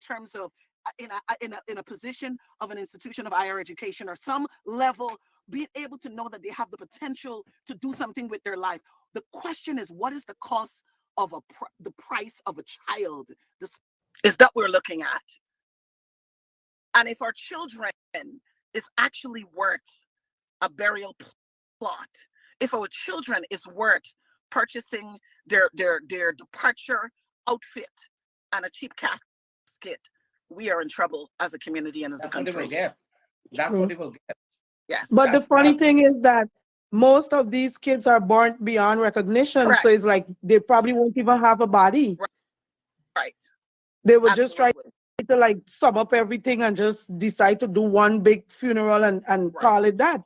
terms of in a position of an institution of higher education or some level, being able to know that they have the potential to do something with their life. The question is, what is the cost of the price of a child? This is that we're looking at. And if our children is actually worth a burial plot, if our children is worth purchasing their departure outfit and a cheap casket, we are in trouble as a community and as a country. What they will get. That's True. what they will get. Yes. But the funny thing is that most of these kids are born beyond recognition. Correct. So it's like they probably won't even have a body. Right. They would just try Absolutely. to like sum up everything and just decide to do one big funeral and Right. call it that.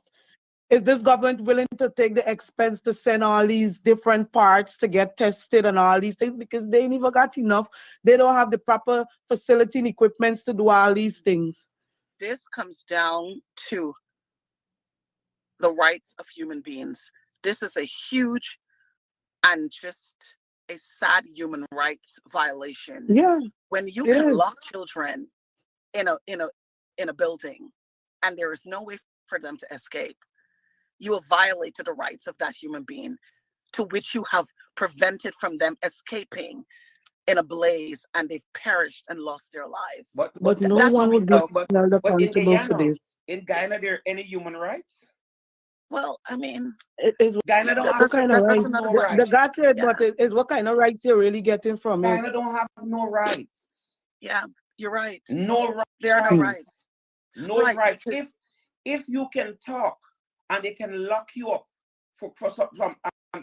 Is this government willing to take the expense to send all these different parts to get tested and all these things? Because they never got enough. They don't have the proper facility and equipments to do all these things. This comes down to the rights of human beings. This is a huge and just a sad human rights violation. Yeah, When you it can is. lock children in a building and there is no way for them to escape, you have violated the rights of that human being, to which you have prevented from them escaping in a blaze, and they've perished and lost their lives. But no That's one what we would be know. But held in accountable for Guyana, this. there any human rights? Well, I mean, Is Guyana don't that- have what that's, kind of that, that's rights? another no The rights. rights. God said, Yeah, but is what kind of rights you're really getting from it? Guyana don't have no rights. yeah, you're right. No There are no rights. rights. No Right, rights. because If you can talk and they can lock you up for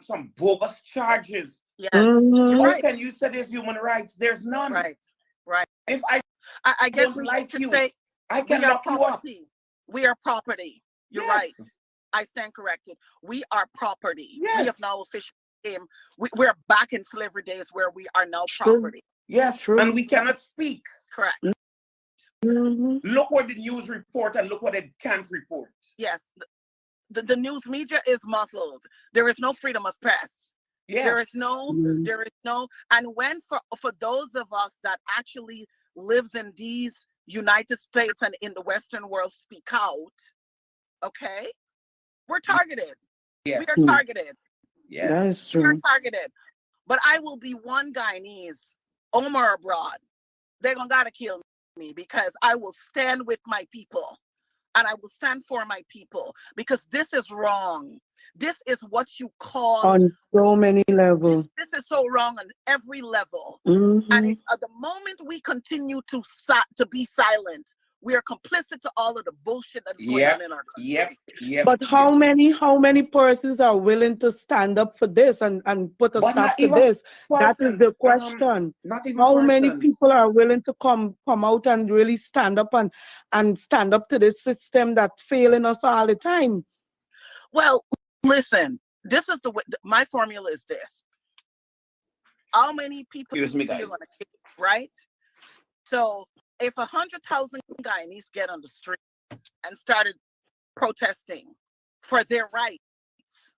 some bogus charges, yes, Mhm. you're how right. can you say there's human rights? There's none. Right, right. If I I guess don't we like should you, say I we can are lock you up. property. We are property. You're right. Yes. I stand corrected. We are property. We have Yes. now officially came. We're back in slavery days where we are now True, property. Yes. true. And we cannot speak. Correct. Mhm. Look what the news report and look what they can't report. Yes. The news media is muzzled. There is no freedom of press. There is Yes. no, Mhm. and when for those of us that actually lives in these United States and in the Western world speak out, okay, we're targeted. We Yes. are targeted. Yes. That is We are true. targeted. But I will be one Guyanese, Omar abroad. They're gonna gotta kill me because I will stand with my people. And I will stand for my people because this is wrong. This is what you call On so many levels. this is so wrong on every level. And Mhm. if at the moment we continue to be silent, we are complicit to all of the bullshit that is going on Yep. in our country. Yep. Yep. But Yep. how many persons are willing to stand up for this and put a But stop not to even this? That is the persons. question. Not even How many persons. people are willing to come out and really stand up and stand up to this system that's failing us all the time? Well, listen, this is the way my formula is this. How many people Excuse me, you're guys. gonna kill, right? So if 100,000 Guyanese get on the street and started protesting for their rights,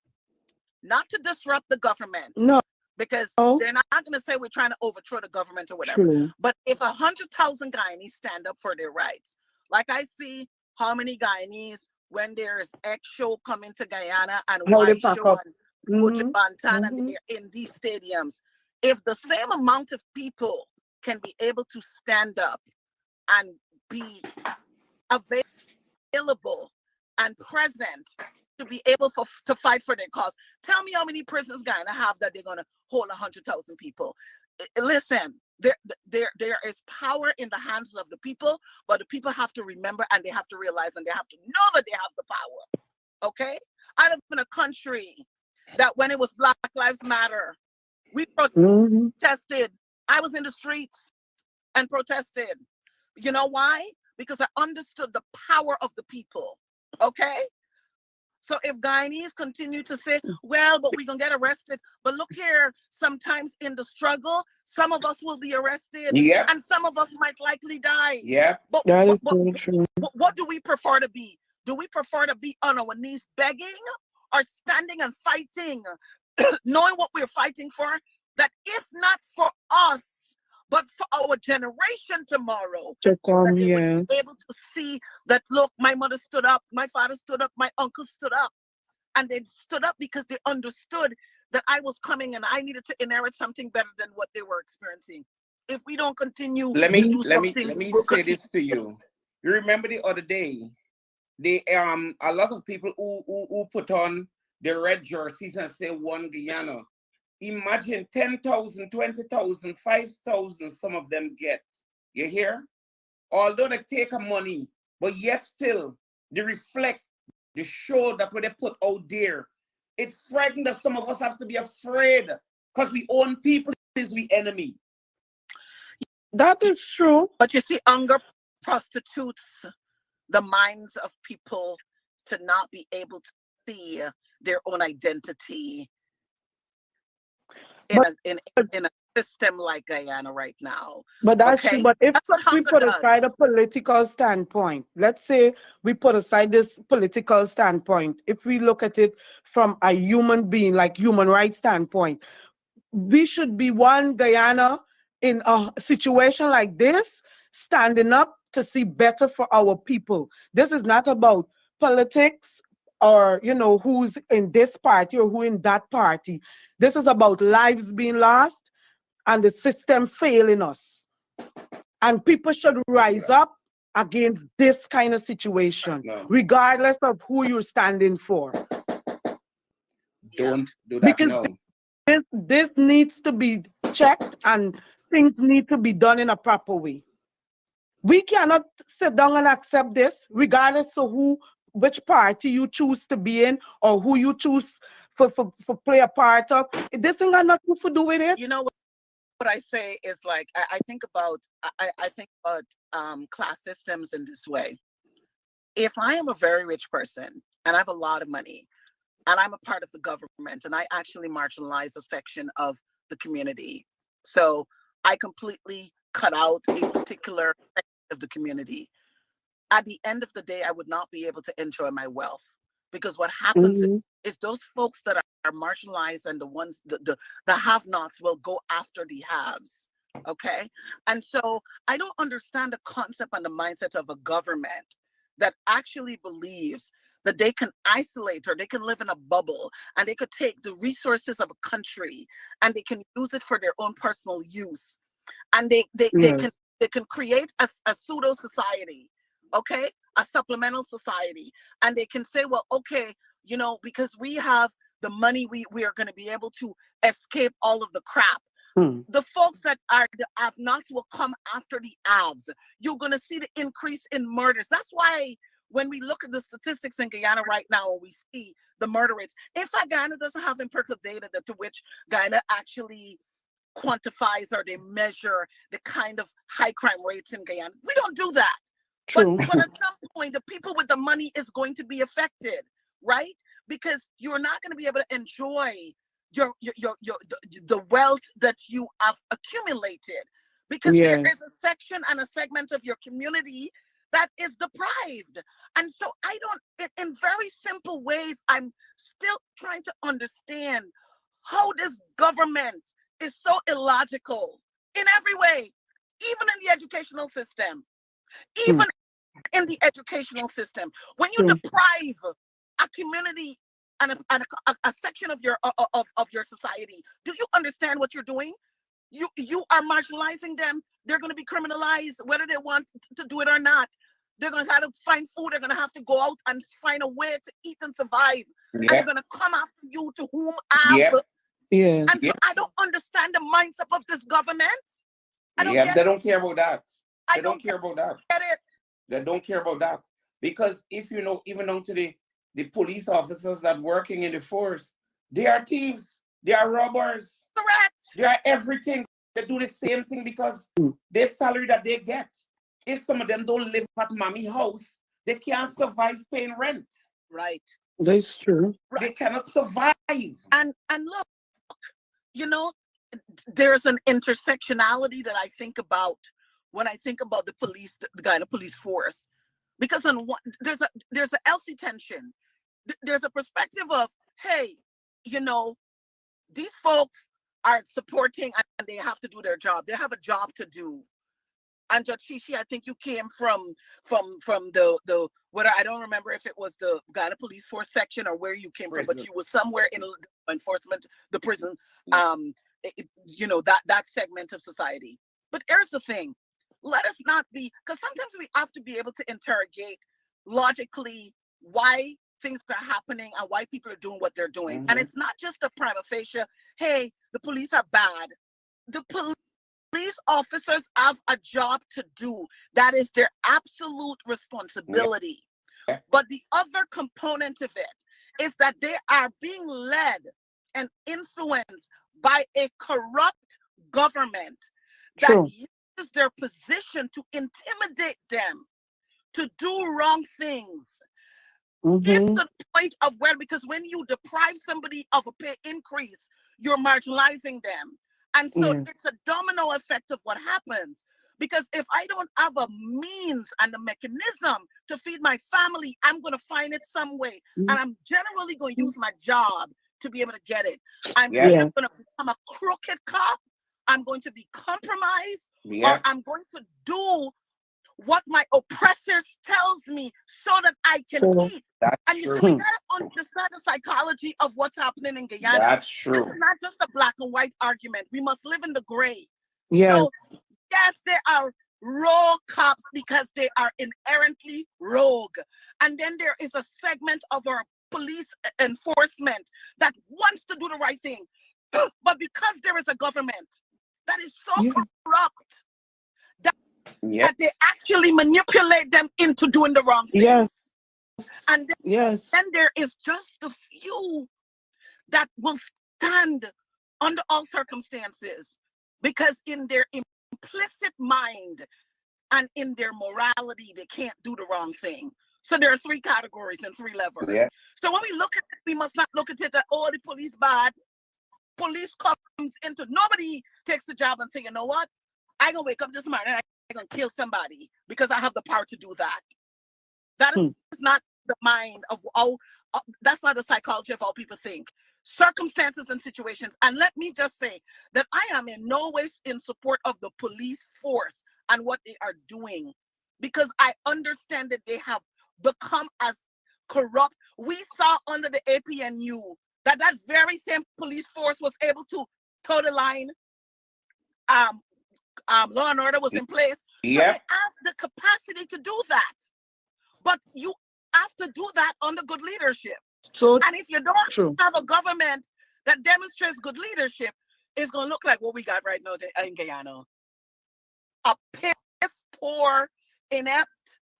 not to disrupt the government, No, because they're not going to say we're trying to overthrow the government or whatever. true. But if 100,000 Guyanese stand up for their rights, like I see how many Guyanese when there's X show coming to Guyana and How they Y pack show up. and Mm-hmm. Bantan and Mm-hmm. they're in these stadiums, if the same amount of people can be able to stand up and be available and present to be able to fight for their cause. Tell me how many prisons Guyana have that they're going to hold 100,000 people. Listen, there is power in the hands of the people, but the people have to remember and they have to realize and they have to know that they have the power. Okay? I live in a country that when it was Black Lives Matter, we Mm-hmm. protested. I was in the streets and protested. You know why? Because I understood the power of the people. Okay? So if Guyanese continue to say, well, but we're going to get arrested. But look here, sometimes in the struggle, some of us will be arrested Yep. and some of us might likely die. Yep. But That is very true. what do we prefer to be? Do we prefer to be on our knees begging or standing and fighting, knowing what we're fighting for? That if not for us, but for our generation tomorrow, To that come, they would yes. be able to see that, look, my mother stood up, my father stood up, my uncle stood up. And they stood up because they understood that I was coming and I needed to inherit something better than what they were experiencing. If we don't continue Let to me do let me something, let me we'll say continue. this to you. You remember the other day, they a lot of people who put on the red jerseys and say one Guyana. Imagine 10,000, 20,000, 5,000. Some of them get. You hear? Although they take a money, but yet still they reflect the show that what they put out there. It frightened that some of us have to be afraid because we own people is we enemy. That is true. But you see, hunger prostitutes the minds of people to not be able to see their own identity in But a system like Guyana right now. that's true. Okay, But if that's what we hunger put aside a does. political standpoint, let's say we put aside this political standpoint, if we look at it from a human being, like human rights standpoint, we should be one Guyana in a situation like this, standing up to see better for our people. This is not about politics or who's in this party or who in that party. This is about lives being lost and the system failing us. And people should rise up against this kind of situation, No, regardless of who you're standing for. Yeah. don't do that. Because No. this needs to be checked and things need to be done in a proper way. We cannot sit down and accept this, regardless of which party you choose to be in or who you choose for play a part of. This ain't got nothing to do with it. You know what I say is, like, I think about class systems in this way. If I am a very rich person and I have a lot of money and I'm a part of the government and I actually marginalize a section of the community, so I completely cut out a particular section of the community, at the end of the day, I would not be able to enjoy my wealth, because what happens Mhm. is those folks that are marginalized and the have-nots will go after the haves. Okay, and so I don't understand the concept and the mindset of a government that actually believes that they can isolate, or they can live in a bubble and they could take the resources of a country and they can use it for their own personal use, and Yes. they can create a pseudo society, okay, a supplemental society, and they can say, well, okay, because we have the money, we are going to be able to escape all of the crap. Hmm. The folks that are the have-nots will come after the haves. You're going to see the increase in murders. That's why when we look at the statistics in Guyana right now, we see the murder rates. In fact, Guyana doesn't have empirical data to which Guyana actually quantifies or they measure the kind of high crime rates in Guyana. We don't do that. But True. at some point, the people with the money is going to be affected, right? Because you're not going to be able to enjoy the wealth that you have accumulated, because there Yes. is a section and a segment of your community that is deprived. And so I don't, in very simple ways, I'm still trying to understand how this government is so illogical in every way, even in the educational system, Hmm. even in the educational system. When you True. deprive a community and a section of your society, do you understand what you're doing? You are marginalizing them. They're going to be criminalized whether they want to do it or not. They're going to have to find food. They're going to have to go out and find a way to eat and survive. And they're Yep. going to come after you to whom have. Yep. Yes. And so Yep. I don't understand the mindset of this government. I don't Yep. get They it. don't care about that. I They don't don't care about that. get it. They don't care about that. Because if you know, even down to the police officers that working in the force, they are thieves, they are robbers, Correct. they are everything. They do the same thing because their salary that they get. If some of them don't live at mommy house, they can't survive paying rent. Right. That's true. They Right. cannot survive. And look, you know, there's an intersectionality that I think about when I think about the police, the guy in the police force, because on one, there's a healthy tension. There's a perspective of, hey, you know, these folks, are supporting and they have to do their job. They have a job to do. And Judge Shishi, I think you came from the what I don't remember if it was the Guyana Police Force section or where you came from, but Prison. you were somewhere in enforcement, the prison, Yeah. that segment of society. But here's the thing: let us not be, because sometimes we have to be able to interrogate logically why things are happening and why people are doing what they're doing. And Mm-hmm. it's not just a prima facie, hey, the police are bad. The police officers have a job to do. That is their absolute Yeah. responsibility. But the other component of it is that they are being led and influenced by a corrupt government that True. uses their position to intimidate them to do wrong things. If Mm-hmm. to the point of where, because when you deprive somebody of a pay increase, you're marginalizing them. And so Yeah. it's a domino effect of what happens. Because if I don't have a means and a mechanism to feed my family, I'm going to find it some way. And I'm generally going to use my job to be able to get it. I'm Yeah. either Yeah. going to become a crooked cop, I'm going to be compromised, or Yeah. I'm going to do what my oppressors tells me so that I can So, eat. That's And you see, true. we hmm, gotta understand the psychology of what's happening in Guyana. That's This true. is not just a black and white argument. We must live in the gray. yes. So yes, there are rogue cops because they are inherently rogue. And then there is a segment of our police enforcement that wants to do the right thing. But because there is a government that is so Yeah. corrupt that Yeah. they actually manipulate them into doing the wrong Yes. things. And Yes. then there is just a few that will stand under all circumstances because in their implicit mind and in their morality, they can't do the wrong thing. So there are three categories and three levers. Yeah. So when we look at it, we must not look at it that, oh, the police bad. Police comes into, nobody takes the job and say, you know what? I gonna wake up this morning and I gonna kill somebody because I have the power to do that. That Hmm. is not the mind of all, that's not the psychology of how people think. Circumstances and situations. And let me just say that I am in no way in support of the police force and what they are doing because I understand that they have become as corrupt. We saw under the APNU that that very same police force was able to toe the line. Um, Law and order was in place. So they Yeah. have the capacity to do that. But you have to do that under good leadership. So And if you don't true. have a government that demonstrates good leadership, it's going to look like what we got right now in Guyana. A piss poor, inept,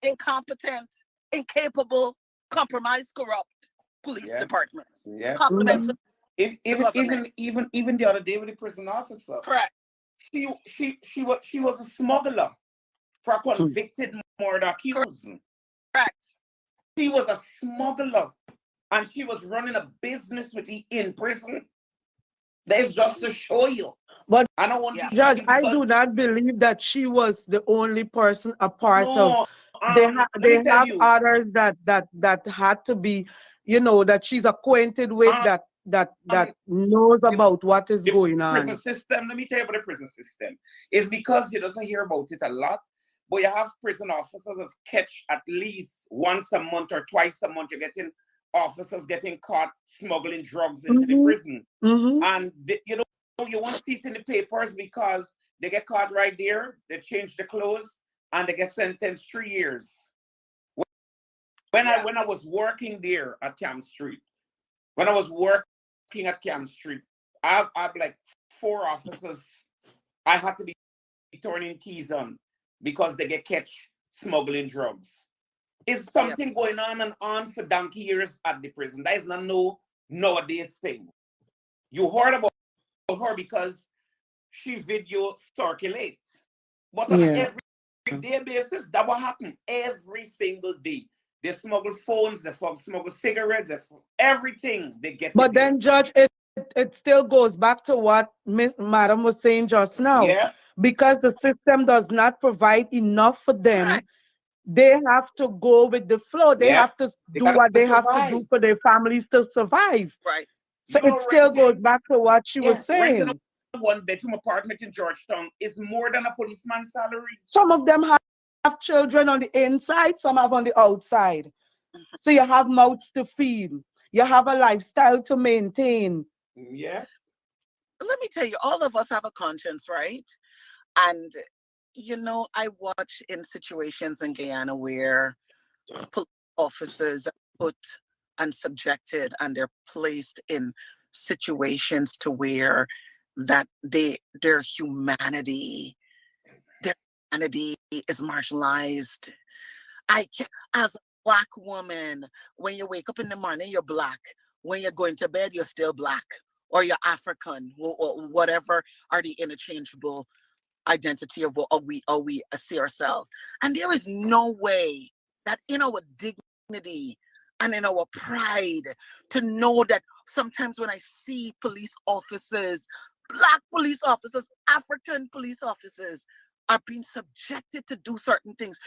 incompetent, incapable, compromised, corrupt police Yeah. department. Yeah. Compliments Mhm. of If, the even government. even the other day with the prison officer, Correct. she was a smuggler for a Hmm. convicted murder accused. Correct. She was a smuggler and she was running a business with the in prison. That's just to show you. But I don't want Yeah. to Judge, show I do because not believe that she was the only person a part of. no, let They me tell have you, others that had to be, that she's acquainted with, um, that knows the, about what is the going prison on. system, let me tell you about the prison system. It's because you doesn't hear about it a lot, but you have prison officers that catch at least once a month or twice a month. You're getting officers getting caught smuggling drugs into the Mm-hmm. prison. Mm-hmm. And you won't see it in the papers because they get caught right there, they change the clothes, and they get sentenced 3 years. When I Yeah. when I was working there at Camp Street, when I was working at Camp Street, I have like 4 officers I had to be turning keys on because they get catch smuggling drugs. It's Yeah. something going on and on for donkey years at the prison. That is not no nowadays thing. You heard about her because she video circulate. But on an Yeah. everyday basis, that will happen every single day. They smuggle phones, they smuggle cigarettes, everything they get it But there. then, Judge, it still goes back to what Miss Madam was saying just now. Yeah, Because the system does not provide enough for them, Correct. they have to go with the flow. They yeah. have to They do gotta what they have to do survive. for their families to survive. Right. So it still goes Renting, back to what she was yeah, renting a saying. one-bedroom apartment in Georgetown is more than a policeman's salary. Some of them have children on the inside, some have on the outside. So you have mouths to feed. You have a lifestyle to maintain. Yeah. Let me tell you, all of us have a conscience, right? And I watch in situations in Guyana where police officers are put and subjected, and they're placed in situations to where that their humanity their humanity is marginalized. I can, as a black woman, when you wake up in the morning, you're black. When you're going to bed, you're still black, or you're African, or whatever are the interchangeable identity of what we see ourselves. And there is no way that in our dignity and in our pride to know that sometimes when I see police officers, black police officers, African police officers are being subjected to do certain things,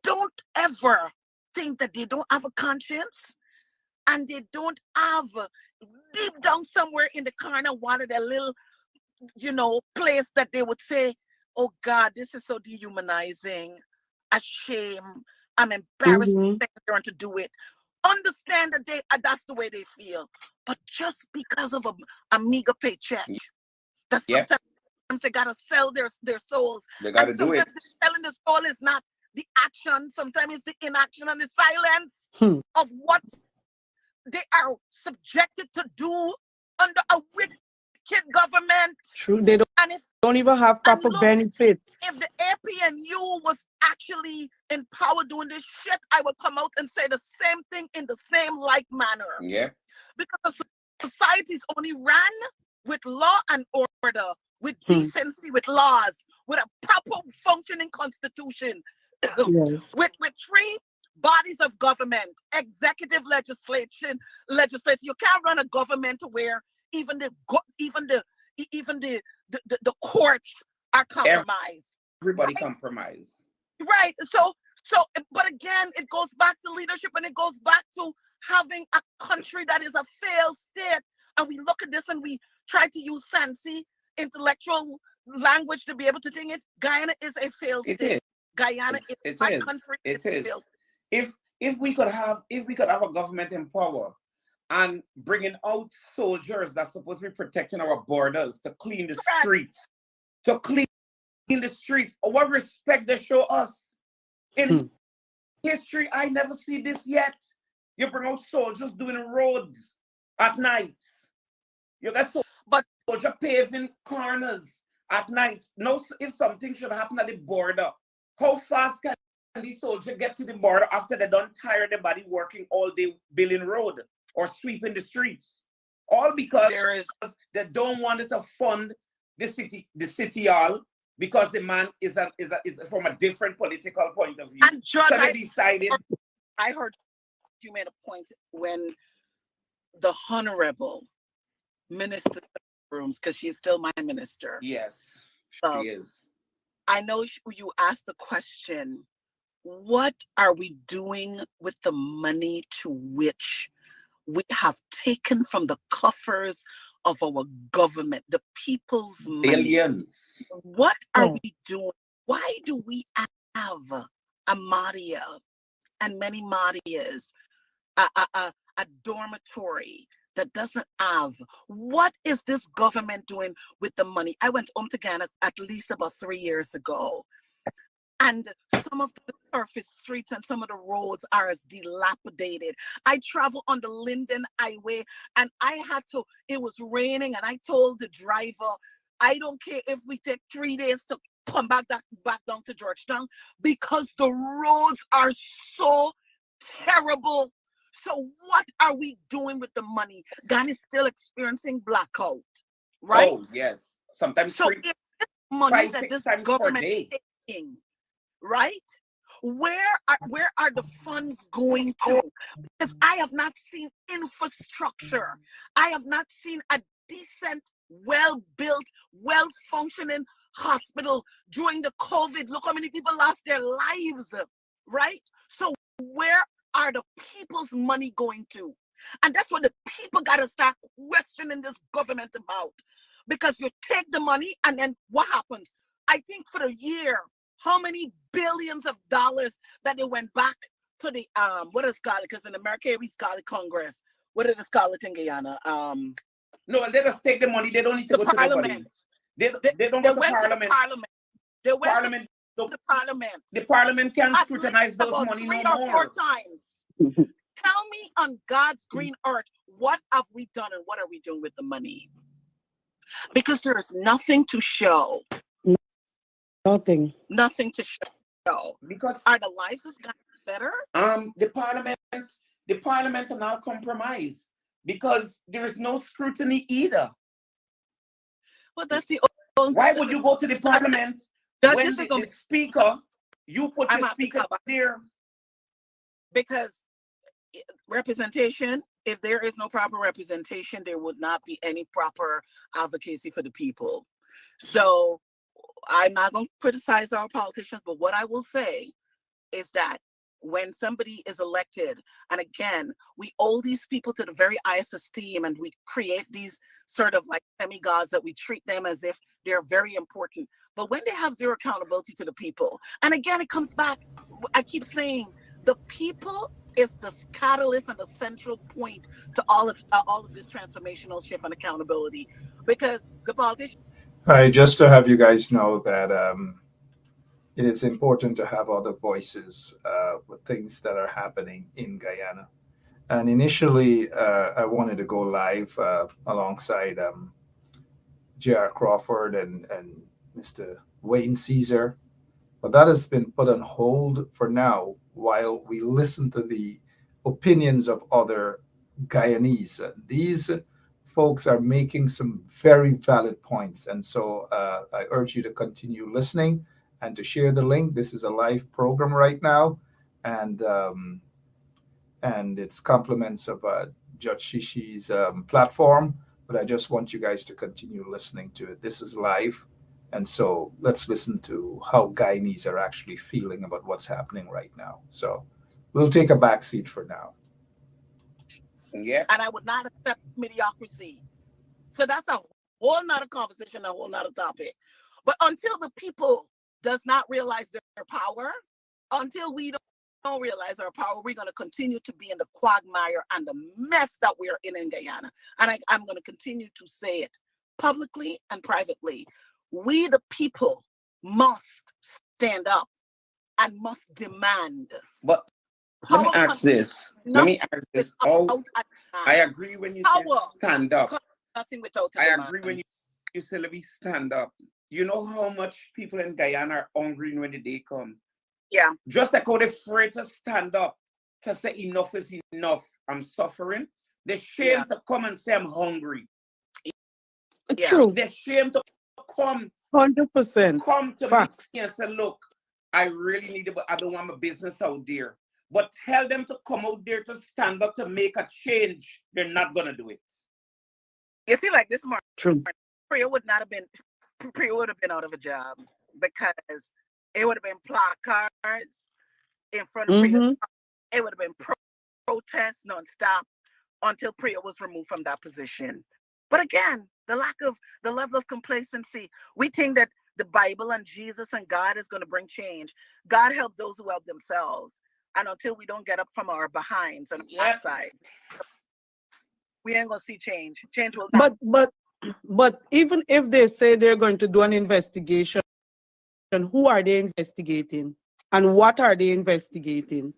don't ever think that they don't have a conscience and they don't have deep down somewhere in the corner one of their little place that they would say, oh God, this is so dehumanizing, a shame, I'm embarrassed Mm-hmm. to do it. Understand that that's the way they feel. But just because of a meager paycheck, that Yep. sometimes they gotta sell their souls. They got to And do it. sometimes selling the soul is not the action, sometimes it's the inaction and the silence of what they are subjected to do under a wicked government. True, they And if don't even have and proper look, benefits. if the APNU was actually in power doing this shit, I would come out and say the same thing in the same like manner. Yeah. Because the society is only ran with law and order, with decency, with laws, with a proper functioning constitution, Yes. with three bodies of government, executive, legislation. You can't run a government where even the courts are compromised. Everybody Right? compromise. Right. So, but again, it goes back to leadership, and it goes back to having a country that is a failed state. And we look at this and we try to use fancy intellectual language to be able to think it. Guyana is a failed It state. is. Guyana is my country. It is a is. failed If we could have a government in power and bringing out soldiers that's supposed to be protecting our borders to clean the streets, to clean the streets, what respect they show us in history. I never see this yet. You bring out soldiers doing roads at night. You got soldier paving corners at night. No, if something should happen at the border, how fast can these soldiers get to the border after they don't tire their body working all day building road or sweeping the streets? All because they don't want it to fund the city hall, because the man is from a different political point of view. And Judge, so they decided. I heard you made a point when the honorable minister rooms, because she's still my minister. Yes, she is. I know you asked the question, what are we doing with the money to which we have taken from the coffers of our government, the people's money? Billions. What are we doing? Why do we have a Madia and many Madias, a dormitory that doesn't have? What is this government doing with the money? I went home to Ghana at least about 3 years ago, and some of the surface streets and some of the roads are as dilapidated. I travel on the Linden Highway, and it was raining, and I told the driver, I don't care if we take 3 days to come back down to Georgetown, because the roads are so terrible. So what are we doing with the money? Ghana is still experiencing blackout, right? Oh, yes. Sometimes so it's money that this government is taking, right? Where are the funds going to? Because I have not seen infrastructure. I have not seen a decent, well-built, well-functioning hospital during the COVID. Look how many people lost their lives, right? So where are the people's money going to? And that's what the people got to start questioning this government about. because you take the money and then what happens? I think for the year, how many billions of dollars that they went back to the what is called, because in America we call it Congress. What did it call it in Guyana? No, they just take the money. They don't need to the go to nobody. Parliament. They don't They go to went to the Parliament. Parliament. They went Parliament. to the Parliament. The Parliament can't At scrutinize least those about money 3 no or 4 more. times. Tell me on God's green earth, what have we done and what are we doing with the money? Because there is nothing to show. Nothing. Nothing to show. Because are the lives of God better? The Parliament are now compromised because there is no scrutiny either. Well, that's the why would you go to the Parliament when the speaker, you put the speaker there? Because representation, if there is no proper representation, there would not be any proper advocacy for the people. So I'm not going to criticize our politicians, but what I will say is that when somebody is elected, and again, we owe these people to the very highest esteem, and we create these sort of like semi-gods that we treat them as if they're very important. But when they have zero accountability to the people, and again, it comes back, I keep saying, the people is the catalyst and the central point to all of this transformational shift and accountability, because the politicians. Hi, just to have you guys know that it is important to have other voices with things that are happening in Guyana. And initially, I wanted to go live alongside J.R. Crawford and Mr. Wayne Caesar, but that has been put on hold for now while we listen to the opinions of other Guyanese. These folks are making some very valid points, and so I urge you to continue listening and to share the link. This is a live program right now, and it's compliments of Judge Shishi's platform. But I just want you guys to continue listening to it. This is live, and so let's listen to how Guyanese are actually feeling about what's happening right now. So we'll take a back seat for now. Yeah. And I would not accept mediocrity. So that's a whole nother conversation, a whole nother topic. But until the people does not realize their power, until we don't realize our power, we're going to continue to be in the quagmire and the mess that we're in Guyana. And I'm going to continue to say it publicly and privately. We, the people, must stand up and must demand. But let me ask this. I agree when you say stand up. Nothing without I agree when you say let me stand up. You know how much people in Guyana are hungry when the day comes. Yeah. Just like how they're afraid to stand up to say enough is enough. I'm suffering. They're ashamed to come and say I'm hungry. Yeah. True. They're ashamed to come. 100%. Come to Facts. me and say, look, I really need it, but I don't want my business out there. But tell them to come out there to stand up to make a change. They're not gonna do it. You see, like this morning, true. Priya would have been out of a job because it would have been placards in front of Priya. It would have been protests nonstop until Priya was removed from that position. But again, the level of complacency. We think that the Bible and Jesus and God is going to bring change. God help those who help themselves. And until we don't get up from our behinds and backsides, we ain't gonna see change. Change will not. But even if they say they're going to do an investigation, who are they investigating? And what are they investigating?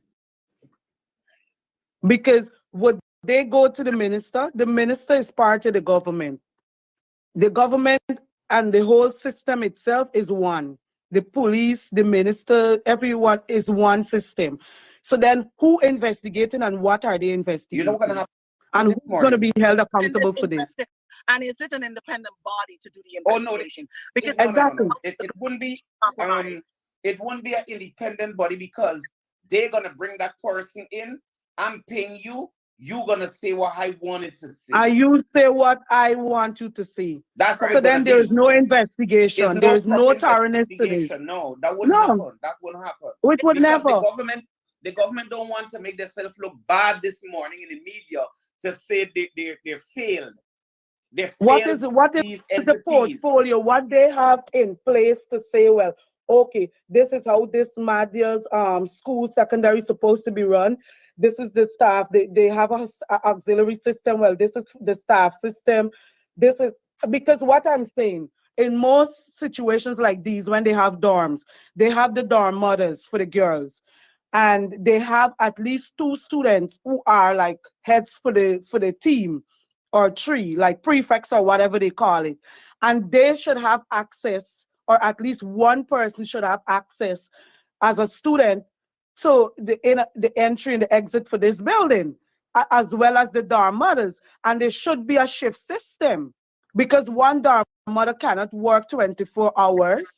Because would they go to the minister? The minister is part of the government. The government and the whole system itself is one. The police, the minister, everyone is one system. So then who investigating and what are they investigating? You know what's gonna happen? And who's going to be held accountable for this? And is it an independent body to do the investigation? Because exactly. It wouldn't be it wouldn't be an independent body because they're gonna bring that person in. I'm paying you. You're gonna say what I wanted to say. And you say what I want you to see. That's so then there is no investigation. There is no thoroughness to this. No, that wouldn't happen. That wouldn't happen. It would never. The government don't want to make themselves look bad this morning in the media to say they failed. They What failed is these the entities. portfolio? What they have in place to say, well, okay, this is how this Madia's school secondary supposed to be run. This is the staff. They have a auxiliary system. Well, this is the staff system. This is because what I'm saying, in most situations like these, when they have dorms, they have the dorm mothers for the girls, and they have at least two students who are like heads for the team, or three, like prefects or whatever they call it. And they should have access, or at least one person should have access as a student to the entry and the exit for this building, as well as the dorm mothers. And there should be a shift system, because one dorm mother cannot work 24 hours.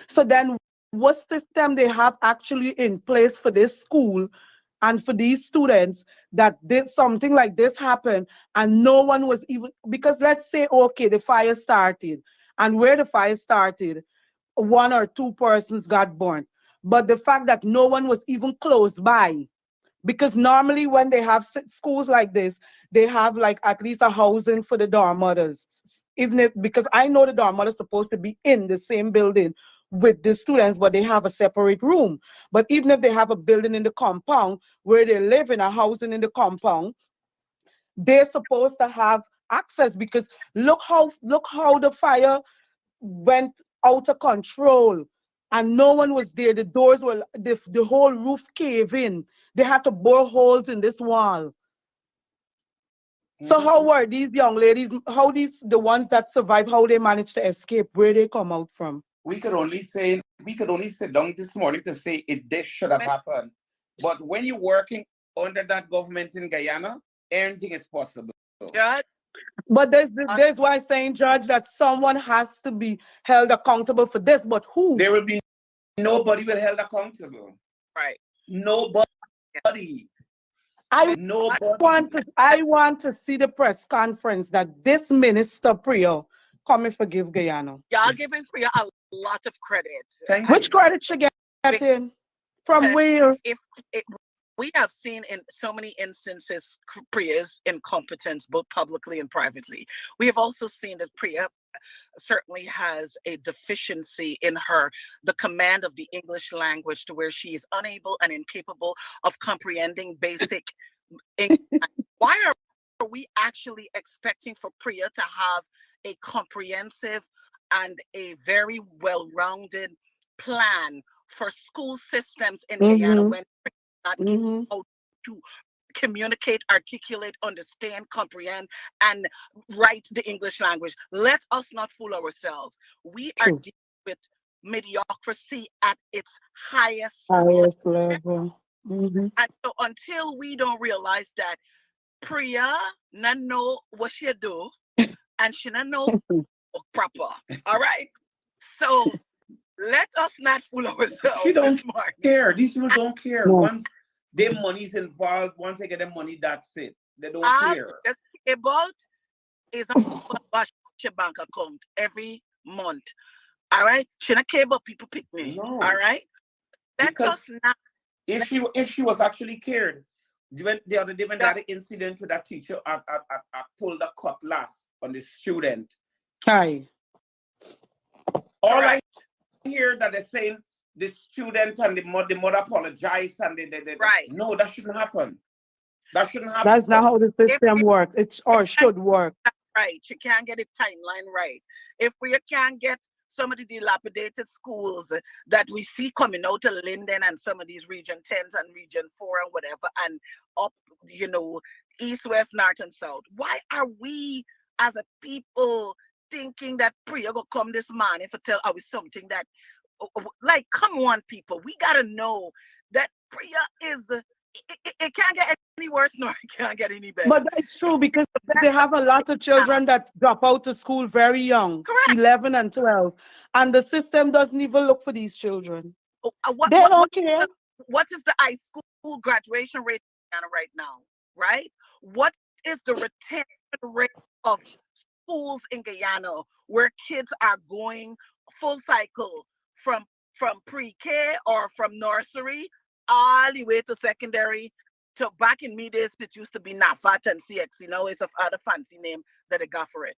So then what system they have actually in place for this school and for these students, that did something like this happen and no one was even, because let's say, okay, the fire started, and where the fire started, one or two persons got burnt. But the fact that no one was even close by, because normally when they have schools like this, they have like at least a housing for the dorm mothers. Even if, because I know the dorm mothers supposed to be in the same building with the students, but they have a separate room. But even if they have a building in the compound where they live in a housing in the compound, they're supposed to have access, because look how the fire went out of control, and no one was there. The doors were, the whole roof cave in. They had to bore holes in this wall. So how Mhm. were these young ladies, how these, the ones that survived, how they managed to escape, where they come out from? We could only sit down this morning to say it this should have happened. But when you're working under that government in Guyana, anything is possible. Judge, But uh, there's why saying, Judge, that someone has to be held accountable for this. But who? There will be nobody will held accountable. right. Nobody. I Nobody. I want to see the press conference that this minister Priya come and forgive Guyana. Y'all giving Priya a lot of credit. Thank Which you. credit she getting? From Because where? if it, we have seen in so many instances Priya's incompetence, both publicly and privately. We have also seen that Priya certainly has a deficiency in her the command of the English language, to where she is unable and incapable of comprehending basic English. Why are we actually expecting for Priya to have a comprehensive and a very well-rounded plan for school systems in Guyana Mm-hmm. when we're not Mm-hmm. able to communicate, articulate, understand, comprehend, and write the English language? Let us not fool ourselves. We are True. dealing with mediocrity at its highest level. Highest level. Mm-hmm. And so until we don't realize that Priya not know what she do, and she not know proper. All right. So let us not fool She ourselves this don't morning. care. These people don't care. No. Once their money's involved, once they get their money, that's it. They don't All care. that's about is a your bank account every month. All right. She not care about people pick me. All No. right. Let us Because not let if she was actually cared, when the other day when they that had an incident with that teacher I pulled a cutlass on the student. Hi. All I correct. hear that they're saying the student and the mother apologized and Right. no, that shouldn't happen. That shouldn't That's not happen. how the system If works. It's, or should work. right. She can't get a timeline right. If we can't get some of the dilapidated schools that we see coming out of Linden and some of these Region 10s and Region 4 and whatever, and up, east, west, north, and south, why are we as a people thinking that Priya will come this morning for tell us something that, like, come on, people, we got to know that Priya is, it can't get any worse nor it can't get any better. But that's true, because they have a lot of children that drop out of school very young, Correct. 11 and 12, and the system doesn't even look for these children. Oh, They don't care. what is the high school graduation rate in Ghana right now? Right? What is the retention rate of schools in Guyana where kids are going full cycle from pre-K or from nursery all the way to secondary So back in me days, it used to be NAFAT and CX. It's a other fancy name that they got for it.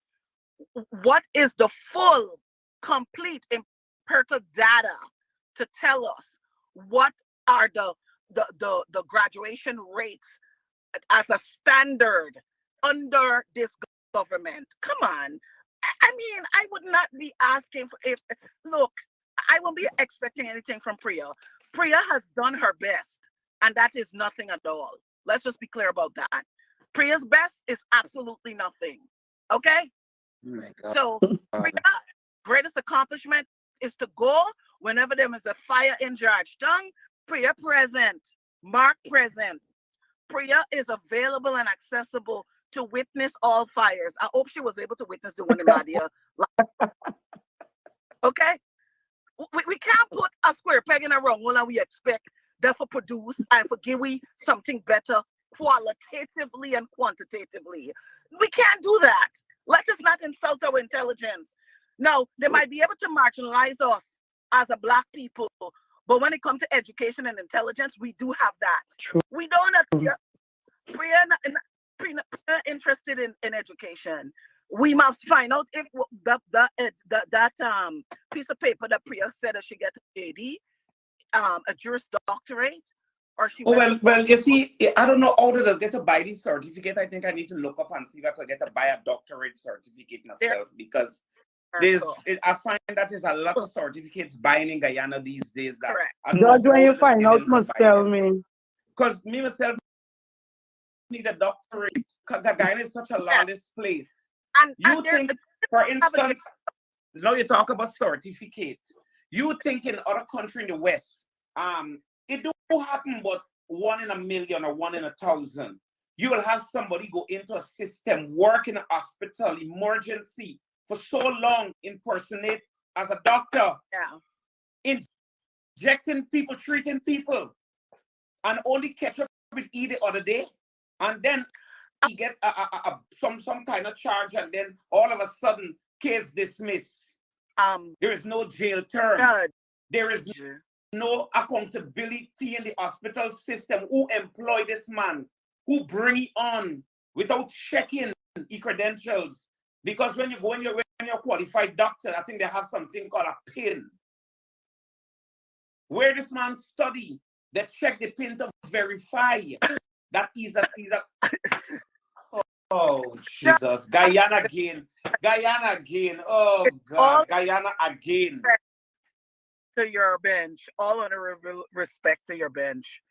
What is the full, complete, empirical data to tell us what are the graduation rates as a standard under this government? Come on. I mean, I would not be asking for if look, I won't be expecting anything from Priya. Priya has done her best, and that is nothing at all. Let's just be clear about that. Priya's best is absolutely nothing. Okay? Oh my God. So Priya, greatest accomplishment is to go whenever there is a fire in Georgetown. Priya present. Mark present. Priya is available and accessible to witness all fires. I hope she was able to witness the one in Nadia. Okay? We can't put a square peg in a round hole and we expect them to produce and for give we something better qualitatively and quantitatively. We can't do that. Let us not insult our intelligence. Now, they might be able to marginalize us as a Black people, but when it comes to education and intelligence, we do have that. True. We don't Priya interested in education. We must find out if that piece of paper that Priya said that she gets a JD, a Juris Doctorate, or she. Oh well, you see, I don't know how to get to buy this certificate. I think I need to look up and see if I could get to buy a doctorate certificate myself because I find that there's a lot of certificates buying in Guyana these days. That I don't Judge, know when how you to find get out, them to must buy tell them. me. Because me myself need a doctorate. Guyana is such a lawless place. And you think, for instance, now you talk about certificate. You think in other country in the West, it don't happen but 1 in a million or 1 in 1,000. You will have somebody go into a system, work in a hospital, emergency for so long, impersonate as a doctor, injecting people, treating people, and only catch up with E the other day, and then he get some kind of charge, and then all of a sudden, case dismissed. There is no jail term. There is no accountability in the hospital system. Who employ this man? Who bring it on without checking his credentials? Because when you're a qualified doctor, I think they have something called a pin. Where this man study, they check the pin to verify that he's a oh Jesus, Guyana again. Oh God, Guyana again. To your bench, all on respect to your bench.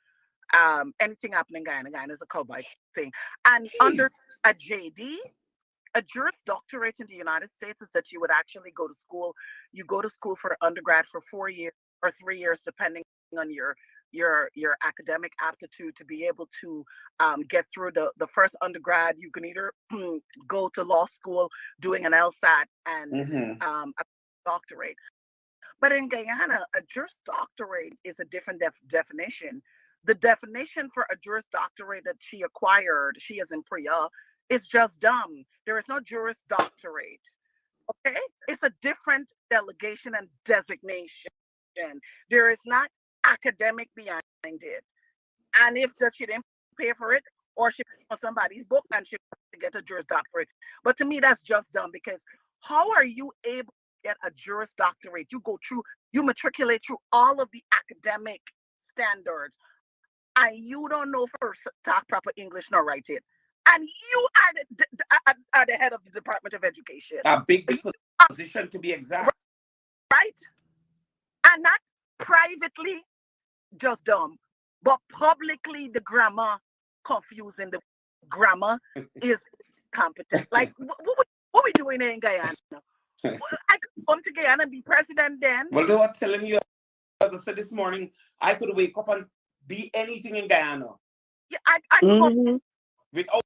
Anything happening in Guyana is a cowboy thing. And under a JD, a Juris Doctorate in the United States is that you would actually go to school. You go to school for undergrad for 4 years or 3 years, depending on your academic aptitude to be able to get through the first undergrad. You can either go to law school doing an LSAT and a doctorate. But in Guyana, a Juris Doctorate is a different definition. The definition for a Juris Doctorate that she acquired, she is in Priya, is just dumb. There is no Juris Doctorate. Okay? It's a different delegation and designation. There is not academic behind it. And if she didn't pay for it, or she put on somebody's book and she get a Juris Doctorate. But to me, that's just dumb, because how are you able to get a Juris Doctorate? You matriculate through all of the academic standards, and you don't know first talk proper English nor write it. And you are the head of the Department of Education. A big position, to be exact. Right? And not privately, just dumb, but publicly, the grammar confusing. The grammar is competent. Like, what we doing in Guyana? I could come to Guyana and be president then. Well, they were telling you, as I said this morning, I could wake up and be anything in Guyana. Yeah, I could go without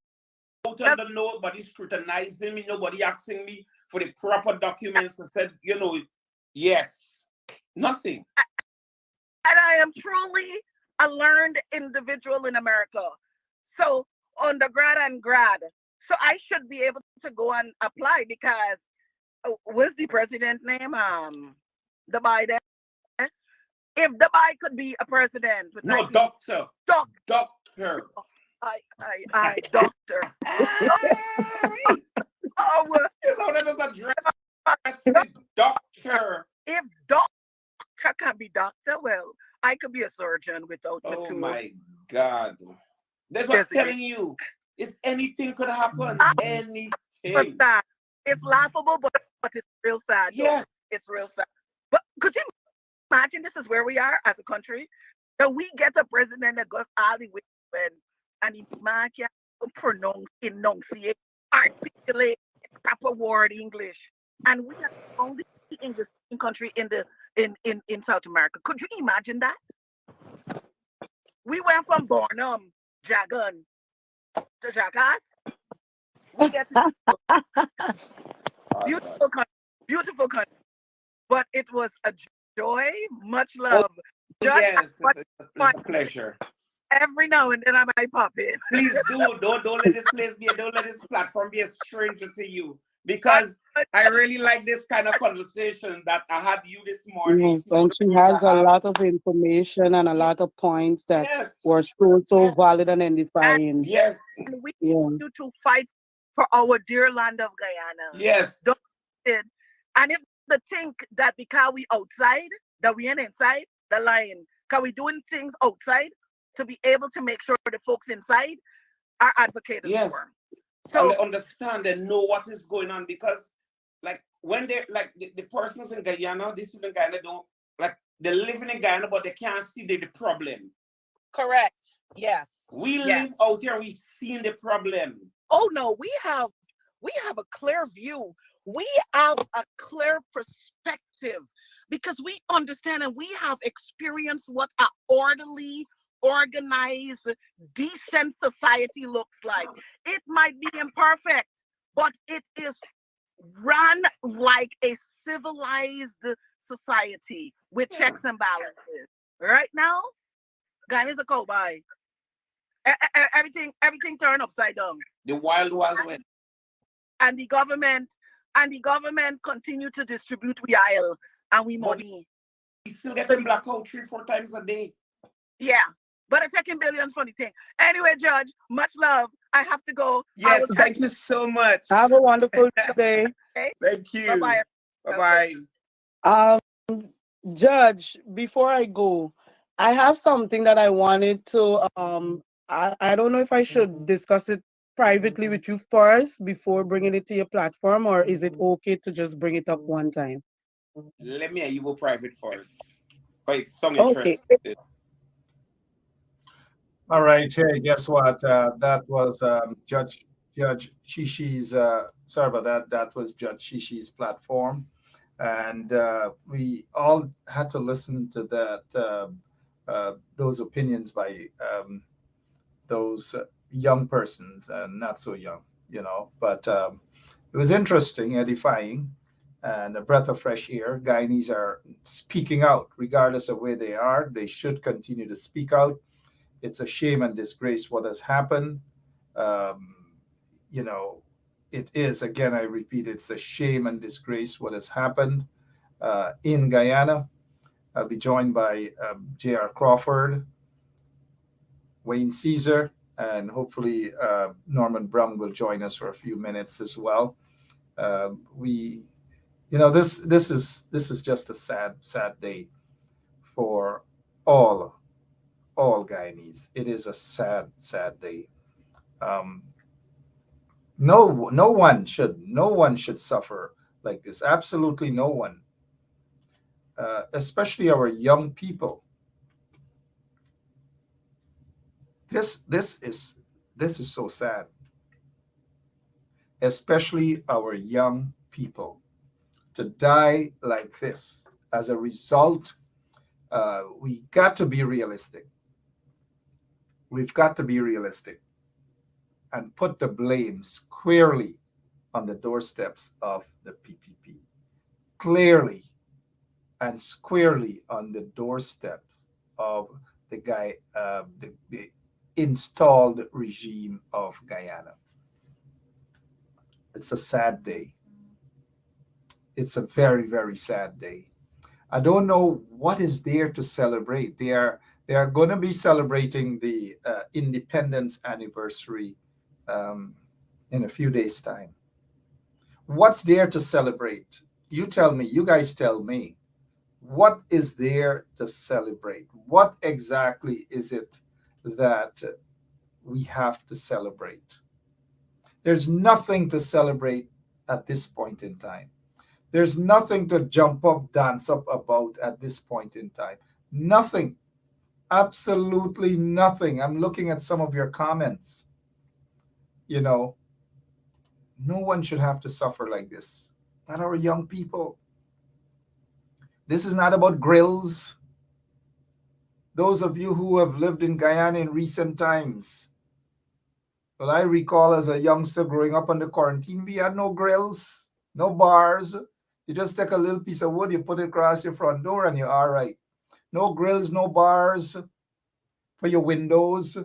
under nobody scrutinizing me, nobody asking me for the proper documents. I said, yes, nothing. And I am truly a learned individual in America. So undergrad and grad. So I should be able to go and apply, because what's the president name? The Biden. If the Biden could be a president with doctor. doctor. Doctor. Hey, Oh, you know that is a doctor. if doctor can be doctor, well, I could be a surgeon without the Oh tools. my God. That's what I'm Yes, telling you. Is anything could happen. I Anything. understand. It's laughable, but it's real sad, though. Yes. It's real sad. But could you imagine this is where we are as a country? That we get a president that goes all the way and the man can pronounce, enunciate, articulate proper word English. And we are the only English speaking country in South America. Could you imagine that? We went from Bornum, Jagan to Jackass. We get to Oh, God. beautiful country, beautiful country. But it was a joy, much Oh, love. Judge, yes. much fun. It's a pleasure. Every now and then I might pop in. Please do. Don't let this place be. Don't let this platform be a stranger to you. Because I really like this kind of conversation that I had you this morning. Yes, and she has a lot of information and a Ye- lot of points that were Yes. so valid Yes. and and, edifying. Yes. and we Yeah. need to fight for our dear land of Guyana. Yes. Don't it? And if they think that because we outside, that we ain't inside, the line, because we doing things outside to be able to make sure the folks inside are advocated Yes. for. And they So understand and know what is going on because, like, when they like the persons in Guyana, these people in Guyana don't like they're living in Guyana, but they can't see the problem. correct. Yes. We live Yes. out here, we seen the problem. Oh no, we have a clear view. We have a clear perspective because we understand and we have experienced what a orderly, organized, decent society looks like. It might be imperfect, but it is run like a civilized society with Yeah. checks and balances. Right now, Ghana is a cowboy. Everything turned upside down. The wild, wild west. and the government and the government continue to distribute we oil and we But money. we still getting blackout 3, 4 times a day. Yeah. But I'm taking billions for the thing. Anyway, Judge, much love. I have to go. I Yes, will catch thank you so much. Have a wonderful day. you. Thank Bye you. bye. Bye Okay. bye. Um, Judge, before I go, I have something that I wanted to I don't know if I should discuss it privately with you first before bringing it to your platform, or is it okay to just bring it up one time? Let me and you go private first. Quite some Okay. interest. All right. Hey, guess what? That was Judge Shishi's. Sorry about that. That was Judge Shishi's platform, and we all had to listen to those opinions by those young persons and not so young, But it was interesting, edifying, and a breath of fresh air. Guyanese are speaking out, regardless of where they are. They should continue to speak out. It's a shame and disgrace what has happened. Um, you know, it is, again, I repeat, it's a shame and disgrace what has happened in Guyana. I'll be joined by J.R. Crawford, Wayne Caesar, and hopefully Norman Brown will join us for a few minutes as well. We, this is just a sad day for all all Guyanese. It is a sad day. Um, no one should suffer like this. Absolutely no one, especially our young people. This is so sad, especially our young people to die like this as a result. We got to be realistic. We've got to be realistic and put the blame squarely on the doorsteps of the PPP. Clearly and squarely on the doorsteps of the installed regime of Guyana. It's a sad day. It's a very, very sad day. I don't know what is there to celebrate. They are going to be celebrating the independence anniversary um, in a few days' time. What's there to celebrate? You tell me, you guys tell me. What is there to celebrate? What exactly is it that we have to celebrate? There's nothing to celebrate at this point in time. There's nothing to jump up, dance up about at this point in time. Nothing. Absolutely nothing. I'm looking at some of your comments. You know, no one should have to suffer like this. Not our young people. This is not about grills. Those of you who have lived in Guyana in recent times, well, I recall as a youngster growing up under quarantine, we had no grills, no bars. You just take a little piece of wood, you put it across your front door, and you're all right. No grills, no bars for your windows,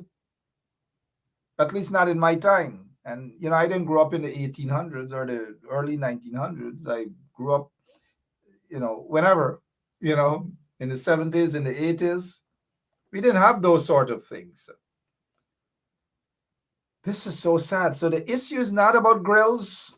at least not in my time. And, you know, I didn't grow up in the 1800s or the early 1900s. I grew up, you know, whenever, you know, in the 70s, in the 80s. We didn't have those sort of things. This is so sad. So the issue is not about grills.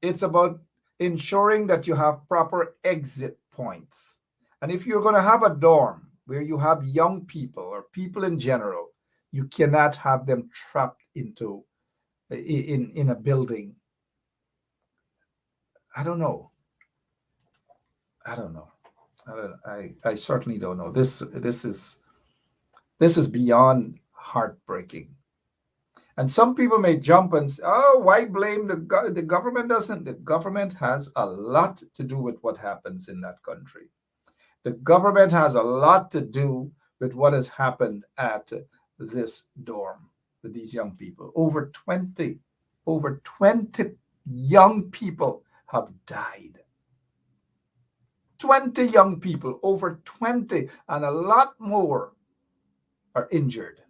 It's about ensuring that you have proper exit points. And if you're going to have a dorm where you have young people or people in general, you cannot have them trapped into in a building. I don't know. I don't know. I certainly don't know. This is beyond heartbreaking. And some people may jump and say, "Oh, why blame the government?" Doesn't the government has a lot to do with what happens in that country? The government has a lot to do with what has happened at this dorm with these young people. Over 20 young people have died. 20 young people, over 20, and a lot more are injured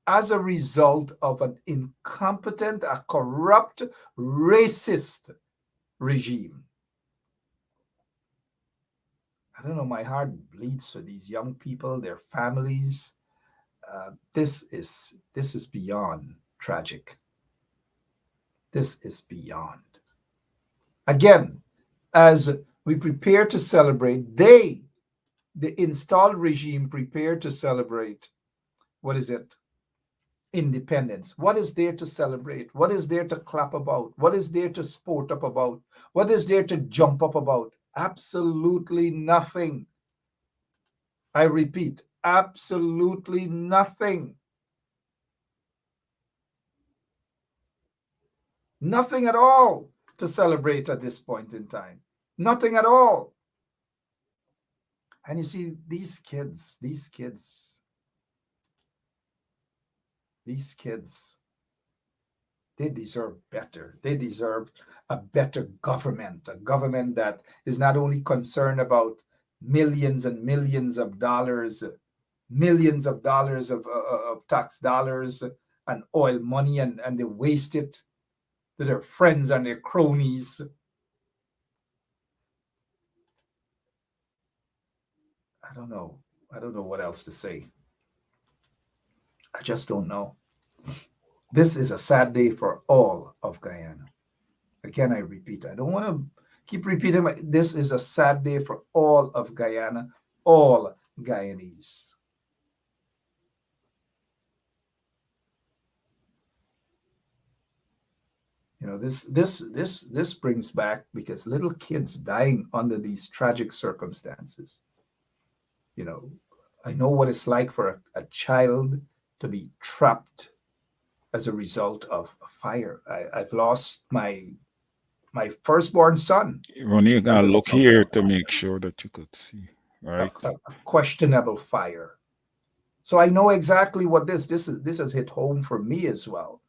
as a result of an incompetent, a corrupt, racist regime. I don't know, my heart bleeds for these young people, their families. This is beyond tragic. This is beyond. Again, as we prepare to celebrate, the installed regime, prepare to celebrate, what is it? Independence. What is there to celebrate? What is there to clap about? What is there to sport up about? What is there to jump up about? Absolutely nothing. I repeat, absolutely nothing. Nothing at all to celebrate at this point in time. Nothing at all. And you see, these kids, they deserve better. They deserve a better government, a government that is not only concerned about millions and millions of dollars of tax dollars and oil money, and they waste it to their friends and their cronies. I don't know. I don't know what else to say. I just don't know. This is a sad day for all of Guyana. Again, I repeat, I don't want to keep repeating, but this is a sad day for all of Guyana, all Guyanese. You know, this brings back, because little kids dying under these tragic circumstances. You know, I know what it's like for a child to be trapped as a result of a fire. I've lost my firstborn son When you as gotta a look result here to make sure that you could see, of right? a questionable fire. So I know exactly what this has hit home for me as well.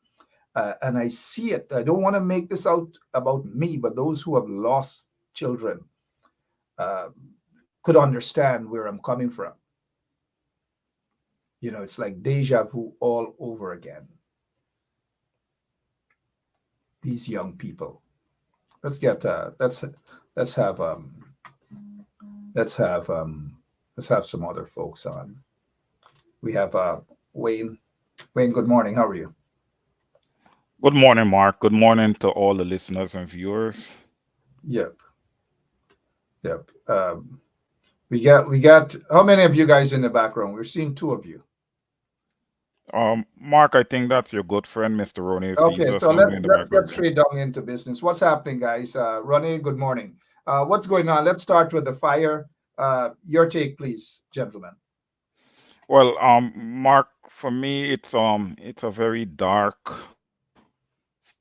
And I see it. I don't want to make this out about me, but those who have lost children uh, could understand where I'm coming from. You know, it's like deja vu all over again. These young people. Let's get let's have let's have um, let's have some other folks on. We have Wayne. Wayne, good morning. How are you? Good morning, Mark. Good morning to all the listeners and viewers. Yep, yep. We got. How many of you guys in the background? We're seeing two of you. Mark, I think that's your good friend, Mr. Ronnie. He's Okay, just so somewhere let's in the let's get background. straight down into business. What's happening, guys? Ronnie, good morning. What's going on? Let's start with the fire. Your take, please, gentlemen. Well, Mark, for me, it's a very dark,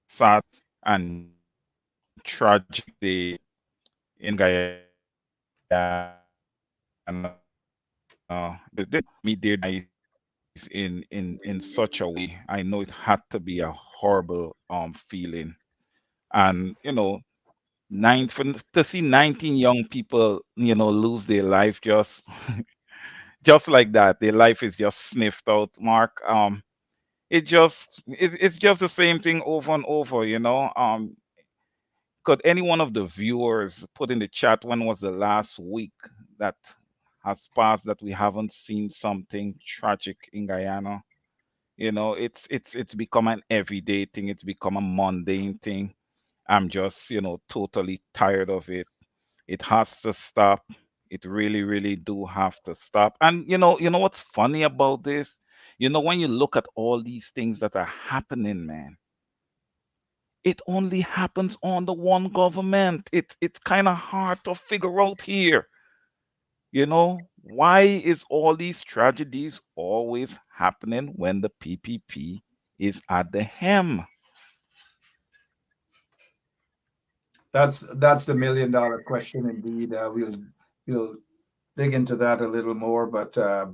sad, and tragic day in Guyana. Meet their demise in such a way. I know it had to be a horrible feeling. And to see 19 young people, lose their life just just like that. Their life is just sniffed out, Mark. It's just the same thing over and over, could any one of the viewers put in the chat when was the last week that has passed that we haven't seen something tragic in Guyana? It's become an everyday thing. It's become a mundane thing. I'm just, totally tired of it. It has to stop. It really, really do have to stop. And you know what's funny about this? When you look at all these things that are happening, man, it only happens on the one government. It's kind of hard to figure out here. Why is all these tragedies always happening when the PPP is at the helm? That's the million-dollar question, indeed. We'll dig into that a little more, but uh,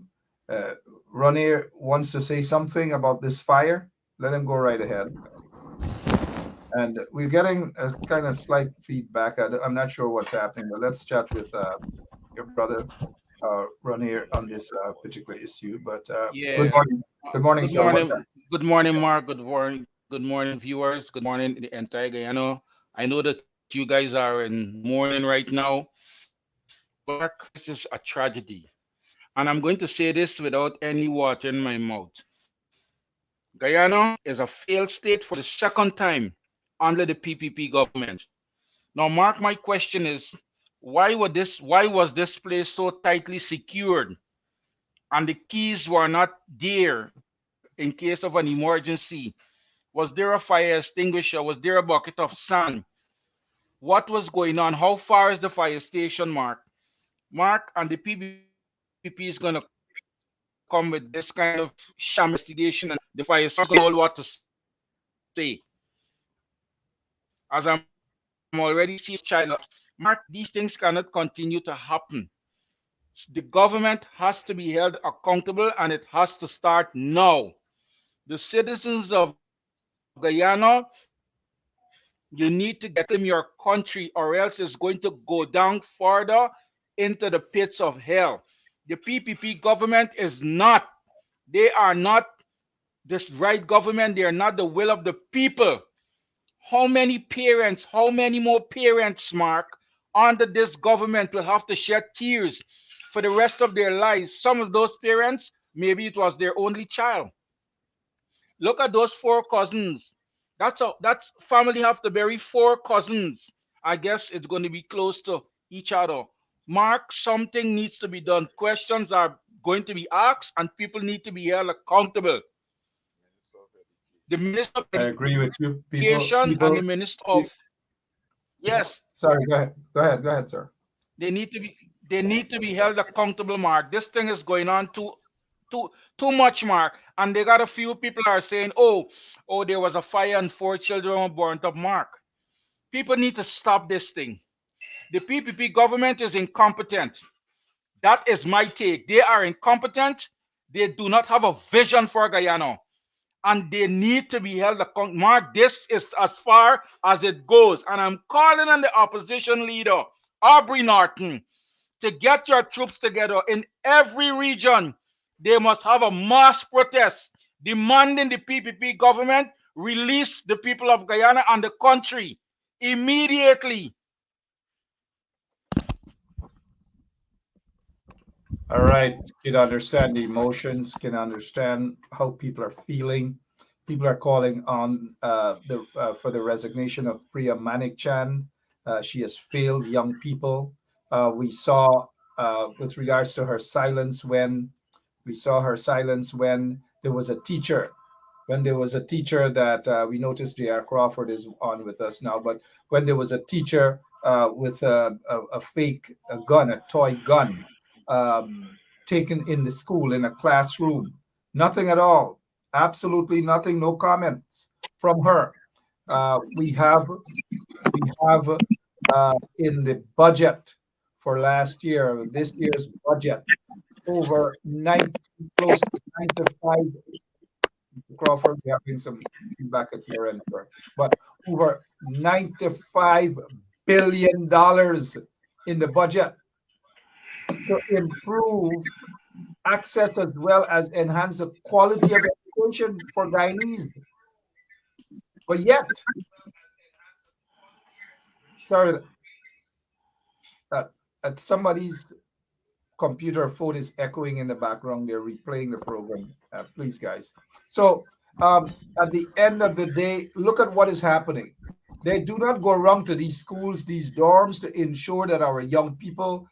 Ronnie wants to say something about this fire. Let him go right ahead. And we're getting a kind of slight feedback. I'm not sure what's happening, but let's chat with your brother, Ronnie, on this particular issue. But good Yeah. morning. Good morning, Good sir. What's morning. Good morning, Mark. Good morning, viewers. Good morning, the entire Guyana. I know that you guys are in mourning right now, but Mark, this is a tragedy. And I'm going to say this without any water in my mouth. Guyana is a failed state for the second time under the PPP government. Now, Mark, my question is, why was this place so tightly secured and the keys were not there in case of an emergency? Was there a fire extinguisher? Was there a bucket of sand? What was going on? How far is the fire station, Mark? Mark, and the PPP is going to come with this kind of sham investigation, and the fire service is going to know what to say. As I'm already seeing this child, Mark, these things cannot continue to happen. The government has to be held accountable and it has to start now. The citizens of Guyana, you need to get reclaim your country, or else it's going to go down further into the pits of hell. The PPP government is not, they are not this right government, they are not the will of the people. How many parents, how many more parents, Mark, under this government will have to shed tears for the rest of their lives? Some of those parents, maybe it was their only child. Look at those four cousins. That's family have to bury four cousins. I guess it's going to be close to each other. Mark, something needs to be done. Questions are going to be asked, and people need to be held accountable. The Minister of I agree with you. Education and the Minister of Pe- yes, Sorry, go ahead. Go ahead. Go ahead, sir. they need to be held accountable, Mark. This thing is going on too much, Mark. And they got a few people are saying, oh, there was a fire and four children were burnt up, Mark. People need to stop this thing. The PPP government is incompetent. That is my take. They are incompetent. They do not have a vision for Guyana. And they need to be held accountable. Mark, this is as far as it goes. And I'm calling on the opposition leader, Aubrey Norton, to get your troops together in every region. They must have a mass protest demanding the PPP government release the people of Guyana and the country immediately. All right, can understand the emotions, can understand how people are feeling. People are calling on the for the resignation of Priya Manik Chan. She has failed young people. We saw with regards to her silence when we saw her silence when there was a teacher that we noticed J.R. Crawford is on with us now, but when there was a teacher with a fake a gun, a toy gun, taken in the school in a classroom. Nothing at all. Absolutely nothing. No comments from her. We have in the budget for last year, this year's budget, over 90, close to 95. Crawford, we're having some feedback at your end, sir. But over $95 billion in the budget to improve access as well as enhance the quality of education for Guyanese. But yet, sorry, uh, somebody's computer phone is echoing in the background. They're replaying the program. Please, guys. So at the end of the day, look at what is happening. They do not go around to these schools, these dorms to ensure that our young people,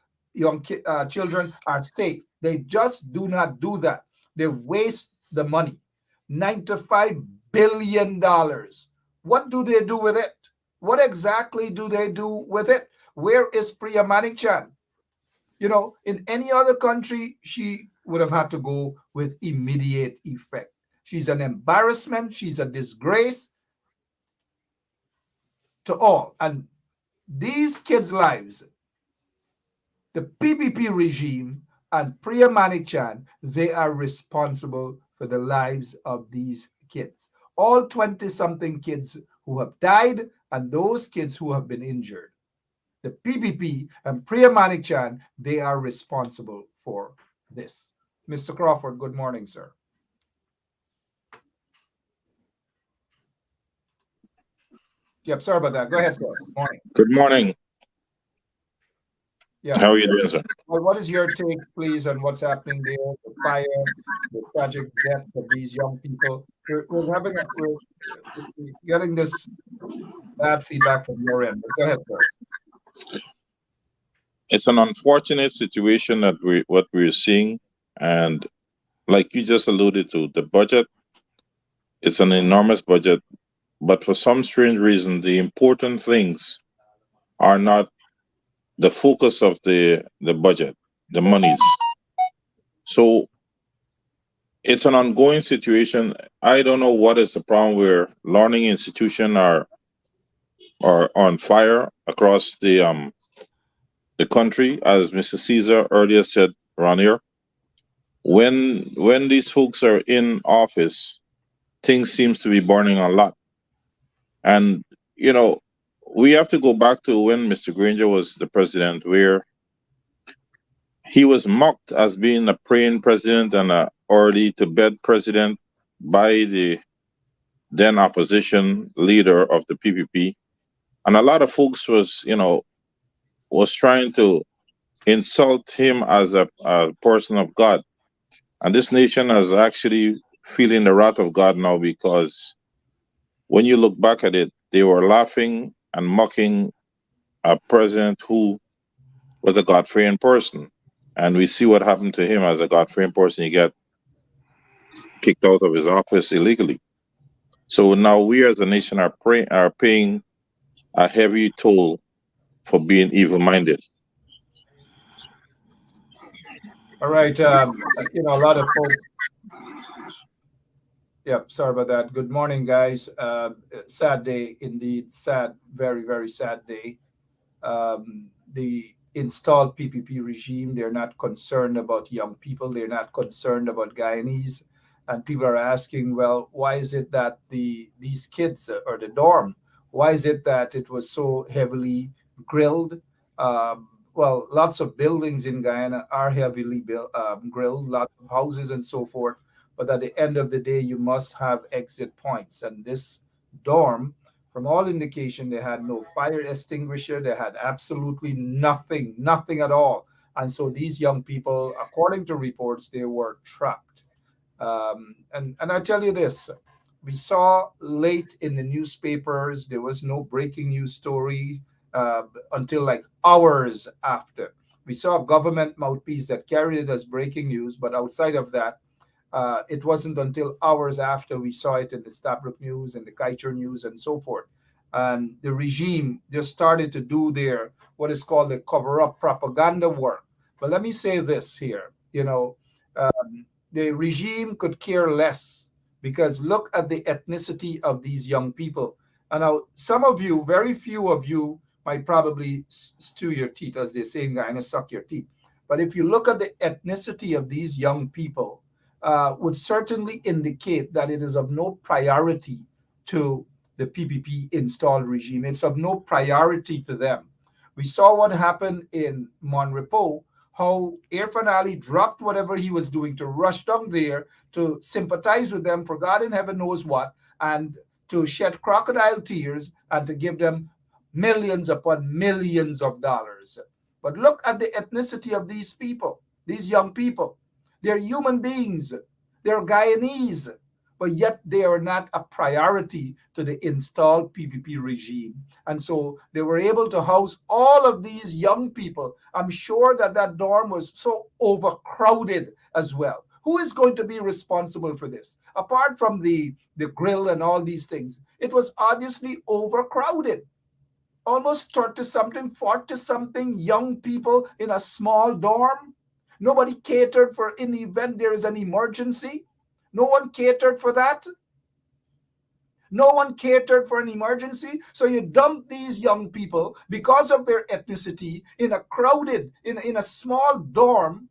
children are safe. They just do not do that. They waste the money. $95 billion. What do they do with it? What exactly do they do with it? Where is Priya Manichan? In any other country, she would have had to go with immediate effect. She's an embarrassment. She's a disgrace to all. And these kids' lives, the PPP regime and Priya Manichan, they are responsible for the lives of these kids. All 20 something kids who have died and those kids who have been injured. The PPP and Priya Manichan, they are responsible for this. Mr. Crawford, good morning, sir. Yep, sorry about that. Go ahead, sir. Good morning. Good morning. Yeah. How are you doing, sir? Well, what is your take, please, on what's happening there, the fire, the tragic death of these young people? We're getting this bad feedback from your end. But go ahead, sir. It's an unfortunate situation that we're seeing, and like you just alluded to, the budget, it's an enormous budget, but for some strange reason, the important things are not the focus of the budget, the monies. So it's an ongoing situation. I don't know what is the problem where learning institution are on fire across the country, as Mr. Caesar earlier said around here. When these folks are in office, things seems to be burning a lot. And we have to go back to when Mr. Granger was the president, where he was mocked as being a praying president and a early to bed president by the then opposition leader of the PPP. And a lot of folks was trying to insult him as a person of God. And this nation is actually feeling the wrath of God now, because when you look back at it, they were laughing and mocking a president who was a God-fearing person. And we see what happened to him as a God-fearing person. He got kicked out of his office illegally. So now we as a nation are paying a heavy toll for being evil-minded. All right. A lot of folks. Yep, sorry about that. Good morning, guys. Sad day indeed. Sad, very, very sad day. The installed PPP regime, they're not concerned about young people. They're not concerned about Guyanese. And people are asking, well, why is it that these kids or the dorm, why is it that it was so heavily grilled? Well, lots of buildings in Guyana are heavily grilled, lots of houses and so forth. But at the end of the day, you must have exit points. And this dorm, from all indication, they had no fire extinguisher. They had absolutely nothing, nothing at all. And so these young people, according to reports, they were trapped. And I tell you this, we saw late in the newspapers, there was no breaking news story uh, until like hours after. We saw a government mouthpiece that carried it as breaking news, but outside of that, it wasn't until hours after we saw it in the Stabrook News and the Kaicher News and so forth. And the regime just started to do their what is called the cover-up propaganda work. But let me say this here, the regime could care less because look at the ethnicity of these young people. And now, some of you, very few of you, might probably stew your teeth, as they say in Guyana, suck your teeth. But if you look at the ethnicity of these young people, would certainly indicate that it is of no priority to the PPP installed regime. It's of no priority to them. We saw what happened in Monrepo, how Irfan Ali dropped whatever he was doing to rush down there to sympathize with them for God in heaven knows what, and to shed crocodile tears and to give them millions upon millions of dollars. But look at the ethnicity of these people, these young people. They're human beings. They're Guyanese, but yet they are not a priority to the installed PPP regime. And so they were able to house all of these young people. I'm sure that that dorm was so overcrowded as well. Who is going to be responsible for this? Apart from the grill and all these things, it was obviously overcrowded. Almost 30 something, 40 something young people in a small dorm. Nobody catered for in the event there is an emergency. No one catered for that. No one catered for an emergency. So you dump these young people because of their ethnicity in a crowded, in a small dorm.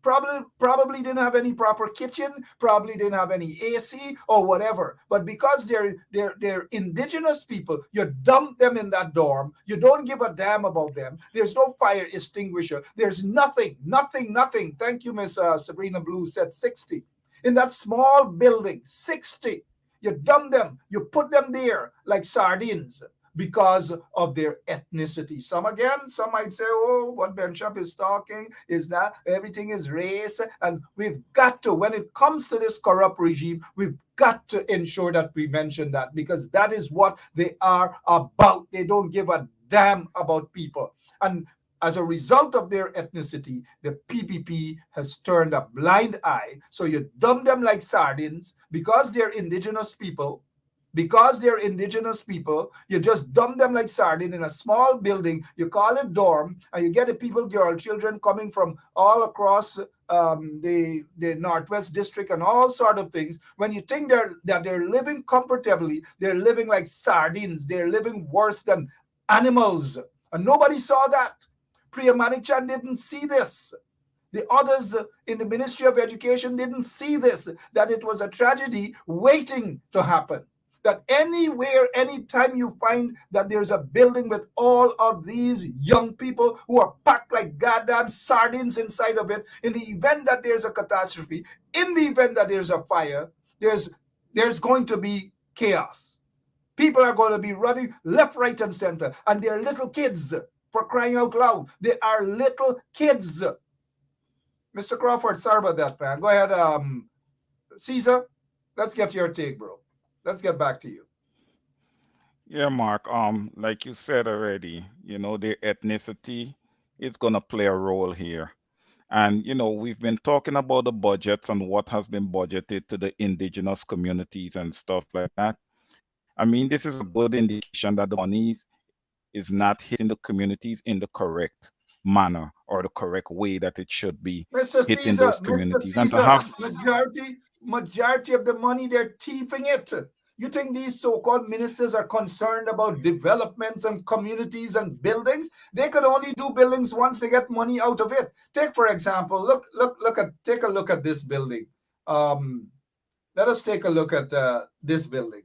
Probably didn't have any proper kitchen, probably didn't have any AC or whatever. But because they're indigenous people, you dump them in that dorm. You don't give a damn about them. There's no fire extinguisher. There's nothing, nothing, nothing. Thank you, Miss Sabrina Blue said 60. In that small building, 60. You dump them, you put them there like sardines because of their ethnicity. Some might say, oh, what Benchop is talking is that everything is race. And we've got to, when it comes to this corrupt regime, we've got to ensure that we mention that because that is what they are about. They don't give a damn about people. And as a result of their ethnicity, the PPP has turned a blind eye. So you dump them like sardines because they're indigenous people. Because they're indigenous people, you just dump them like sardine in a small building. You call it dorm, and you get the people, girl, children coming from all across the Northwest District and all sort of things. When you think they're living comfortably, they're living like sardines. They're living worse than animals, and nobody saw that. Priya Manichan didn't see this. The others in the Ministry of Education didn't see this, that it was a tragedy waiting to happen. That anywhere, anytime you find that there's a building with all of these young people who are packed like goddamn sardines inside of it, in the event that there's a catastrophe, in the event that there's a fire, there's going to be chaos. People are going to be running left, right, and center. And they're little kids, for crying out loud. They are little kids. Mr. Crawford, sorry about that, man. Go ahead, Caesar. Let's get your take, bro. Let's get back to you. Yeah, Mark. Like you said already, the ethnicity is gonna play a role here. And we've been talking about the budgets and what has been budgeted to the indigenous communities and stuff like that. I mean, this is a good indication that the monies is not hitting the communities in the correct manner or the correct way that it should be Mr. hitting Caesar, those Mr. communities. And to Caesar, have majority of the money, they're thieving it. You think these so-called ministers are concerned about developments and communities and buildings? They could only do buildings once they get money out of it. Take, for example, take a look at this building. Let us take a look at this building.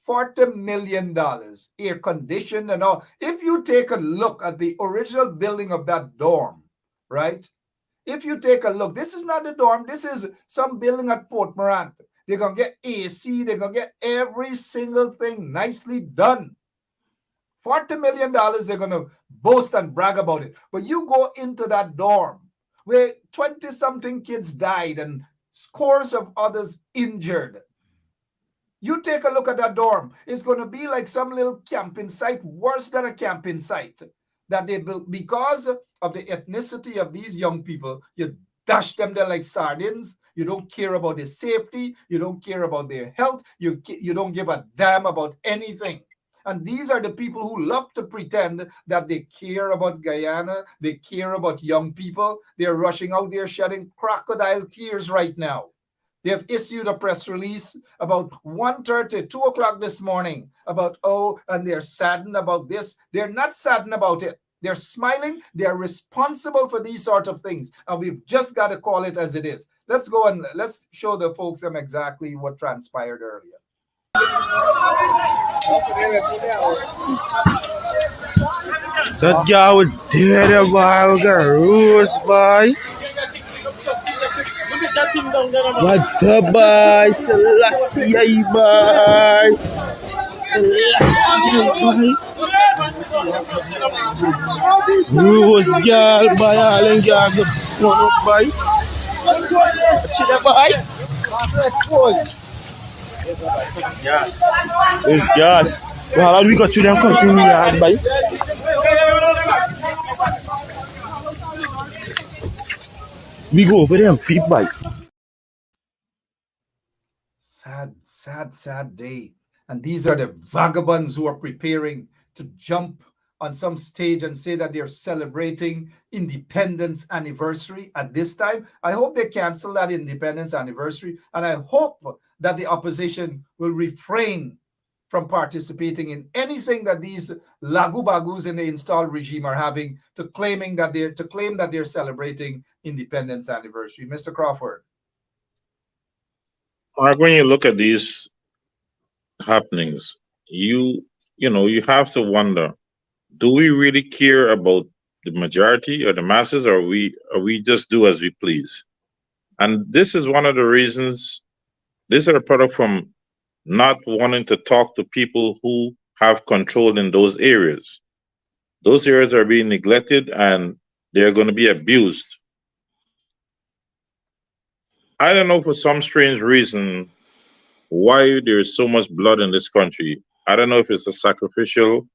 $40 million, air conditioned and all. If you take a look at the original building of that dorm, right? If you take a look, this is not the dorm. This is some building at Port Morant. They're going to get AC. They're going to get every single thing nicely done. $40 million, they're going to boast and brag about it. But you go into that dorm where 20 something kids died and scores of others injured. You take a look at that dorm. It's going to be like some little camping site, worse than a camping site. That they built because of the ethnicity of these young people. You dash them there like sardines. You don't care about their safety. You don't care about their health. You don't give a damn about anything. And these are the people who love to pretend that they care about Guyana, they care about young people. They're rushing out there shedding crocodile tears right now. They have issued a press release about 1:30, 2 o'clock this morning about, oh, and they're saddened about this. They're not saddened about it. They're smiling. They're responsible for these sort of things. And we've just got to call it as it is. Let's go and let's show the folks them exactly what transpired earlier. That guy was dead about got rules, boy. What the boy? Selassie, boy. Selassie, boy. Rules, girl, boy. All them girl get one up, boy. See that, boy? It's gas. Well, how do we got to them continue yard, boy? We go over them, peep, boy. Sad, sad, sad day. And these are the vagabonds who are preparing to jump on some stage and say that they're celebrating independence anniversary at this time. I hope they cancel that independence anniversary. And I hope that the opposition will refrain from participating in anything that these lagu bagus in the installed regime are having to claim that they're celebrating independence anniversary. Mr. Crawford. Mark, when you look at these happenings, you have to wonder: do we really care about the majority or the masses, or we just do as we please? And this is one of the reasons. This is a product from not wanting to talk to people who have control in those areas. Those areas are being neglected and they're going to be abused. I don't know, for some strange reason, why there is so much blood in this country. I don't know if it's a sacrificial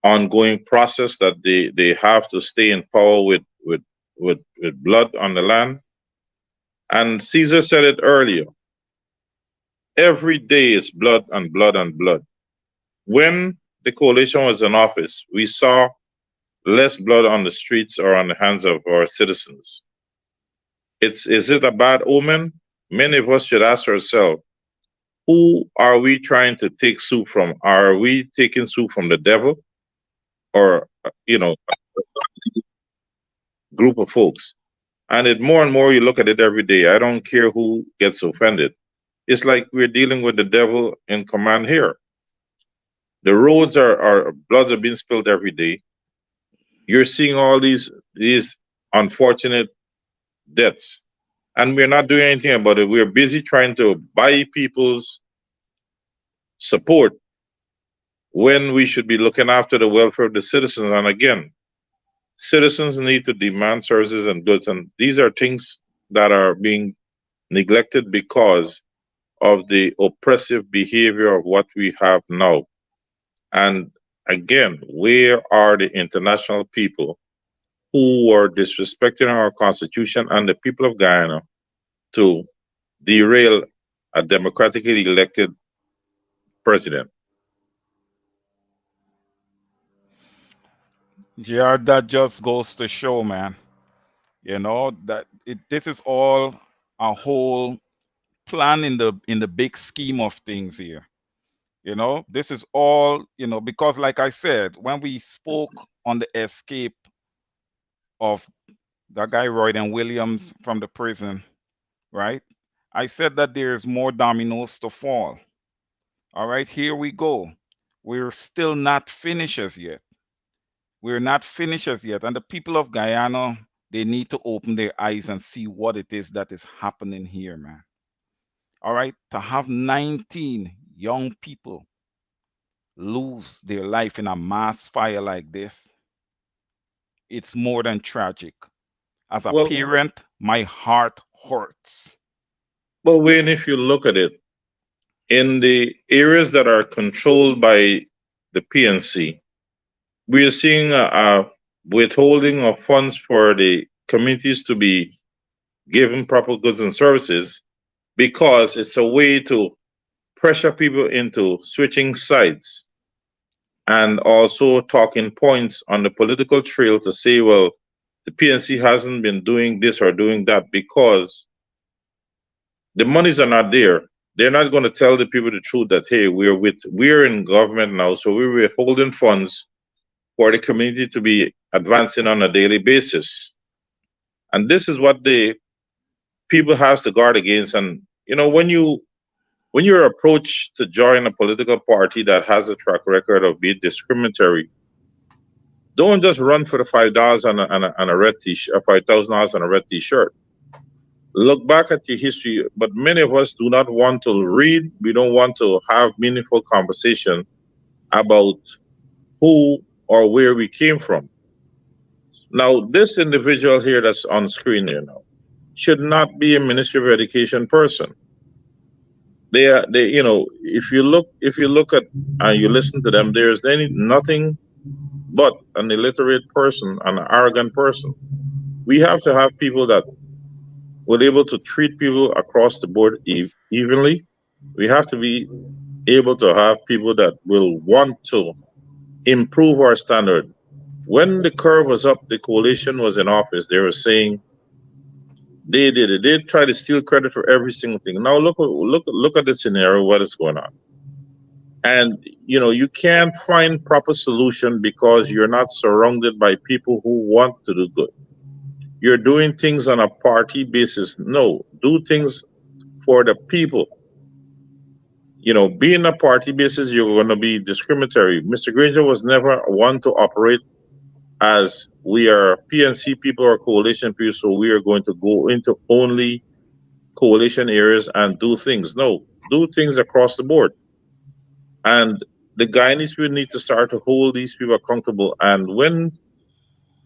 ongoing process that they have to stay in power with blood on the land. And Caesar said it earlier. Every day is blood and blood and blood. When the coalition was in office, we saw less blood on the streets or on the hands of our citizens. Is it a bad omen? Many of us should ask ourselves, who are we trying to take soup from? Are we taking soup from the devil, or a group of folks? And it more and more you look at it every day. I don't care who gets offended. It's like we're dealing with the devil in command here. The roads are bloods are being spilled every day. You're seeing all these unfortunate deaths, and we're not doing anything about it. We're busy trying to buy people's support when we should be looking after the welfare of the citizens. And again, citizens need to demand services and goods, and these are things that are being neglected because of the oppressive behavior of what we have now. And again, where are the international people who are disrespecting our constitution and the people of Guyana to derail a democratically elected president? Yeah, that just goes to show, man. That this is all a whole plan in the big scheme of things here. This is all, because like I said, when we spoke on the escape of that guy Royden Williams from the prison, right? I said that there's more dominoes to fall. All right, here we go. We're still not finished as yet. We're not finished as yet. And the people of Guyana, they need to open their eyes and see what it is that is happening here, man. All right, to have 19 young people lose their life in a mass fire like this, it's more than tragic. As a Well, parent, my heart hurts. well, Wayne, if you look at it, in the areas that are controlled by the PNC, we are seeing a withholding of funds for the communities to be given proper goods and services because it's a way to pressure people into switching sides and also talking points on the political trail to say, well, the PNC hasn't been doing this or doing that because the monies are not there. They're not going to tell the people the truth that hey, we're in government now, so we're withholding funds for the community to be advancing on a daily basis. And this is what the people have to guard against. And when you're approached to join a political party that has a track record of being discriminatory, don't just run for the $5 on a red t-shirt, $5,000 on a red t-shirt. Look back at your history. But many of us do not want to read. We don't want to have meaningful conversation about who or where we came from. Now, this individual here that's on screen here now should not be a Ministry of Education person. If you look at and you listen to them, there's nothing but an illiterate person, an arrogant person. We have to have people that will able to treat people across the board evenly. We have to be able to have people that will want to improve our standard. When the curve was up, the coalition was in office. They were saying they did it. They try to steal credit for every single thing. Now look at the scenario. What is going on? And you can't find proper solution because you're not surrounded by people who want to do good. You're doing things on a party basis. No, do things for the people. Being a party basis, you're going to be discriminatory. Mr. Granger was never one to operate as we are PNC people or coalition people, so we are going to go into only coalition areas and do things. No, do things across the board. And the Guyanese people need to start to hold these people accountable. And when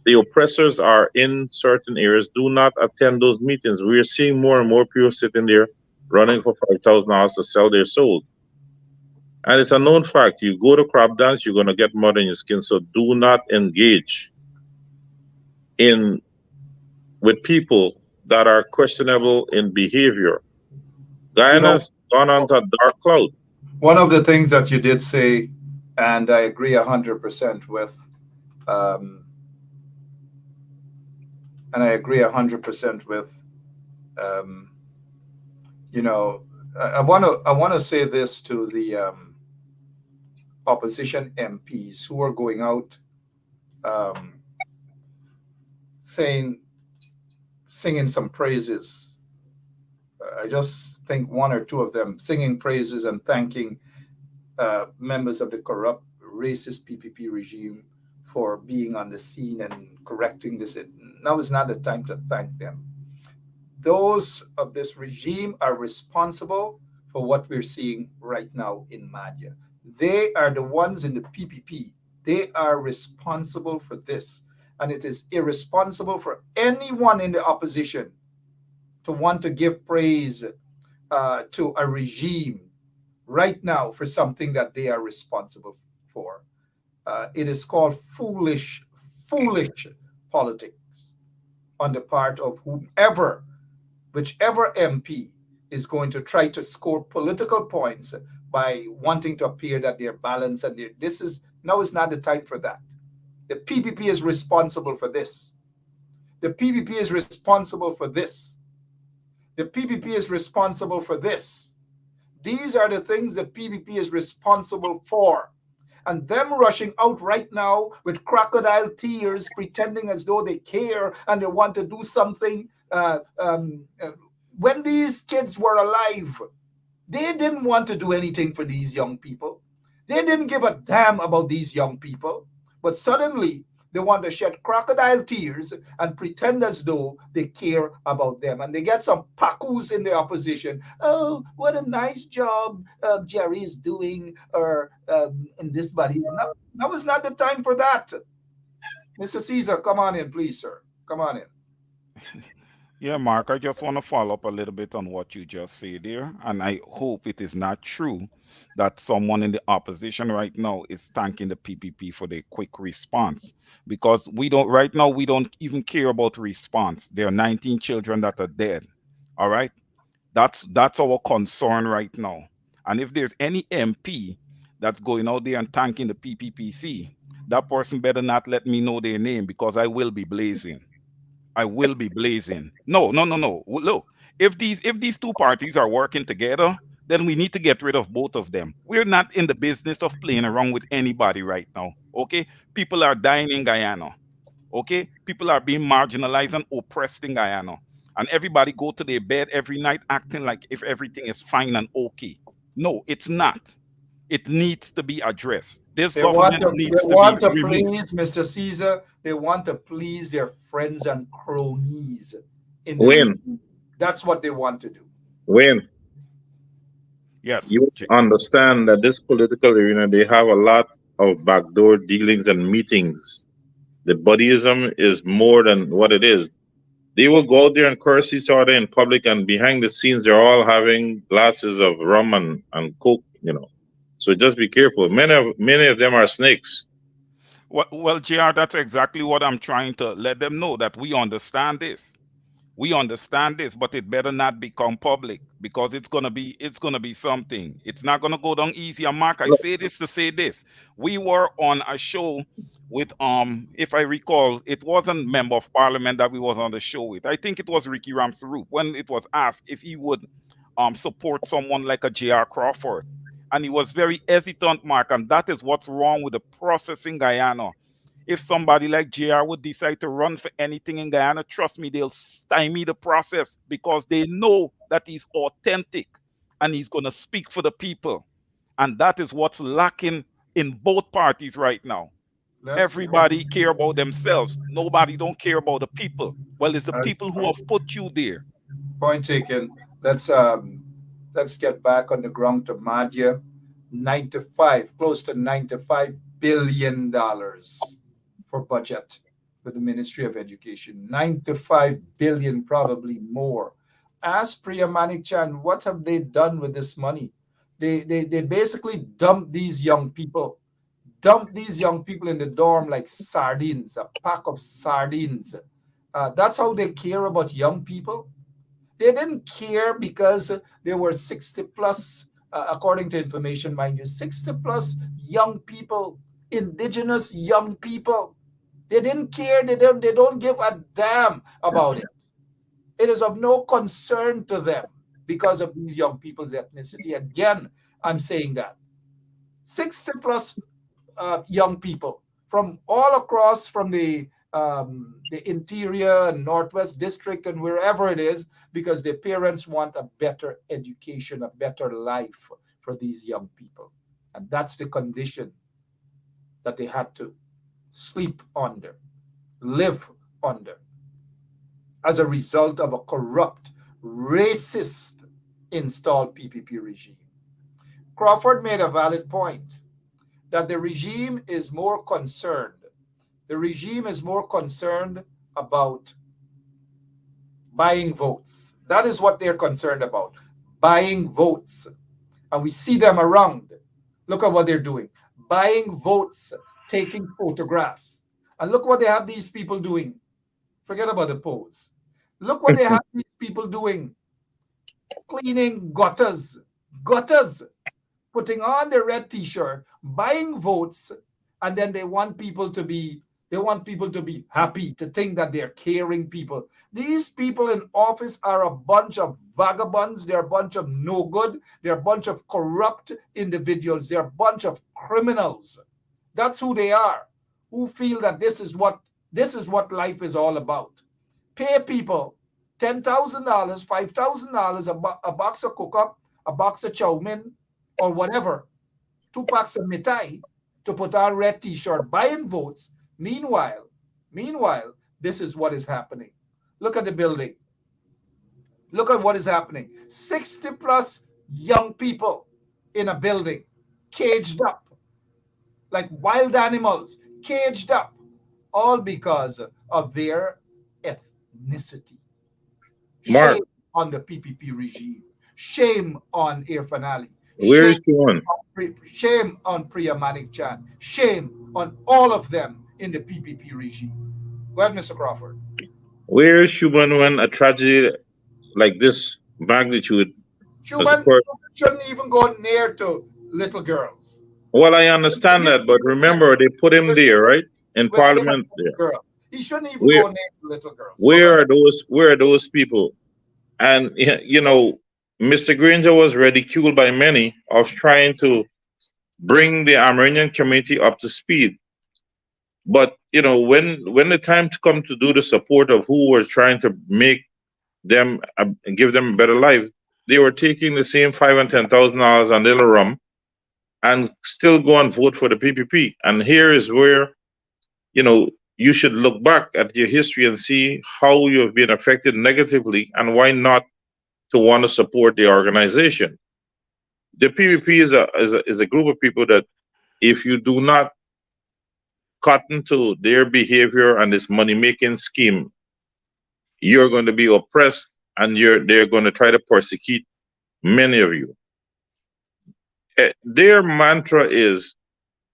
the oppressors are in certain areas, do not attend those meetings. We are seeing more and more people sitting there running for $5,000 to sell their soul. And it's a known fact. You go to crab dance, you're going to get mud in your skin. So do not engage with people that are questionable in behavior. Guyana's gone onto a dark cloud. One of the things that you did say, and I agree 100% with, and I agree 100% with, I want to say this to the opposition MPs who are going out singing some praises. I just think one or two of them singing praises and thanking members of the corrupt, racist PPP regime for being on the scene and correcting this. Now is not the time to thank them. Those of this regime are responsible for what we're seeing right now in Madhya. They are the ones in the PPP. They are responsible for this. And it is irresponsible for anyone in the opposition to want to give praise to a regime right now for something that they are responsible for. It is called foolish politics on the part of whichever MP is going to try to score political points by wanting to appear that they're balanced and now is not the time for that. The PPP is responsible for this. The PPP is responsible for this. The PPP is responsible for this. These are the things that PPP is responsible for. And them rushing out right now with crocodile tears, pretending as though they care and they want to do something. When these kids were alive, they didn't want to do anything for these young people. They didn't give a damn about these young people. But suddenly, They want to shed crocodile tears and pretend as though they care about them. And they get some pacus in the opposition. Oh, what a nice job Jerry is doing, or in this body. No, now is not the time for that. Mr. Caesar, come on in, please, sir. Come on in. Yeah, Mark, I just want to follow up a little bit on what you just said there. And I hope it is not true that someone in the opposition right now is thanking the PPP for the quick response. Because we don't, right now, we don't even care about response. There are 19 children that are dead. All right. That's our concern right now. And if there's any MP that's going out there and thanking the PPPC, that person better not let me know their name because I will be blazing. I will be blazing. No, no, no, no. Look, if these two parties are working together, then we need to get rid of both of them. We're not in the business of playing around with anybody right now. Okay? People are dying in Guyana. Okay? People are being marginalized and oppressed in Guyana. And everybody go to their bed every night acting like if everything is fine and okay. No, it's not. It needs to be addressed. This government They needs to be want to removed. please Mr. Caesar. They want to please their friends and cronies in the Win, regime. That's what they want to do. win. Yes. You understand that this political arena, they have a lot of backdoor dealings and meetings. The buddyism is more than what it is. They will go out there and curse each other in public, and behind the scenes, they're all having glasses of rum and coke, you know. So just be careful. Many of them are snakes. Well, JR, that's exactly what I'm trying to let them know that we understand this. We understand this, but it better not become public because it's gonna be something. It's not gonna go down easy. And Mark, I Look, say this to say this. We were on a show with if I recall, it wasn't member of parliament that we was on the show with. I think it was Ricky Ramsaroop when it was asked if he would support someone like a J.R. Crawford. And he was very hesitant, Mark, and that is what's wrong with the process in Guyana. If somebody like JR would decide to run for anything in Guyana, trust me, they'll stymie the process because they know that he's authentic and he's going to speak for the people. And that is what's lacking in both parties right now. Let's Everybody care about themselves. Nobody don't care about the people. Well, it's the uh, people who have put you there. point taken. Let's get back on the ground to Madhya. 95, close to $95 billion for budget with the Ministry of Education. 95 billion, probably more. Ask Priya Manikchan, what have they done with this money? They basically dump these young people in the dorm like sardines, a pack of sardines. That's how they care about young people. They didn't care because there were 60 plus, according to information, mind you, 60 plus young people, indigenous young people. They didn't care. They don't give a damn about it. It is of no concern to them because of these young people's ethnicity. Again, I'm saying that 60 plus young people from all across, from the interior and northwest district and wherever it is, because their parents want a better education, a better life for these young people. And that's the condition that they had to sleep under, live under, as a result of a corrupt, racist installed PPP regime. Crawford made a valid point that the regime is more concerned. The regime is more concerned about buying votes. That is what they're concerned about, buying votes. And we see them around. Look at what they're doing, buying votes, taking photographs. And look what they have these people doing. Forget about the pose. Look what they have these people doing. Cleaning gutters, putting on the red t-shirt, buying votes, and then they want people to be happy, to think that they're caring people. These people in office are a bunch of vagabonds. They're a bunch of no good. They're a bunch of corrupt individuals. They're a bunch of criminals. That's who they are, who feel that this is what life is all about. Pay people $10,000, $5,000 a box of cook-up, a box of chow mein, or whatever, 2 packs of mitai, to put on red t-shirt, buying votes, Meanwhile, meanwhile, this is what is happening. Look at the building. Look at what is happening. 60 plus young people in a building, caged up like wild animals, caged up, all because of their ethnicity. Mark, Shame on the PPP regime. Shame on Irfan Ali. where Shame is she on? shame on Priya Manik Chan. Shame on all of them in the PPP regime. Go ahead, Mr. Crawford. Where is human when a tragedy like this magnitude has Chuban occurred? shouldn't even go near to little girls. Well, I understand His that, but remember they put him with, there, right? In with Parliament innocent there. girls. He shouldn't even Where go near to little girls. But go ahead. where are those people? And Mr. Granger was ridiculed by many of trying to bring the Armenian community up to speed. But when the time to come to do the support of who was trying to make them give them a better life, they were taking the same $5,000 and $10,000 on little rum and still go and vote for the PPP. And here is where you should look back at your history and see how you have been affected negatively and why not to want to support the organization. The PPP is a group of people that if you do not cotton to their behavior and this money making scheme, you're going to be oppressed and they're going to try to persecute many of you. Their mantra is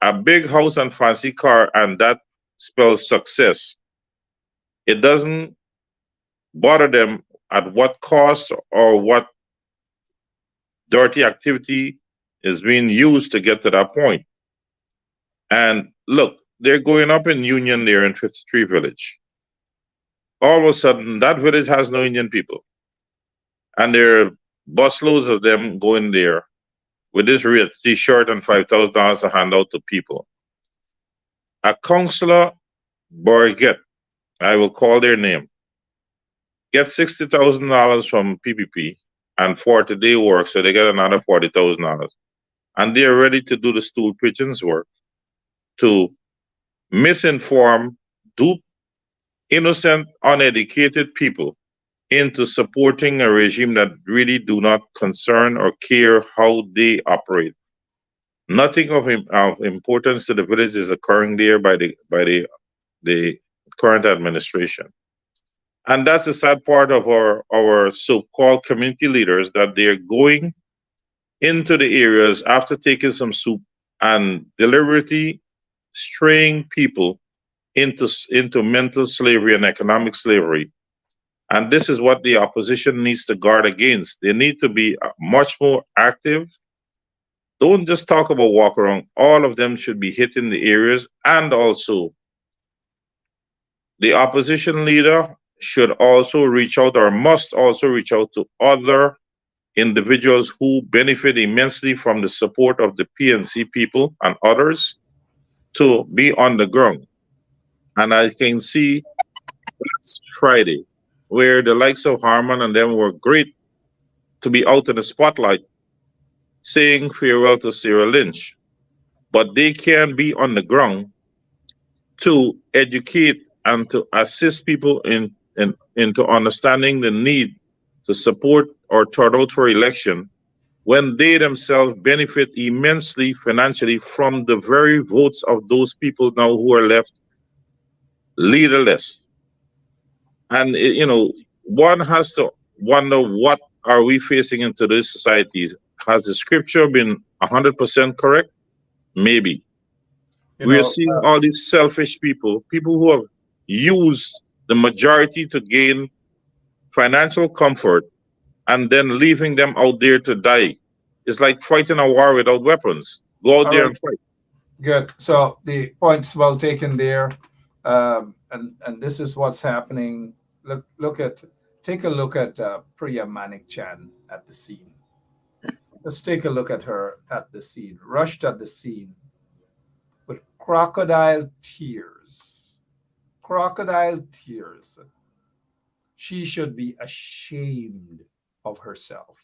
a big house and fancy car, and that spells success. It doesn't bother them at what cost or what dirty activity is being used to get to that point. And look, they're going up in Union there in 53 Village. All of a sudden, that village has no Indian people. And there are busloads of them going there with this red t-shirt and $5,000 to hand out to people. A councillor, Borget, I will call their name, get $60,000 from PPP and 40-day work, so they get another $40,000. And they're ready to do the stool pigeons work to misinform, dupe innocent, uneducated people into supporting a regime that really do not concern or care how they operate. Nothing of importance to the village is occurring there by the current administration. And that's the sad part of our so-called community leaders, that they're going into the areas after taking some soup and deliberately straying people into mental slavery and economic slavery. And this is what the opposition needs to guard against. They need to be much more active. Don't just talk about walk around. All of them should be hitting the areas. And also, the opposition leader should also reach out, or must also reach out, to other individuals who benefit immensely from the support of the PNC people and others to be on the ground. And I can see last Friday, where the likes of Harman and them were great to be out in the spotlight saying farewell to Sarah Lynch. But they can be on the ground to educate and to assist people into understanding the need to support or turn out for election when they themselves benefit immensely financially from the very votes of those people now who are left leaderless. And one has to wonder, what are we facing into this society? Has the scripture been 100% correct? Maybe. You We are know, seeing all these selfish people who have used the majority to gain financial comfort and then leaving them out there to die. It's like fighting a war without weapons. Go out all there right, and fight. good. So the point's well taken there, and this is what's happening. Take a look at Priya Manik Chan at the scene. Let's take a look at her at the scene, rushed at the scene with crocodile tears. Crocodile tears. She should be ashamed of herself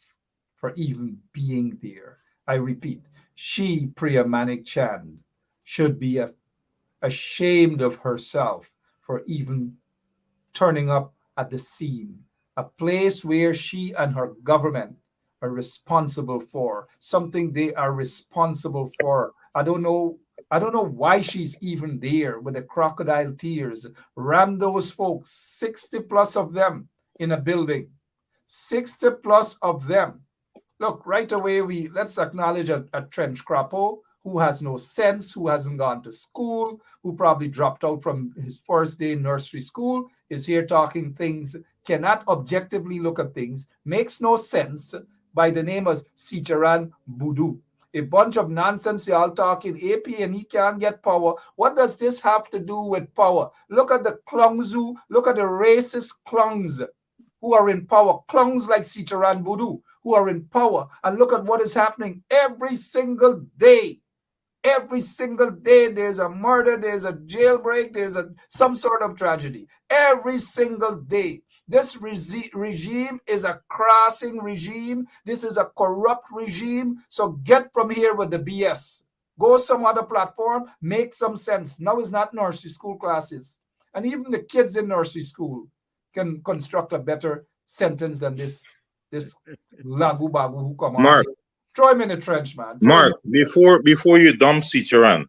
for even being there. I repeat, she, Priya Manik Chan, should be ashamed of herself for even turning up at the scene, a place where she and her government are responsible for, something they are responsible for. I don't know why she's even there with the crocodile tears. Ram those folks, 60 plus of them in a building. 60 plus of them. Look, right away, let's acknowledge a trench croppo who has no sense, who hasn't gone to school, who probably dropped out from his first day in nursery school, is here talking things, cannot objectively look at things, makes no sense, by the name of Sicharan Budu. A bunch of nonsense, y'all talking AP and he can't get power. What does this have to do with power? Look at the clungzu, look at the racist clungs who are in power, clungs like Sitaran Budu, who are in power. And look at what is happening every single day. Every single day, there's a murder, there's a jailbreak, there's some sort of tragedy. Every single day. This regime is a crossing regime. This is a corrupt regime. So get from here with the BS. Go some other platform, make some sense. Now it's not nursery school classes. And even the kids in nursery school can construct a better sentence than this lagu bagu who come out Mark, here. Throw him in the trench, man. Mark, before you dump Ciceran,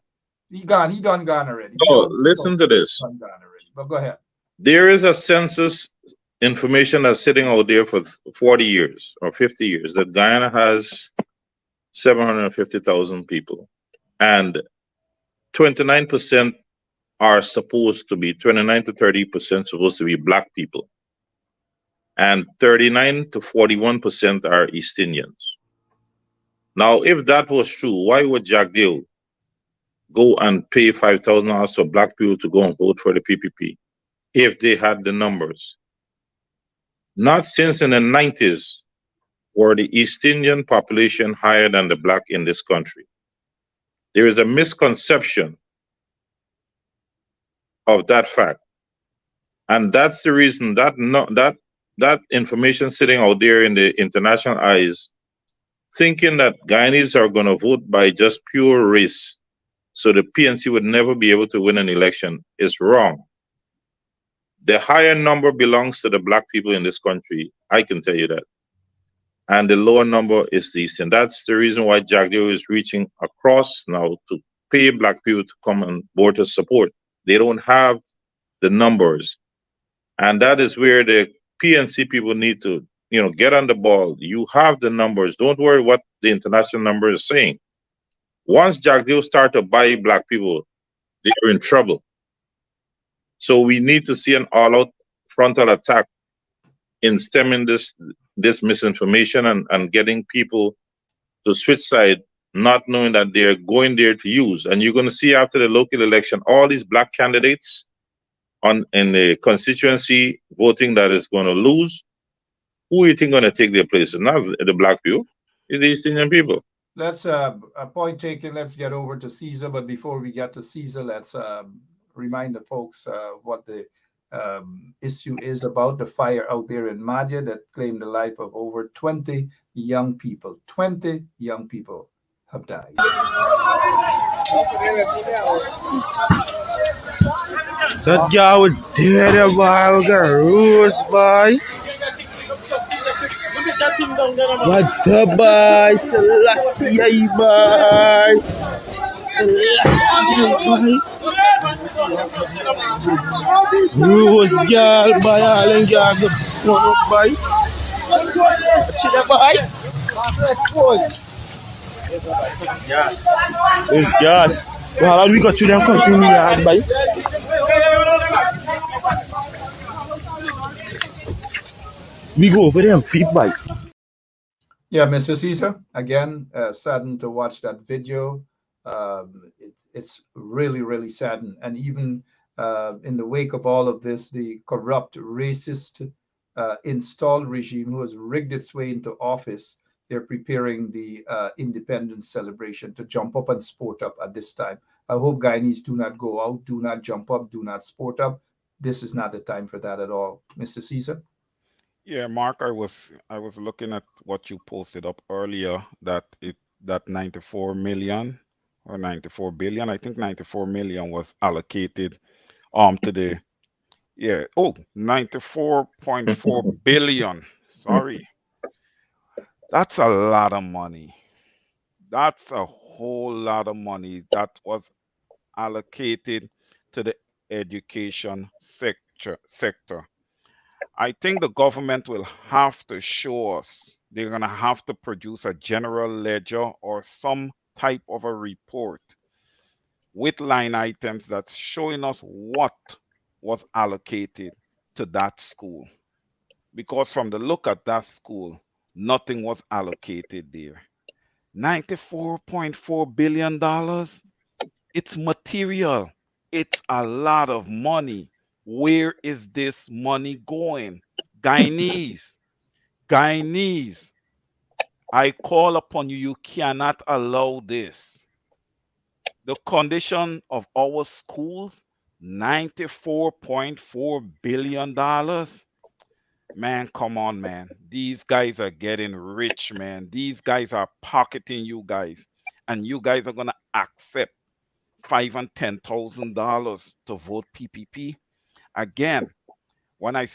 He gone. He done gone already. oh, listen to this. Done gone already. But go ahead. There is a census information that's sitting out there for 40 years or 50 years that Guyana has 750,000 people, and 29% are supposed to be 29 to 30% supposed to be black people, and 39 to 41% are East Indians. Now, if that was true, why would Jack Deal go and pay $5,000 for black people to go and vote for the PPP if they had the numbers? Not since in the 90s were the East Indian population higher than the black in this country. There is a misconception of that fact. And that's the reason that information sitting out there in the international eyes, thinking that Guyanese are going to vote by just pure race, so the PNC would never be able to win an election, is wrong. The higher number belongs to the black people in this country, I can tell you that. And the lower number is the Eastern. That's the reason why Jack Deere is reaching across now to pay black people to come on board to support. They don't have the numbers. And that is where the PNC people need to, get on the ball. You have the numbers. Don't worry what the international number is saying. Once Jack Deere start to buy black people, they're in trouble. So we need to see an all-out frontal attack in stemming this misinformation and getting people to switch side, not knowing that they're going there to use. And you're going to see after the local election, all these black candidates in the constituency voting that is going to lose. Who you think going to take their places? Not the black people, it's the East Indian people. Let's a point taken. Let's get over to Caesar. But before we get to Caesar, let's remind the folks what the issue is about the fire out there in Madhya that claimed the life of over 20 young people. 20 young people have died. That guy was dead about Rose boy. What the boy? Selassie boy. Selassie boy. Rose girl boy, all and girl go one up boy. Chill boy. There's gas. Well, how do we got to them continue hard boy? We go over them feet boy. Yeah, Mr. Caesar, again, saddened to watch that video. It's really, really saddened. And even in the wake of all of this, the corrupt, racist, installed regime who has rigged its way into office, they're preparing the independence celebration to jump up and sport up at this time. I hope Guyanese do not go out, do not jump up, do not sport up. This is not the time for that at all. Mr. Caesar? Yeah, Mark, I was looking at what you posted up earlier that 94 million or 94 billion. I think 94 million was allocated to the yeah. Oh, 94.4 billion. Sorry. That's a lot of money. That's a whole lot of money that was allocated to the education sector. I think the government will have to show us. They're going to have to produce a general ledger or some type of a report with line items that's showing us what was allocated to that school. Because from the look at that school, nothing was allocated there. $94.4 billion. It's material. It's a lot of money. Where is this money going? Guyanese, Guyanese, I call upon you. You cannot allow this. The condition of our schools, $94.4 billion. Man, come on, man. These guys are getting rich, man. These guys are pocketing you guys. And you guys are gonna accept $5 and $10,000 to vote PPP. Again, when I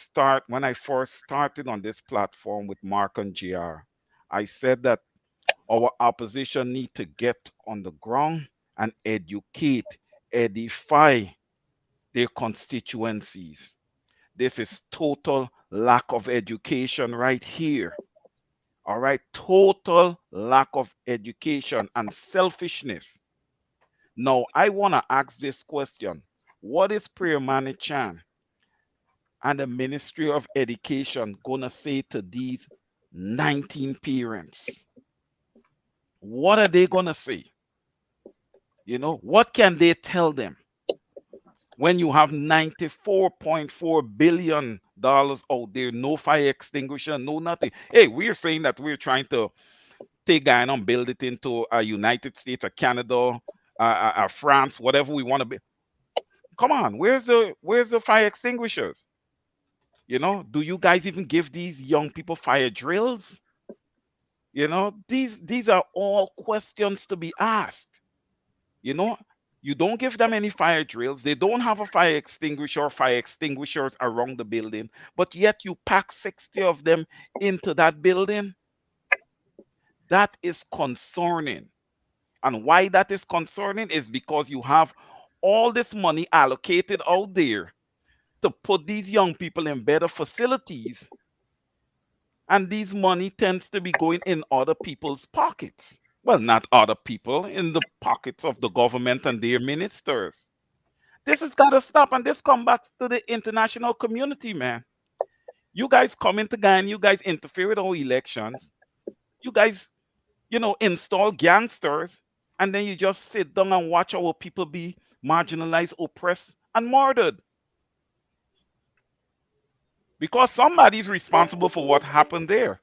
first started on this platform with Mark and JR, I said that our opposition need to get on the ground and educate, edify their constituencies. This is total lack of education right here. All right, total lack of education and selfishness. Now, I want to ask this question. What is Prayer Chan and the Ministry of Education going to say to these 19 parents? What are they going to say? What can they tell them when you have $94.4 billion out there, no fire extinguisher, no nothing? Hey, we're saying that we're trying to take Guyana and build it into a United States, a Canada, a France, whatever we want to be. Come on, where's the fire extinguishers? Do you guys even give these young people fire drills? These are all questions to be asked. You know, you don't give them any fire drills. They don't have a fire extinguisher or fire extinguishers around the building, but yet you pack 60 of them into that building. That is concerning. And why that is concerning is because you have all this money allocated out there to put these young people in better facilities, and these money tends to be going in other people's pockets. Well, not other people, in the pockets of the government and their ministers. This has got to stop, and this comes back to the international community, man. You guys come into Ghana, you guys interfere with our elections, you guys, install gangsters, and then you just sit down and watch our people be marginalized, oppressed, and murdered. Because somebody's responsible for what happened there.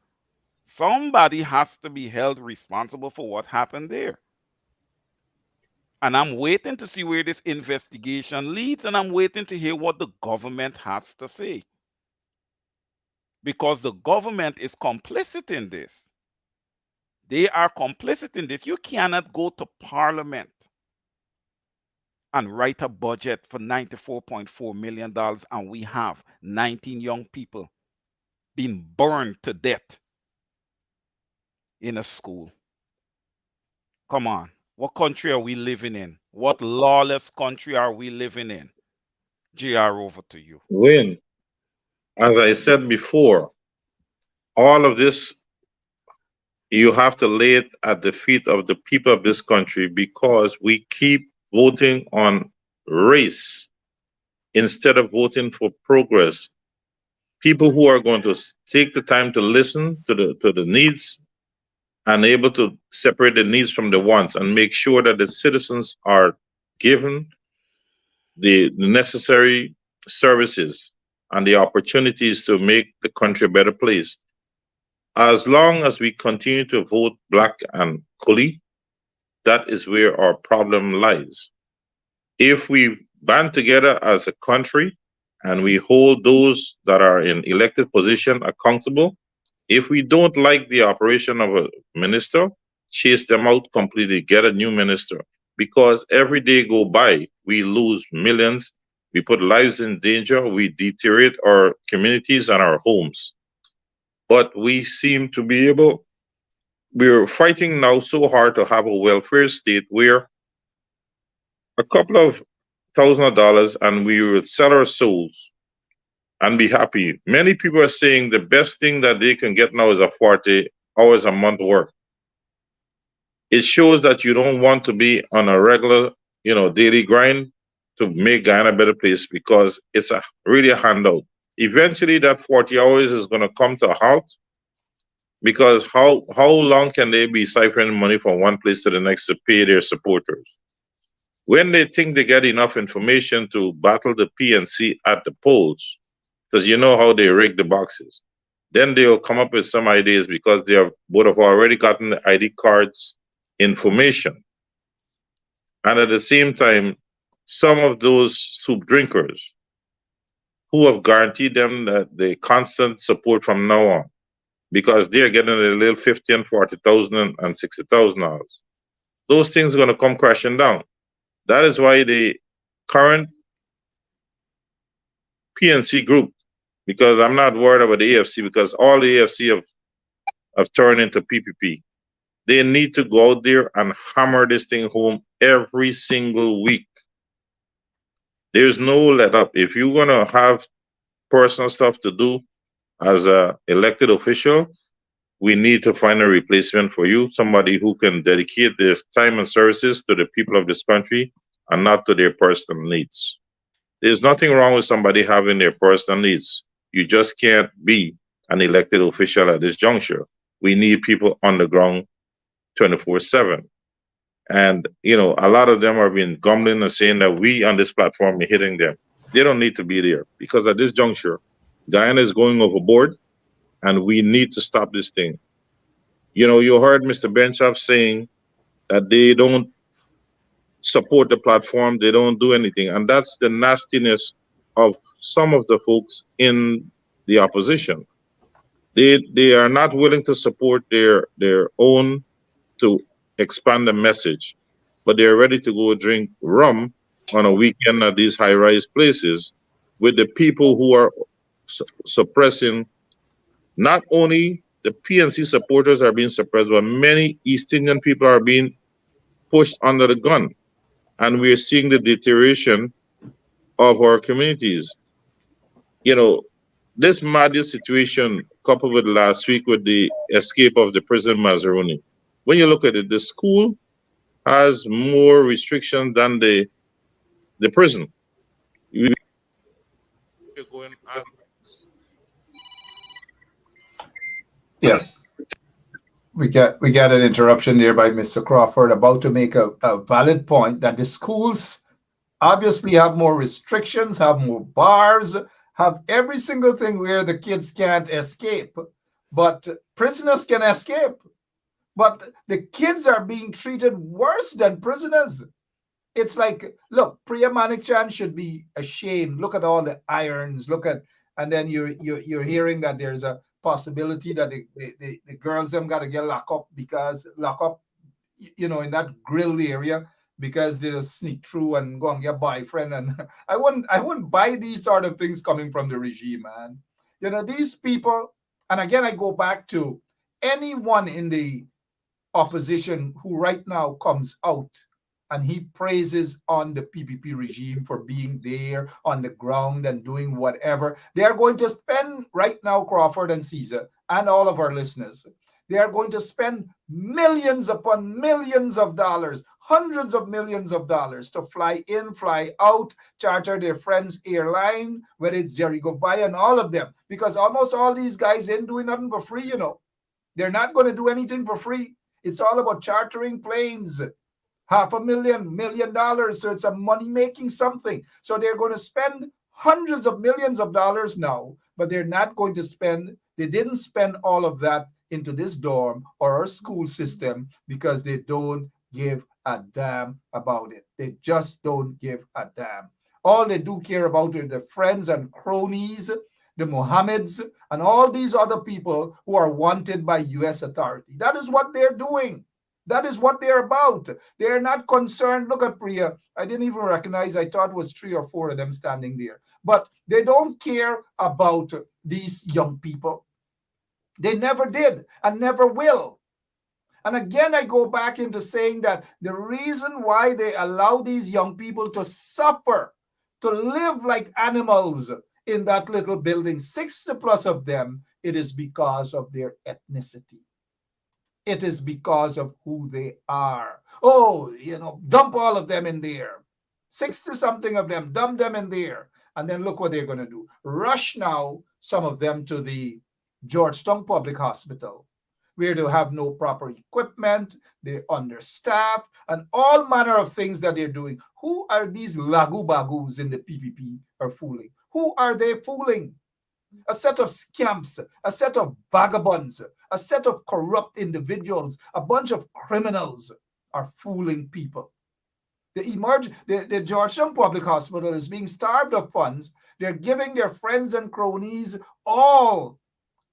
Somebody has to be held responsible for what happened there. And I'm waiting to see where this investigation leads, and I'm waiting to hear what the government has to say. Because the government is complicit in this. They are complicit in this. You cannot go to parliament and write a budget for $94.4 million, and we have 19 young people being burned to death in a school. Come on. What country are we living in? What lawless country are we living in? JR, over to you. When, as I said before, all of this, you have to lay it at the feet of the people of this country because we keep voting on race instead of voting for progress. People who are going to take the time to listen to the needs and able to separate the needs from the wants and make sure that the citizens are given the necessary services and the opportunities to make the country a better place. As long as we continue to vote black and coolie, that is where our problem lies. If we band together as a country and we hold those that are in elected position accountable, if we don't like the operation of a minister, chase them out completely, get a new minister. because every day go by, we lose millions, we put lives in danger, we deteriorate our communities and our homes. But we seem to be able, we're fighting now so hard to have a welfare state where a couple of $1,000 and we will sell our souls and be happy. Many people are saying the best thing that they can get now is a 40 hours a month work. It shows that you don't want to be on a regular, daily grind to make Guyana a better place because it's really a handout. Eventually, that 40 hours is going to come to a halt because how long can they be siphoning money from one place to the next to pay their supporters? When they think they get enough information to battle the PNC at the polls, because you know how they rig the boxes, then they'll come up with some ideas because would have already gotten the ID cards information. And at the same time, some of those soup drinkers who have guaranteed them that the constant support from now on, because they're getting a little 50 and 40,000 and $60,000. Those things are going to come crashing down. That is why the current PNC group, because I'm not worried about the AFC, because all the AFC have turned into PPP. They need to go out there and hammer this thing home every single week. There's no let up. If you're going to have personal stuff to do as a elected official, we need to find a replacement for you, somebody who can dedicate their time and services to the people of this country and not to their personal needs. There's nothing wrong with somebody having their personal needs. You just can't be an elected official at this juncture. We need people on the ground 24/7. And, a lot of them are being grumbling and saying that we on this platform are hitting them. They don't need to be there because at this juncture, Guyana is going overboard and we need to stop this thing. You heard Mr. Benchop saying that they don't support the platform, they don't do anything. And that's the nastiness of some of the folks in the opposition. They are not willing to support their own to expand the message, but they're ready to go drink rum on a weekend at these high-rise places with the people who are suppressing. Not only the PNC supporters are being suppressed, but many East Indian people are being pushed under the gun. And we're seeing the deterioration of our communities. This Maddy situation, coupled with last week with the escape of the President Mazaruni, when you look at it, the school has more restrictions than the prison. We're going as Yeah, we got an interruption there by Mr. Crawford about to make a valid point that the schools obviously have more restrictions, have more bars, have every single thing where the kids can't escape, but prisoners can escape. But the kids are being treated worse than prisoners. It's like, look, Priya Manikchan should be ashamed. Look at all the irons. And then you're hearing that there's a possibility that the girls them got to get locked up, in that grill area because they just sneak through and go and get boyfriend. And I wouldn't buy these sort of things coming from the regime, man. These people, and again, I go back to anyone in the opposition who right now comes out and he praises on the PPP regime for being there on the ground and doing whatever. They are going to spend right now, Crawford and Caesar, and all of our listeners, they are going to spend millions upon millions of dollars, hundreds of millions of dollars to fly in, fly out, charter their friends' airline, whether it's Jerry Govaya and all of them, because almost all these guys ain't doing nothing for free, They're not going to do anything for free. It's all about chartering planes. $500,000, $1 million. So it's a money-making something. So they're going to spend hundreds of millions of dollars now, but they're not going to they didn't spend all of that into this dorm or our school system because they don't give a damn about it. They just don't give a damn. All they do care about are their friends and cronies, the Mohammeds, and all these other people who are wanted by U.S. authority. That is what they're doing. That is what they're about. They're not concerned. Look at Priya. I didn't even recognize. I thought it was 3 or 4 of them standing there. But they don't care about these young people. They never did and never will. And again, I go back into saying that the reason why they allow these young people to suffer, to live like animals in that little building, 60 plus of them, it is because of their ethnicity. It is because of who they are. Oh, dump all of them in there. 60 something of them, dump them in there. And then look what they're going to do. Rush now some of them to the Georgetown Public Hospital, where they have no proper equipment, they're understaffed, and all manner of things that they're doing. Who are these lagu bagus in the PPP are fooling? Who are they fooling? A set of scamps, a set of vagabonds, a set of corrupt individuals, a bunch of criminals are fooling people. The Georgetown Public Hospital is being starved of funds. They're giving their friends and cronies all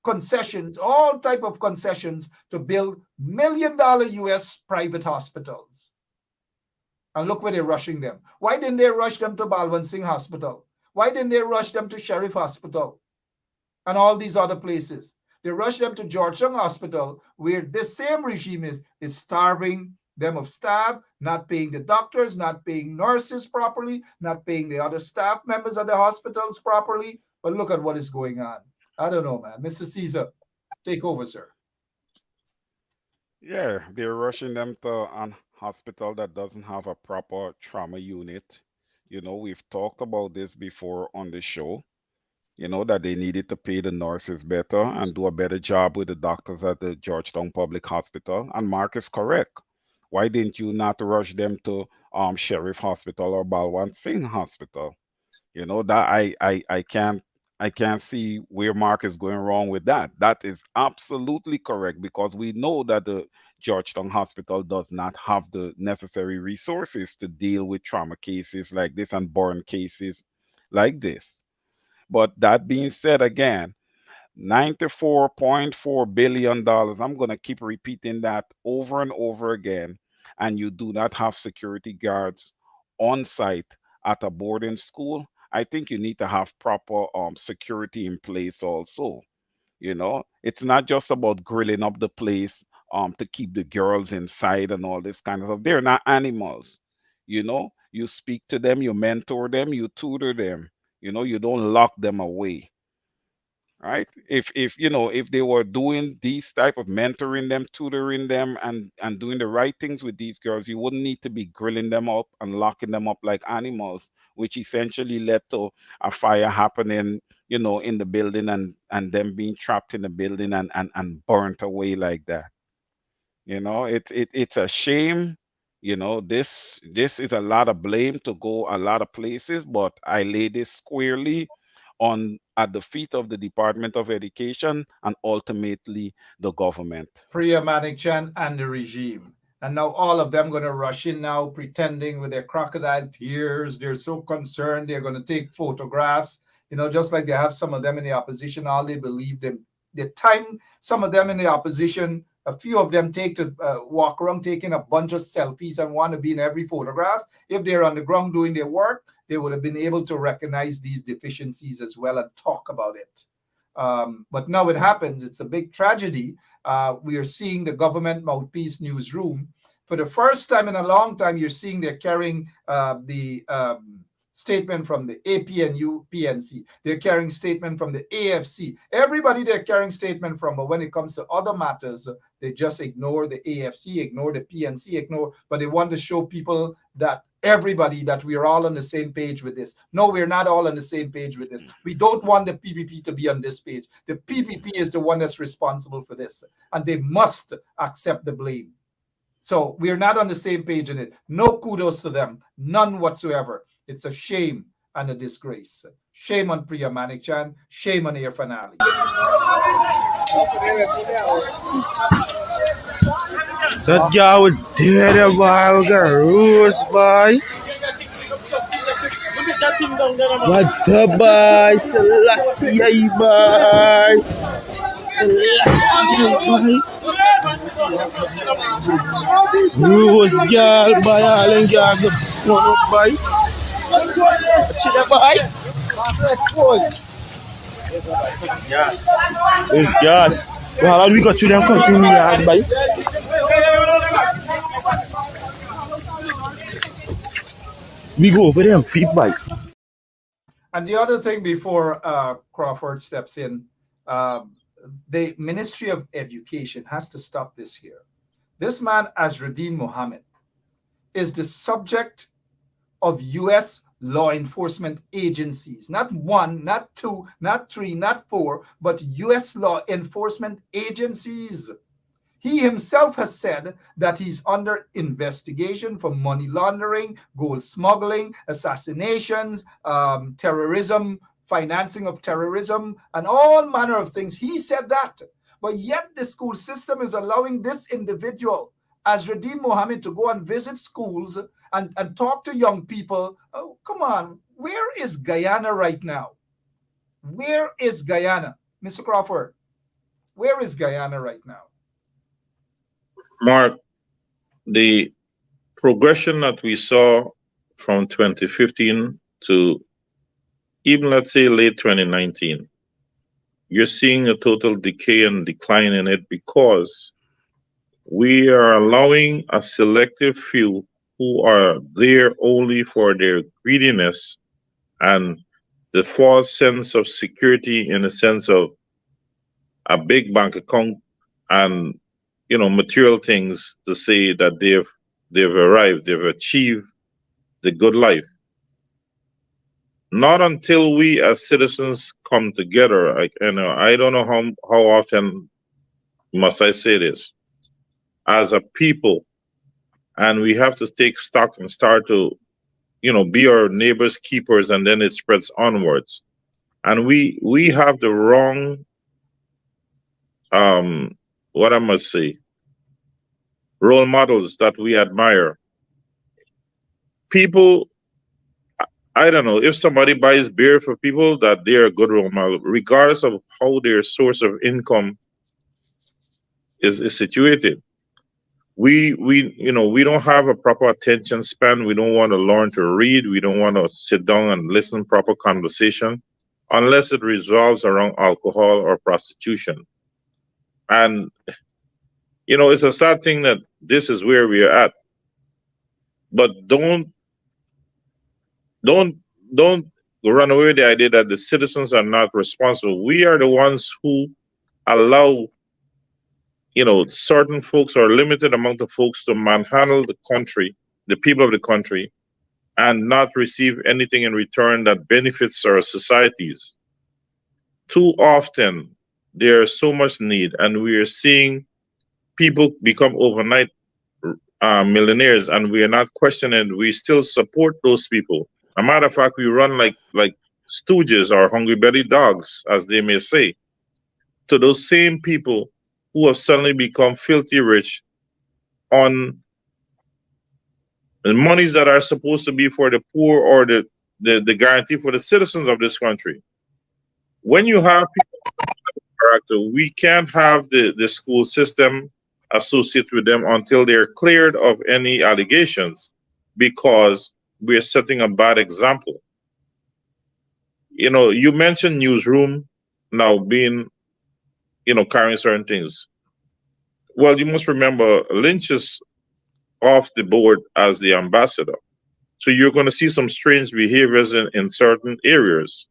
concessions, all type of concessions to build $1 million US private hospitals. And look where they're rushing them. Why didn't they rush them to Balwant Singh Hospital? Why didn't they rush them to Sheriff Hospital and all these other places? They rushed them to Georgetown Hospital, where this same regime is starving them of staff, not paying the doctors, not paying nurses properly, not paying the other staff members of the hospitals properly. But look at what is going on. I don't know, man. Mr. Caesar, take over, sir. Yeah, they're rushing them to a hospital that doesn't have a proper trauma unit. We've talked about this before on the show, that they needed to pay the nurses better and do a better job with the doctors at the Georgetown Public Hospital. And Mark is correct. Why didn't you not rush them to Sheriff Hospital or Balwant Singh Hospital? That I can't see where Mark is going wrong with that. That is absolutely correct, because we know that the Georgetown Hospital does not have the necessary resources to deal with trauma cases like this and burn cases like this. But that being said, again, $94.4 billion. I'm going to keep repeating that over and over again. And you do not have security guards on site at a boarding school. I think you need to have proper security in place also. It's not just about grilling up the place to keep the girls inside and all this kind of stuff. They're not animals. You speak to them, you mentor them, you tutor them. You don't lock them away, right? If they were doing these type of mentoring them, tutoring them, and doing the right things with these girls, you wouldn't need to be grilling them up and locking them up like animals, which essentially led to a fire happening in the building, and them being trapped in the building and burnt away like that. It's a shame. This is a lot of blame to go a lot of places, but I lay this squarely at the feet of the Department of Education and ultimately the government. Priya Manikchan and the regime. And now all of them going to rush in now, pretending with their crocodile tears. They're so concerned. They're going to take photographs, just like they have some of them in the opposition. All they believe them. The time some of them in the opposition, a few of them take to walk around taking a bunch of selfies and want to be in every photograph. If they're on the ground doing their work, they would have been able to recognize these deficiencies as well and talk about it. But now it happens. It's a big tragedy. We are seeing the government mouthpiece newsroom. For the first time in a long time, you're seeing they're carrying the statement from the APNU, PNC. They're carrying statement from the AFC. Everybody they're carrying statement from, but when it comes to other matters, they just ignore the AFC, ignore the PNC, but they want to show people that everybody, that we're all on the same page with this. No, we're not all on the same page with this. We don't want the PPP to be on this page. The PPP is the one that's responsible for this, and they must accept the blame. So we're not on the same page in it. No kudos to them, none whatsoever. It's a shame and a disgrace. Shame on Priya Manikchan. Shame on Irfan Ali. That guy was dead a while ago. Rose, boy. What the boy? Selassie, boy. Selassie, boy. Rose girl, buy all and girl, wanna buy? Should I buy? It's gas. Well, how do we got to them continue yard buy? We go over them peep buy. And the other thing before Crawford steps in, the Ministry of Education has to stop this here. This man, Azraddin Mohammed, is the subject of U.S. law enforcement agencies. Not one, not two, not three, not four, but U.S. law enforcement agencies. He himself has said that he's under investigation for money laundering, gold smuggling, assassinations, terrorism, financing of terrorism, and all manner of things. He said that. But yet the school system is allowing this individual, Azraddin Mohammed, to go and visit schools and talk to young people. Oh, come on. Where is Guyana right now? Where is Guyana? Mr. Crawford, where is Guyana right now? Mark, the progression that we saw from 2015 to even, let's say, late 2019, you're seeing a total decay and decline in it because we are allowing a selective few who are there only for their greediness and the false sense of security in the sense of a big bank account and material things to say that they've arrived, they've achieved the good life. Not until we as citizens come together. I don't know how often must I say this, as a people, and we have to take stock and start to, be our neighbors' keepers, and then it spreads onwards. And we have the wrong, what I must say, role models that we admire. People, I don't know, if somebody buys beer for people, that they're a good role model, regardless of how their source of income is situated. We don't have a proper attention span. We don't want to learn to read. We don't want to sit down and listen proper conversation unless it revolves around alcohol or prostitution. And it's a sad thing that this is where we are at. But don't run away with the idea that the citizens are not responsible. We are the ones who allow, certain folks or a limited amount of folks to manhandle the country, the people of the country, and not receive anything in return that benefits our societies. Too often, there's so much need, and we are seeing people become overnight millionaires, and we are not questioning. We still support those people. A matter of fact, we run like stooges or hungry belly dogs, as they may say, to those same people who have suddenly become filthy rich on the monies that are supposed to be for the poor or the guarantee for the citizens of this country. When you have people character, we can't have the school system associate with them until they're cleared of any allegations, because we're setting a bad example. You mentioned newsroom now being, carrying certain things. Well, you must remember Lynch is off the board as the ambassador. So you're going to see some strange behaviors in certain areas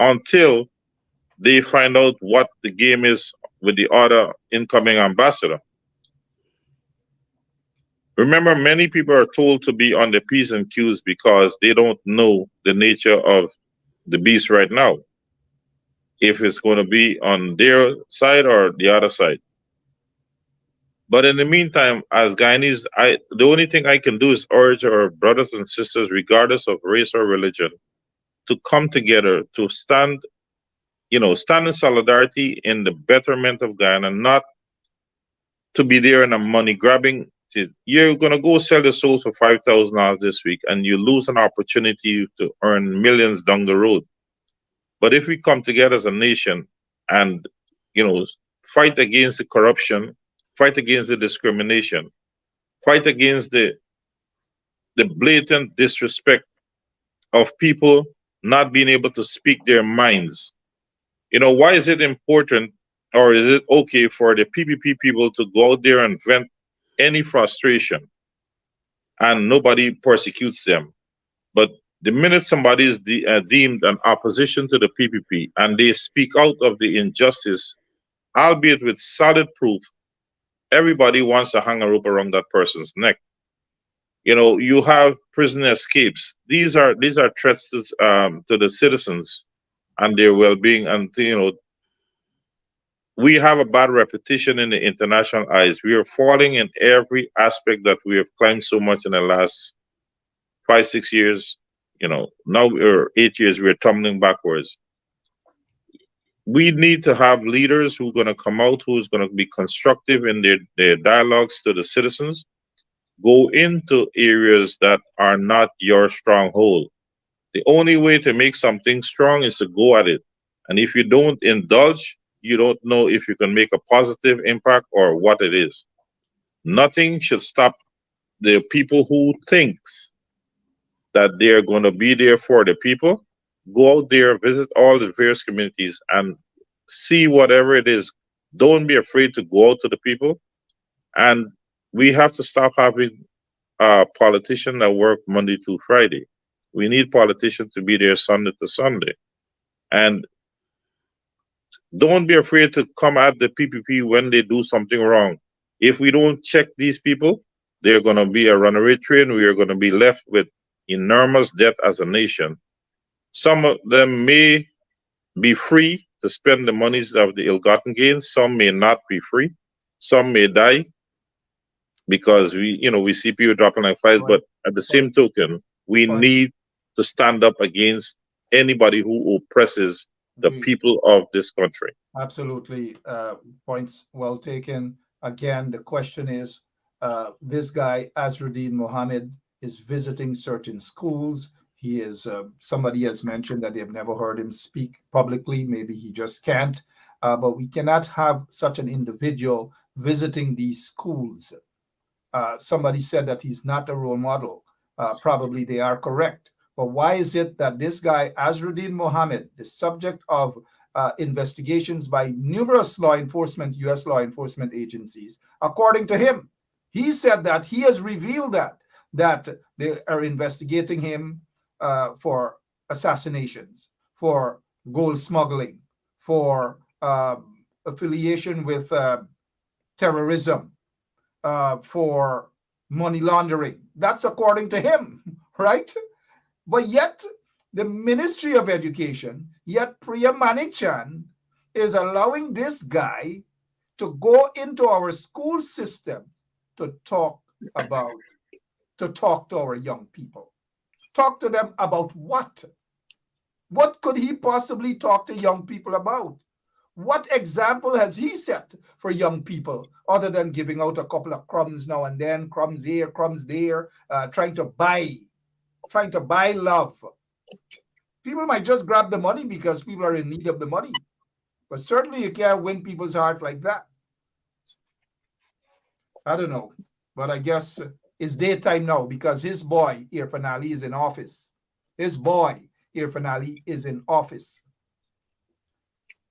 until they find out what the game is with the other incoming ambassador. Remember, many people are told to be on the P's and Q's because they don't know the nature of the beast right now, if it's going to be on their side or the other side. But in the meantime, as Guyanese, the only thing I can do is urge our brothers and sisters, regardless of race or religion, to come together, to stand in solidarity in the betterment of Guyana, not to be there in a money grabbing. You're going to go sell your soul for $5,000 this week, and you lose an opportunity to earn millions down the road. But if we come together as a nation and, fight against the corruption, fight against the discrimination, fight against the blatant disrespect of people not being able to speak their minds. Why is it important, or is it okay for the PPP people to go out there and vent any frustration and nobody persecutes them? But the minute somebody is deemed an opposition to the PPP and they speak out of the injustice, albeit with solid proof, everybody wants to hang a rope around that person's neck. You have prison escapes. These are threats to the citizens and their well-being. And we have a bad reputation in the international eyes. We are falling in every aspect that we have climbed so much in the last 5, 6 years. Now we're 8 years, we're tumbling backwards. We need to have leaders who are going to come out, who's going to be constructive in their dialogues to the citizens. Go into areas that are not your stronghold. The only way to make something strong is to go at it. And if you don't indulge, you don't know if you can make a positive impact or what it is. Nothing should stop the people who thinks that they're going to be there for the people. Go out there, visit all the various communities and see whatever it is. Don't be afraid to go out to the people. And we have to stop having politicians that work Monday to Friday. We need politicians to be there Sunday to Sunday. And don't be afraid to come at the PPP when they do something wrong. If we don't check these people, they're going to be a runaway train. We are going to be left with enormous debt as a nation. Some of them may be free to spend the monies of the ill-gotten gains. Some may not be free. Some may die because we see people dropping like flies. But at the same token, we need to stand up against anybody who oppresses the people of this country. Absolutely. Points well taken. Again, the question is, this guy, Azruddin Mohammed, is visiting certain schools. He is, somebody has mentioned that they've never heard him speak publicly. Maybe he just can't. But we cannot have such an individual visiting these schools. Somebody said that he's not a role model. Probably they are correct. But why is it that this guy, Azruddin Mohammed, the subject of investigations by numerous U.S. law enforcement agencies, according to him, he said that he has revealed that they are investigating him for assassinations, for gold smuggling, for affiliation with terrorism, for money laundering. That's according to him, right? But yet, the Ministry of Education, yet Priya Manichan, is allowing this guy to go into our school system to talk to our young people. Talk to them about what? What could he possibly talk to young people about? What example has he set for young people other than giving out a couple of crumbs now and then, crumbs here, crumbs there, trying to buy love? People might just grab the money because people are in need of the money. But certainly you can't win people's heart like that. I don't know. But I guess it's daytime now because his boy, Irfan Ali, is in office. His boy, Irfan Ali, is in office.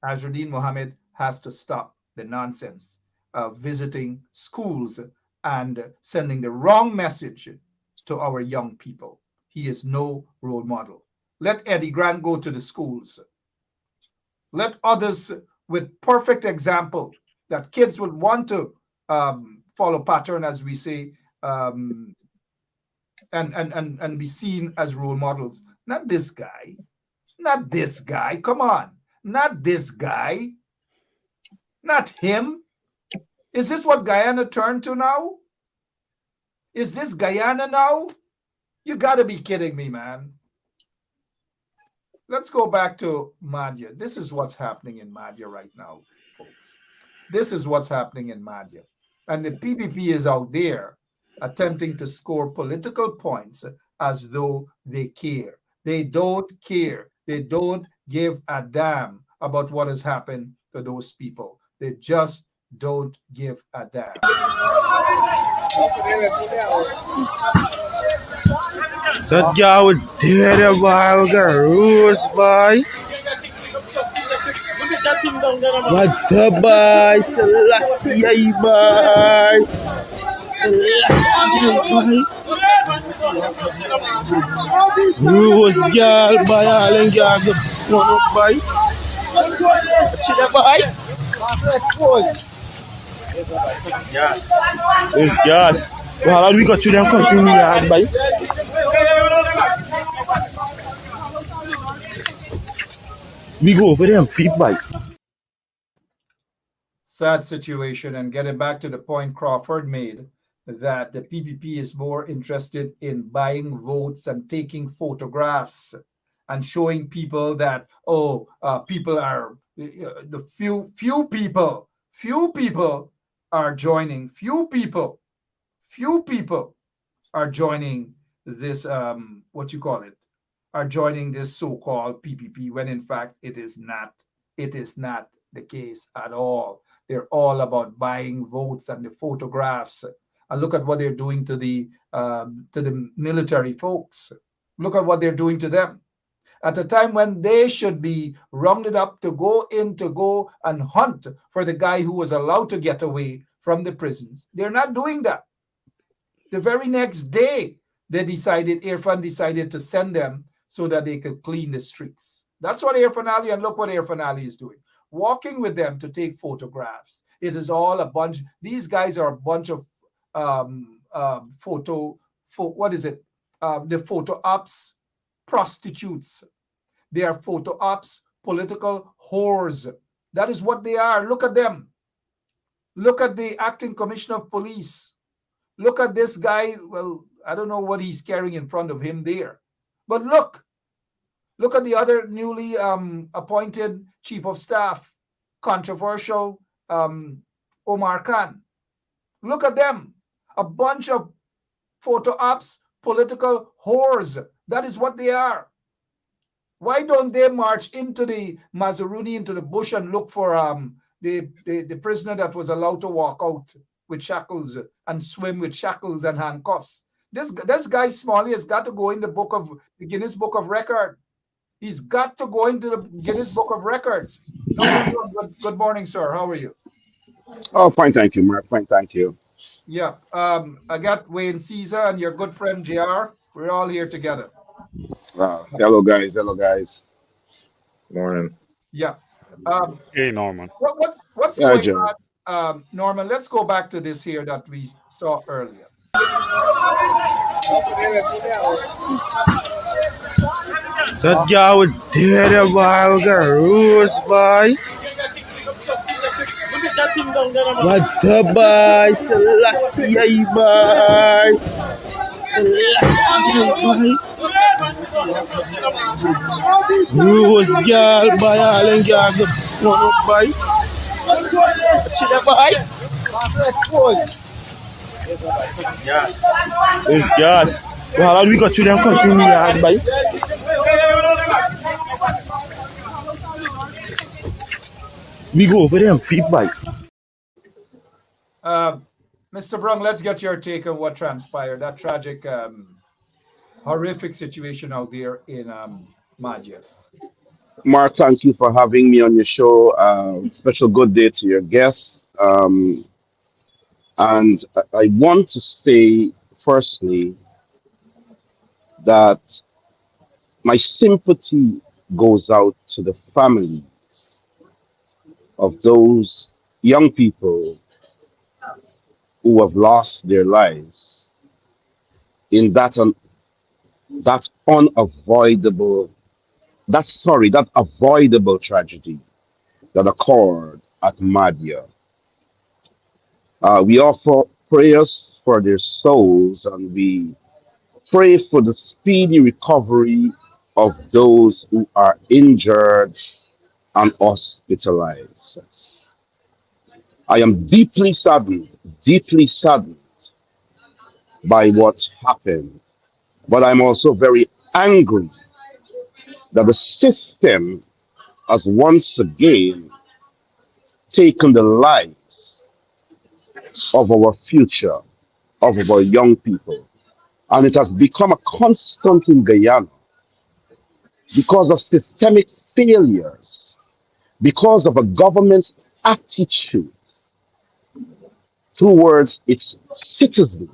Azruddin Mohammed has to stop the nonsense of visiting schools and sending the wrong message to our young people. He is no role model. Let Eddie Grant go to the schools. Let others with perfect example that kids would want to follow pattern, as we say, and be seen as role models. Not this guy. Not this guy. Come on. Not this guy. Not him. Is this what Guyana turned to now? Is this Guyana now? You got to be kidding me, man. Let's go back to Madhya. This is what's happening in Madhya right now, folks. This is what's happening in Madhya. And the PPP is out there attempting to score political points as though they care. They don't care. They don't give a damn about what has happened to those people. They just don't give a damn. That guy would dare the boy, we got rules, boy. What the boy? Selassie, boy. Selassie, boy. Rules, girl, boy, all them girl, the one up, boy. See the boy? Yes, yes. Well, how do we got to them continue yard, boy? We go over them, people, boy. Sad situation. And getting back to the point Crawford made, that the PPP is more interested in buying votes and taking photographs and showing people that, oh, people are the few people are joining, few people are joining this, what you call it, are joining this so-called PPP, when in fact it is not the case at all. They're all about buying votes and the photographs. And look at what they're doing to the military folks. Look at what they're doing to them at a time when they should be rounded up to go and hunt for the guy who was allowed to get away from the prisons. They're not doing that. The very next day, Irfan decided to send them so that they could clean the streets. That's what Irfan Ali, and look what Irfan Ali is doing. Walking with them to take photographs. It is all a bunch, these guys are a bunch of what is it? The photo ops prostitutes. They are photo ops, political whores. That is what they are. Look at them. Look at the acting commissioner of police. Look at this guy. Well, I don't know what he's carrying in front of him there. But look at the other newly appointed chief of staff, controversial Omar Khan. Look at them. A bunch of photo ops, political whores. That is what they are. Why don't they march into the Mazaruni, into the bush, and look for the prisoner that was allowed to walk out with shackles and swim with shackles and handcuffs? This guy Smalley has got to go in the Guinness Book of Record. He's got to go into the Guinness Book of Records. Good morning, sir. How are you? Oh, fine, thank you, Mark. Fine, thank you. Yeah. I got Wayne Caesar and your good friend JR. We're all here together. Hello, guys. Hello, guys. Morning. Yeah. Hey, Norman. What's Yeah, going Joe. on? Norman, let's go back to this here that we saw earlier. That guy would dare the boy, we got rules, boy. What the boy? Selassie, boy. Selassie, boy. Rules, girl, boy, all them girl, the one up, boy. See the boy? Yes, yes. Well, how do we got to them continue yard, boy? We go over them, people, boy. Mr. Brung, let's get your take on what transpired. That tragic, horrific situation out there in Madia. Mark, thank you for having me on your show. Special good day to your guests. And I want to say, firstly, that my sympathy goes out to the families of those young people who have lost their lives in that unavoidable, that avoidable tragedy that occurred at Madia. We offer prayers for their souls, and we pray for the speedy recovery of those who are injured and hospitalized. I am deeply saddened by what happened, but I'm also very angry that the system has once again taken the lives of our future, of our young people. And it has become a constant in Guyana because of systemic failures, because of a government's attitude towards its citizens,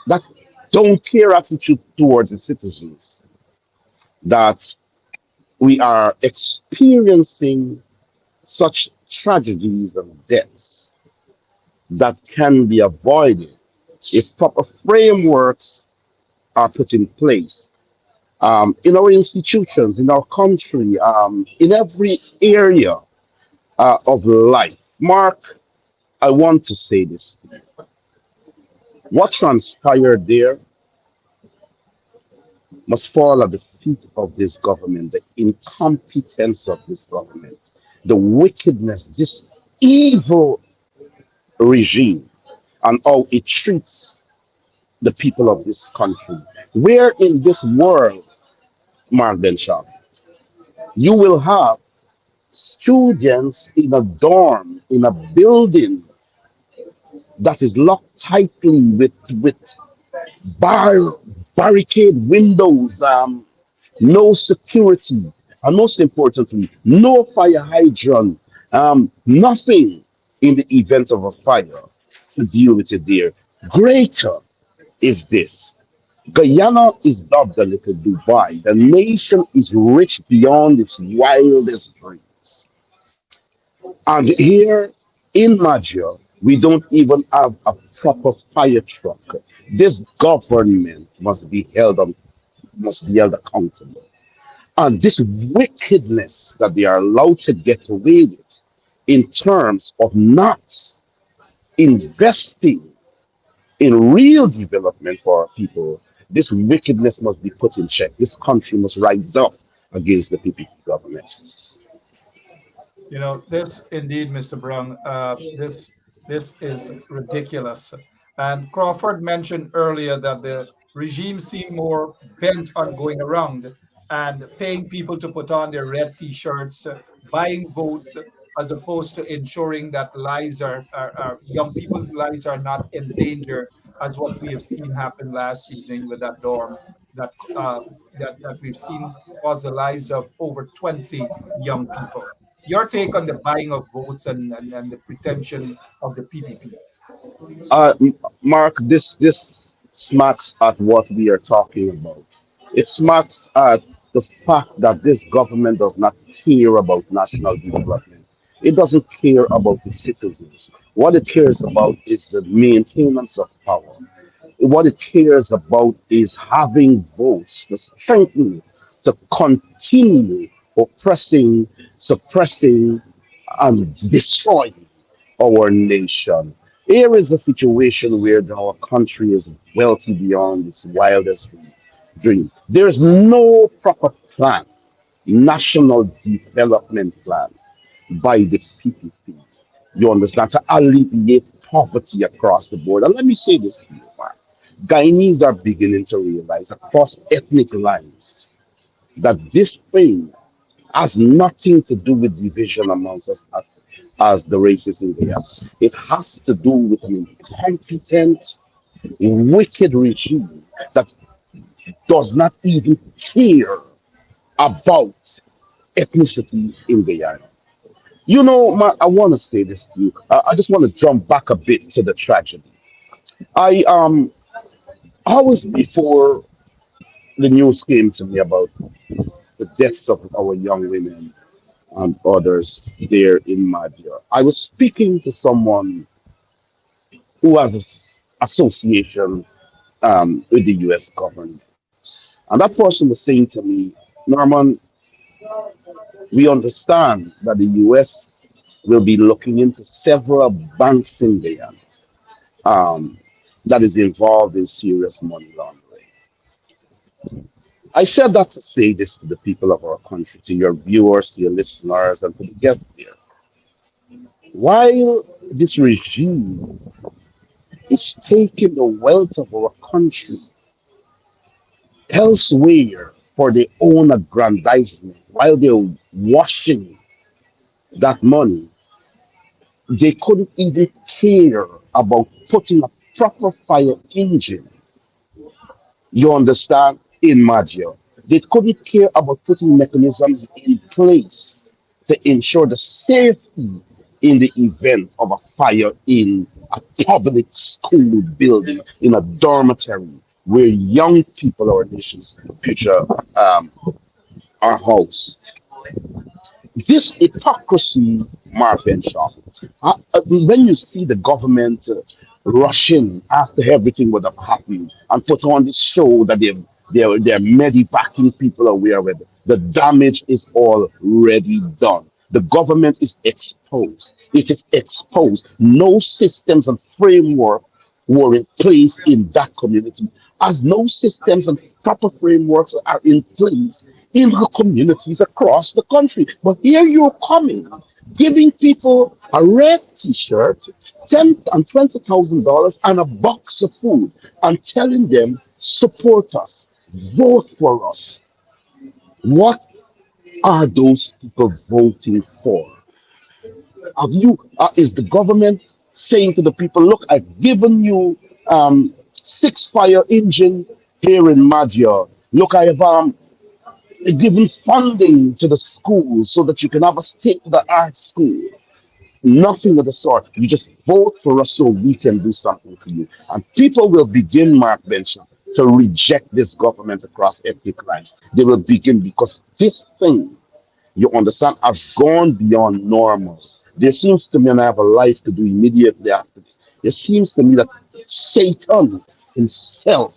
that don't care attitude towards its citizens, that we are experiencing such tragedies and deaths that can be avoided if proper frameworks are put in place in our institutions, in our country, in every area of life. Mark, I want to say this. What transpired there must fall at the feet of this government, the incompetence of this government, the wickedness, this evil regime, and how it treats the people of this country. Where in this world, Mark Benshaw, you will have students in a dorm, in a building that is locked tightly with bar barricade windows, no security, and most importantly, no fire hydrant, nothing in the event of a fire to deal with it there. Greater is this. Guyana is not the little Dubai. The nation is rich beyond its wildest dreams. And here in Magia, we don't even have a proper fire truck. This government must be held accountable. And this wickedness that they are allowed to get away with in terms of not investing in real development for our people, this wickedness must be put in check. This country must rise up against the PPP government. This indeed, Mr. Brung, this is ridiculous. And Crawford mentioned earlier that the regime seemed more bent on going around and paying people to put on their red T-shirts, buying votes, as opposed to ensuring that young people's lives are not in danger, as what we have seen happen last evening with that dorm that we've seen cause the lives of over 20 young people. Your take on the buying of votes and the pretension of the PPP? Mark, this smacks at what we are talking about. It smacks at the fact that this government does not care about national development. It doesn't care about the citizens. What it cares about is the maintenance of power. What it cares about is having votes to strengthen, to continue oppressing, suppressing, and destroying our nation. Here is a situation where our country is wealthy beyond its wildest dream. There's no proper plan, national development plan by the PPP. You understand? To alleviate poverty across the board. And let me say this to you, man. Guyanese are beginning to realize across ethnic lines that this thing has nothing to do with division amongst us as the races in there. It has to do with an incompetent, wicked regime that does not even care about ethnicity in Guyana. I want to say this to you. I just want to jump back a bit to the tragedy. I hours before the news came to me about the deaths of our young women and others there in Madia, I was speaking to someone who has an association with the U.S. government, and that person was saying to me, Norman, we understand that the U.S. will be looking into several banks in there um, that is involved in serious money laundering. I said that to say this to the people of our country, to your viewers, to your listeners, and to the guests there. While this regime is taking the wealth of our country elsewhere for their own aggrandizement, while they're washing that money, They couldn't even care about putting a proper fire engine, you understand, in Maggio. They couldn't care about putting mechanisms in place to ensure the safety in the event of a fire in a public school building, in a dormitory where young people, our nation's future, um, are housed. This hypocrisy, Mark Henshaw, when you see the government rushing after everything would have happened and put on this show that they're medevacing people away with, the damage is already done. The government is exposed. It is exposed. No systems and framework were in place in that community, as no systems and proper frameworks are in place in the communities across the country. But here you're coming, giving people a red T-shirt, $10,000 and $20,000 and a box of food, and telling them support us, vote for us. What are those people voting for? Have you? Is the government saying to the people, "Look, I've given you six fire engines here in Madia. Look, I have given funding to the schools so that you can have a state-of-the-art school." Nothing of the sort. You just vote for us so we can do something for you. And people will begin, Mark mentioned, to reject this government across ethnic lines. They will begin because this thing, you understand, have gone beyond normal. There seems to me, and I have a life to do immediately after this, it seems to me that Satan himself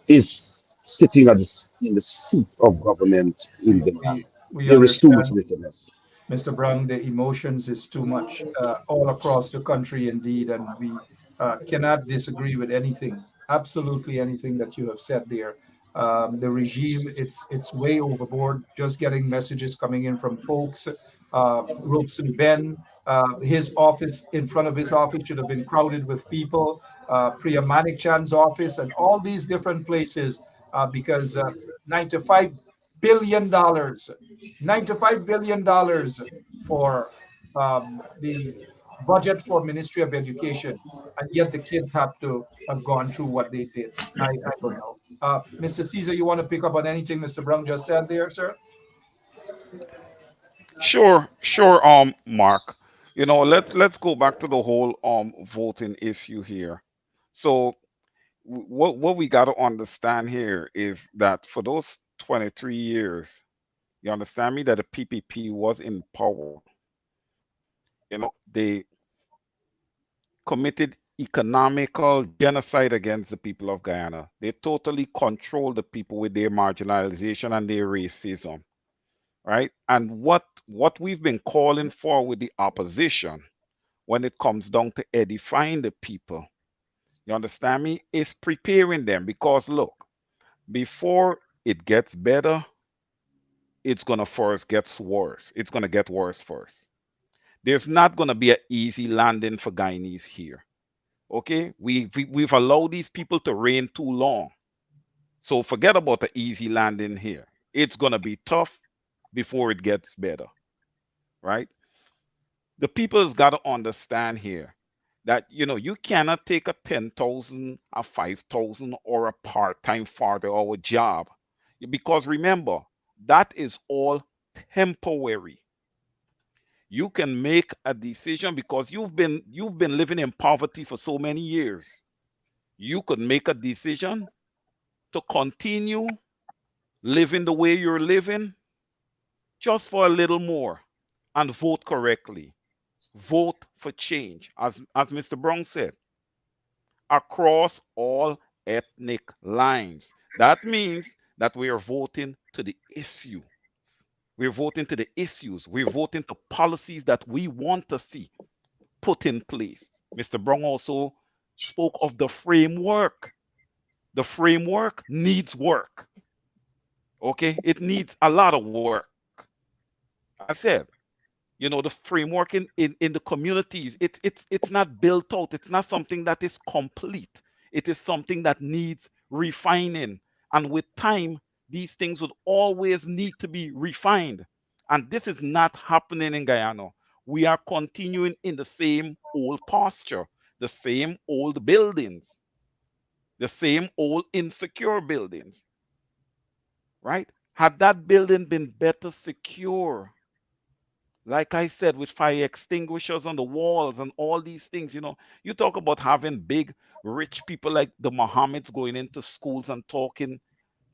is sitting at in the seat of government in Guyana. We There is too much understand, wickedness. Mr. Brown, the emotions is too much all across the country, indeed, and we cannot disagree with anything, absolutely anything that you have said there. The regime, it's way overboard. Just getting messages coming in from folks. Robeson Ben, his office, in front of his office should have been crowded with people. Priya Manik Chan's office, and all these different places, because $95 billion $95 billion for the budget for Ministry of Education, and yet the kids have to have gone through what they did. I don't know. Mr. Caesar, you want to pick up on anything Mr. Brown just said there, sir? Sure, Mark. Let's go back to the whole voting issue here. So what we got to understand here is that for those 23 years, you understand me, that the PPP was in power. They committed economical genocide against the people of Guyana. They totally control the people with their marginalization and their racism, right? And what we've been calling for with the opposition when it comes down to edifying the people, you understand me, is preparing them, because look, before it gets better, it's gonna first get worse. It's gonna get worse first. There's not gonna be an easy landing for Guyanese here. Okay, we've allowed these people to reign too long. So forget about the easy landing here. It's gonna be tough before it gets better, right? The people has got to understand here that you cannot take a 10,000, a 5,000, or a part-time 40-hour job, because remember, that is all temporary. You can make a decision because you've been living in poverty for so many years. You could make a decision to continue living the way you're living just for a little more and vote correctly. Vote for change, as Mr. Brown said, across all ethnic lines. That means that we are voting to the issue. We're voting to the issues. We're voting to policies that we want to see put in place. Mr. Brown also spoke of the framework. The framework needs work. Okay? It needs a lot of work. I said, the framework in the communities, it's not built out. It's not something that is complete. It is something that needs refining, and with time these things would always need to be refined, and this is not happening in Guyana. We are continuing in the same old posture, the same old buildings, the same old insecure buildings, right? Had that building been better secure, like I said, with fire extinguishers on the walls and all these things, you talk about having big, rich people like the Mohammeds going into schools and talking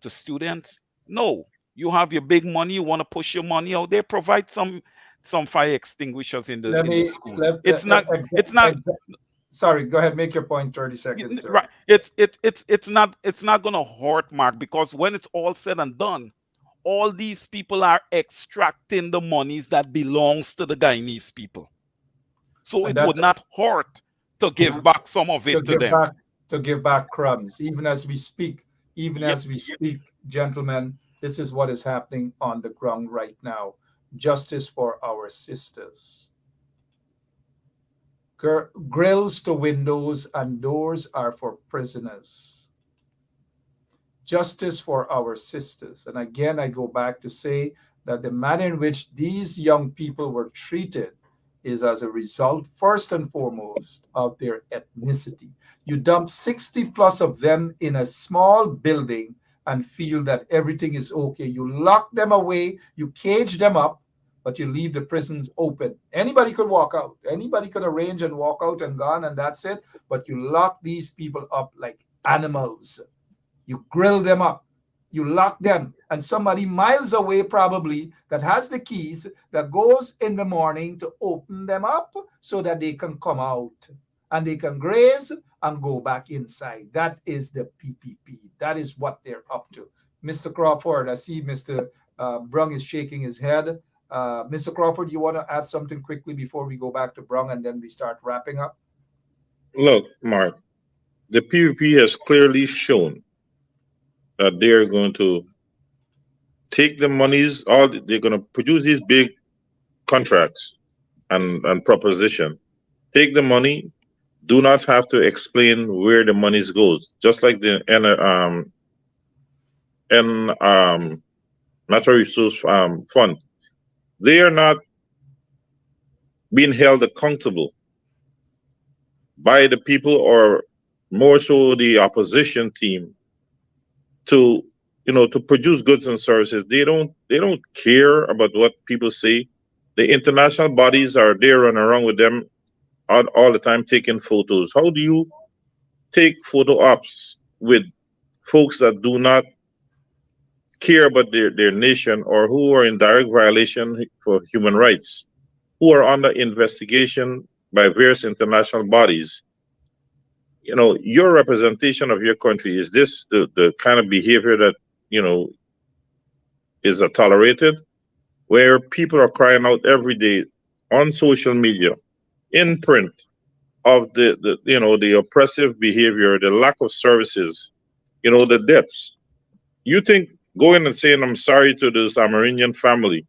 to students. No, you have your big money, you want to push your money out there, provide some fire extinguishers in the Let in the me schools. let It's not sorry, go ahead, make your point, 30 seconds, sir. right. It's not gonna hurt, Mark, because when it's all said and done, all these people are extracting the monies that belongs to the Guyanese people. So And it would that's not hurt to give back some of to it to give them. back to give back crumbs. Even Yep. as we speak, gentlemen, this is what is happening on the ground right now. Justice for our sisters. Grills to windows and doors are for prisoners. Justice for our sisters. And again, I go back to say that the manner in which these young people were treated is as a result, first and foremost, of their ethnicity. You dump 60 plus of them in a small building and feel that everything is okay. You lock them away, you cage them up, but you leave the prisons open. Anybody could walk out. Anybody could arrange and walk out and gone, and that's it. But you lock these people up like animals. You grill them up, you lock them, and somebody miles away, probably, that has the keys, that goes in the morning to open them up so that they can come out and they can graze and go back inside. That is the PPP. That is what they're up to. Mr. Crawford, I see Mr. Brung is shaking his head. Mr. Crawford, you want to add something quickly before we go back to Brung and then we start wrapping up? Look, Mark, the PvP has clearly shown that they're going to take the monies, they're going to produce these big contracts and proposition. Take the money, do not have to explain where the monies goes. Just like the natural resource fund, they are not being held accountable by the people, or more so the opposition team, to to produce goods and services. They don't care about what people say. The international bodies are there running around with them all the time taking photos. How do you take photo ops with folks that do not care about their nation, or who are in direct violation for human rights, who are under investigation by various international bodies? Your representation of your country, is this the kind of behavior that is tolerated, where people are crying out every day on social media, in print, of the oppressive behavior, the lack of services, the deaths? You think going and saying I'm sorry to this Amerindian family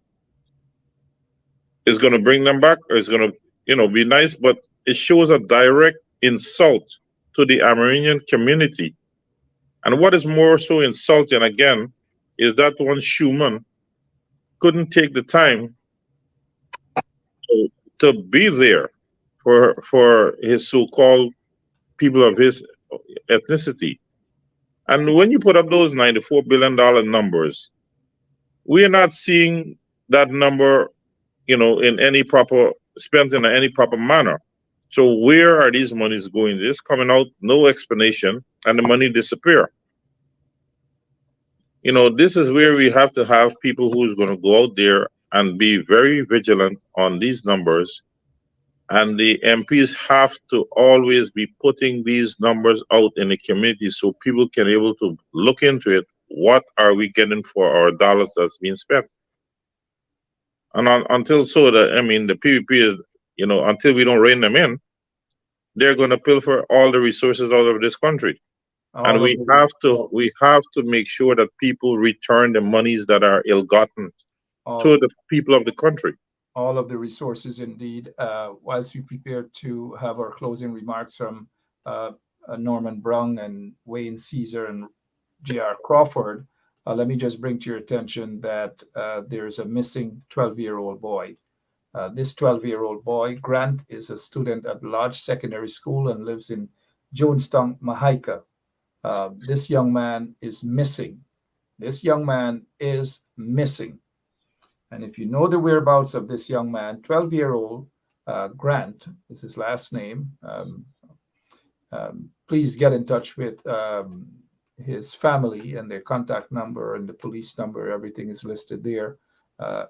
is going to bring them back, or is going to be nice? But it shows a direct insult to the Amerindian community. And what is more so insulting, again, is that one Schumann couldn't take the time to be there for his so-called people of his ethnicity. And when you put up those $94 billion numbers, we are not seeing that number, in any proper spent in any proper manner. So where are these monies going? This coming out, no explanation, and the money disappear. This is where we have to have people who's going to go out there and be very vigilant on these numbers. And the MPs have to always be putting these numbers out in the community so people can able to look into it. What are we getting for our dollars that's being spent? And until so, the PvP is, until we don't rein them in, they're going to pilfer all the resources out of this country. And we have to make sure that people return the monies that are ill-gotten to the people of the country. All of the resources, indeed. Whilst we prepare to have our closing remarks from Norman Brung and Wayne Caesar and J.R. Crawford, let me just bring to your attention that there's a missing 12-year-old boy. This 12-year-old boy, Grant, is a student at Lodge Secondary School and lives in Jonestown, Mahaika. This young man is missing. This young man is missing. And if you know the whereabouts of this young man, 12-year-old Grant is his last name, please get in touch with his family, and their contact number and the police number. Everything is listed there.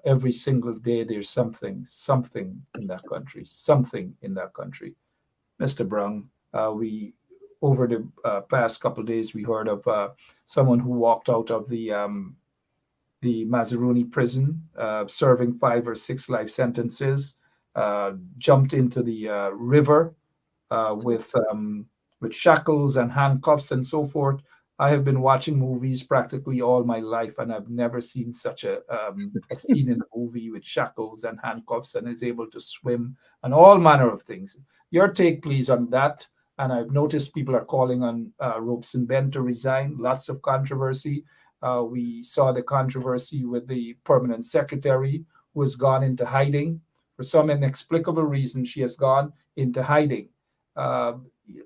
Every single day, there's something in that country, something in that country. Mr. Brown, we over the past couple of days, we heard of someone who walked out of the Mazaruni prison, serving 5 or 6 life sentences, jumped into the river uh, with um, with shackles and handcuffs and so forth. I have been watching movies practically all my life, and I've never seen such a scene in a movie with shackles and handcuffs, and is able to swim and all manner of things. Your take, please, on that. And I've noticed people are calling on Robeson Ben to resign. Lots of controversy. We saw the controversy with the permanent secretary, who has gone into hiding. For some inexplicable reason, she has gone into hiding. Uh,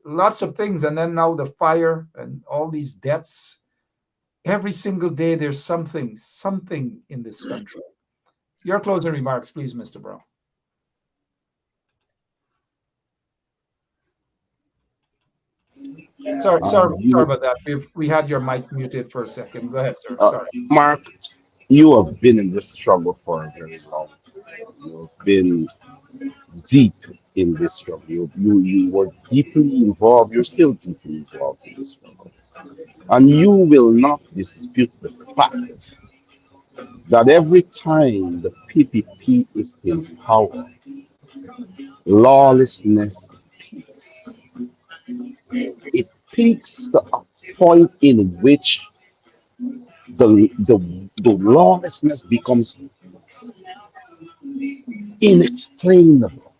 Lots of things. And then now the fire and all these deaths. Every single day, there's something in this country. Your closing remarks, please, Mr. Brown. Sorry You, about that. We had your mic muted for a second. Go ahead, sir. uh, Sorry. Mark, you have been in this struggle for a very long time. You've been deep in this struggle. You were deeply involved. You're still deeply involved in this struggle. And you will not dispute the fact that every time the PPP is in power, lawlessness peaks. It peaks to a point in which the lawlessness becomes inexplainable,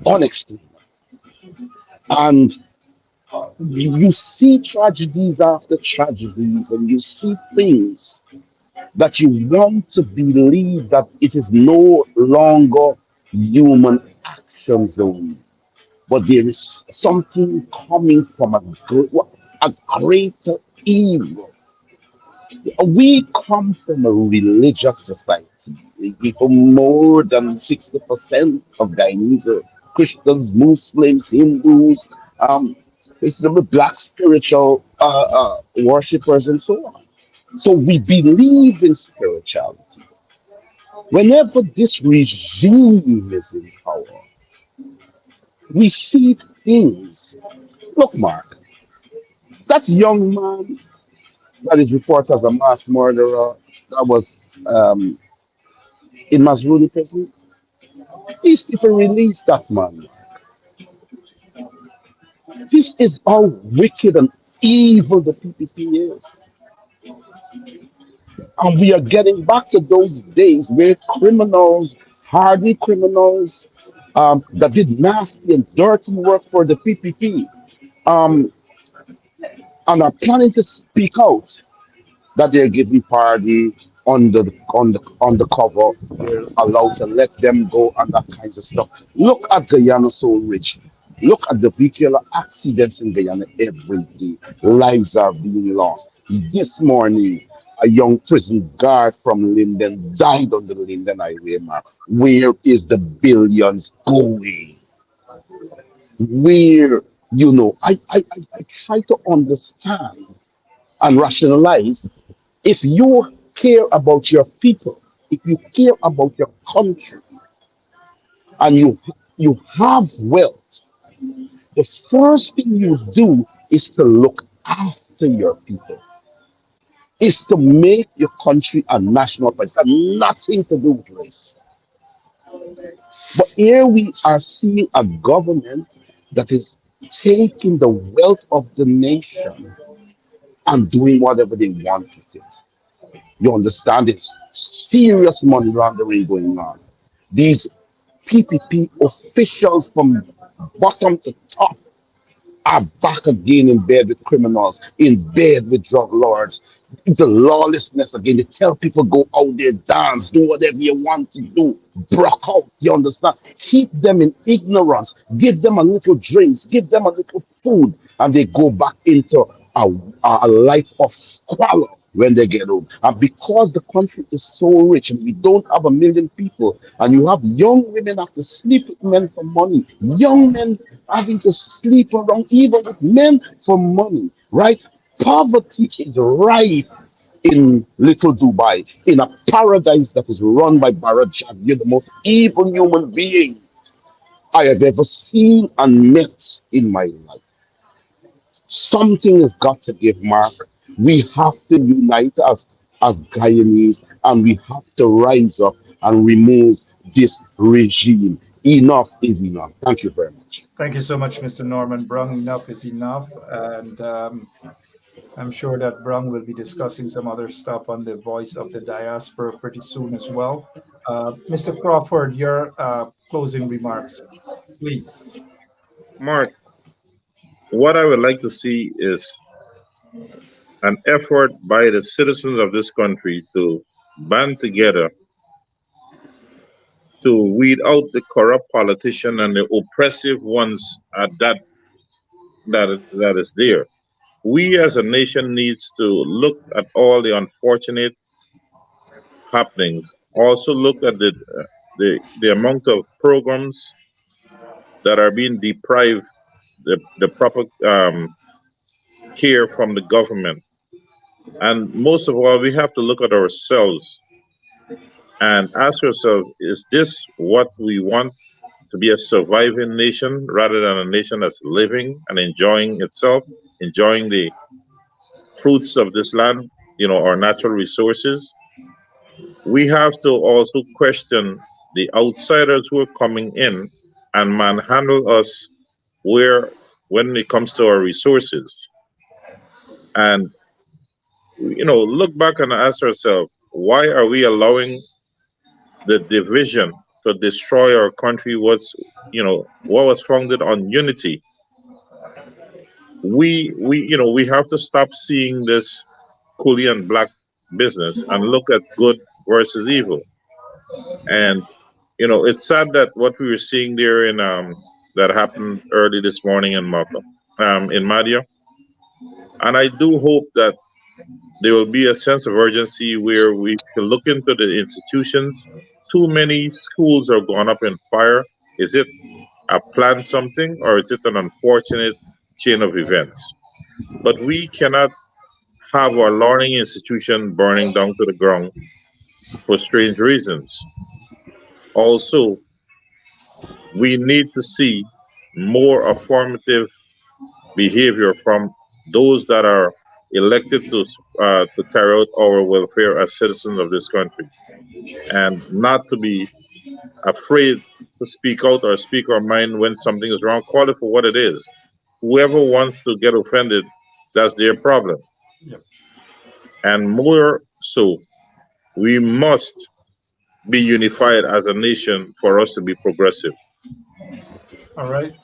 unexplainable. And you see tragedies after tragedies, and you see things that you want to believe that it is no longer human actions only, but there is something coming from a greater evil. We come from a religious society. People, more than 60% of Guyanese are Christians, Muslims, Hindus, um, black spiritual worshippers, and so on. So we believe in spirituality. Whenever this regime is in power, we see things. Look, Mark, that young man that is reported as a mass murderer that was um, in Masruni prison, these people released that man. This is how wicked and evil the PPP is. And we are getting back to those days where criminals, hardened criminals, that did nasty and dirty work for the PPP, um, and are planning to speak out that they're giving pardon on the cover. They're allowed to let them go and that kinds of stuff. Look at Guyana so rich. Look at the vehicular accidents in Guyana every day. Lives are being lost. This morning, a young prison guard from Linden died on the Linden Highway map. Where is the billions going? Where, I try to understand and rationalize. If you care about your people, if you care about your country, and you have wealth, the first thing you do is to look after your people, is to make your country a national priority. It's got nothing to do with race. But here we are seeing a government that is taking the wealth of the nation and doing whatever they want with it. You understand? It's serious money laundering going on. These PPP officials from bottom to top are back again in bed with criminals, in bed with drug lords. The lawlessness again. They tell people go out there, dance, do whatever you want to do, broke out. You understand? Keep them in ignorance. Give them a little drinks. Give them a little food, and they go back into a life of squalor when they get home. And because the country is so rich and we don't have 1 million people, and you have young women have to sleep with men for money, young men having to sleep around even with men for money, right? Poverty is rife in Little Dubai, in a paradise that is run by Barajab. You're the most evil human being I have ever seen and met in my life. Something has got to give, Mark. We have to unite as Guyanese, and we have to rise up and remove this regime. Enough is enough. Thank you very much. Thank you so much, Mr. Norman Brung. Enough is enough. And I'm sure that Brung will be discussing some other stuff on the voice of the diaspora pretty soon as well. Mr. Crawford, your closing remarks, please. Mark, what I would like to see is an effort by the citizens of this country to band together to weed out the corrupt politician and the oppressive ones that is there. We as a nation needs to look at all the unfortunate happenings. Also look at the amount of programs that are being deprived the proper care from the government. And most of all, we have to look at ourselves and ask ourselves, is this what we want to be, a surviving nation rather than a nation that's living and enjoying itself, enjoying the fruits of this land, our natural resources? We have to also question the outsiders who are coming in and manhandle us where when it comes to our resources. And look back and ask ourselves, why are we allowing the division to destroy our country? What was founded on unity? We have to stop seeing this coolie and black business and look at good versus evil. And it's sad that what we were seeing there in that happened early this morning in Malta, in Madia. And I do hope that there will be a sense of urgency where we can look into the institutions. Too many schools are gone up in fire. Is it a planned something, or is it an unfortunate chain of events? But we cannot have our learning institution burning down to the ground for strange reasons. Also, we need to see more affirmative behavior from those that are elected to carry out our welfare as citizens of this country, and not to be afraid to speak out or speak our mind when something is wrong. Call it for what it is. Whoever wants to get offended, that's their problem. Yep. And more so, we must be unified as a nation for us to be progressive. All right.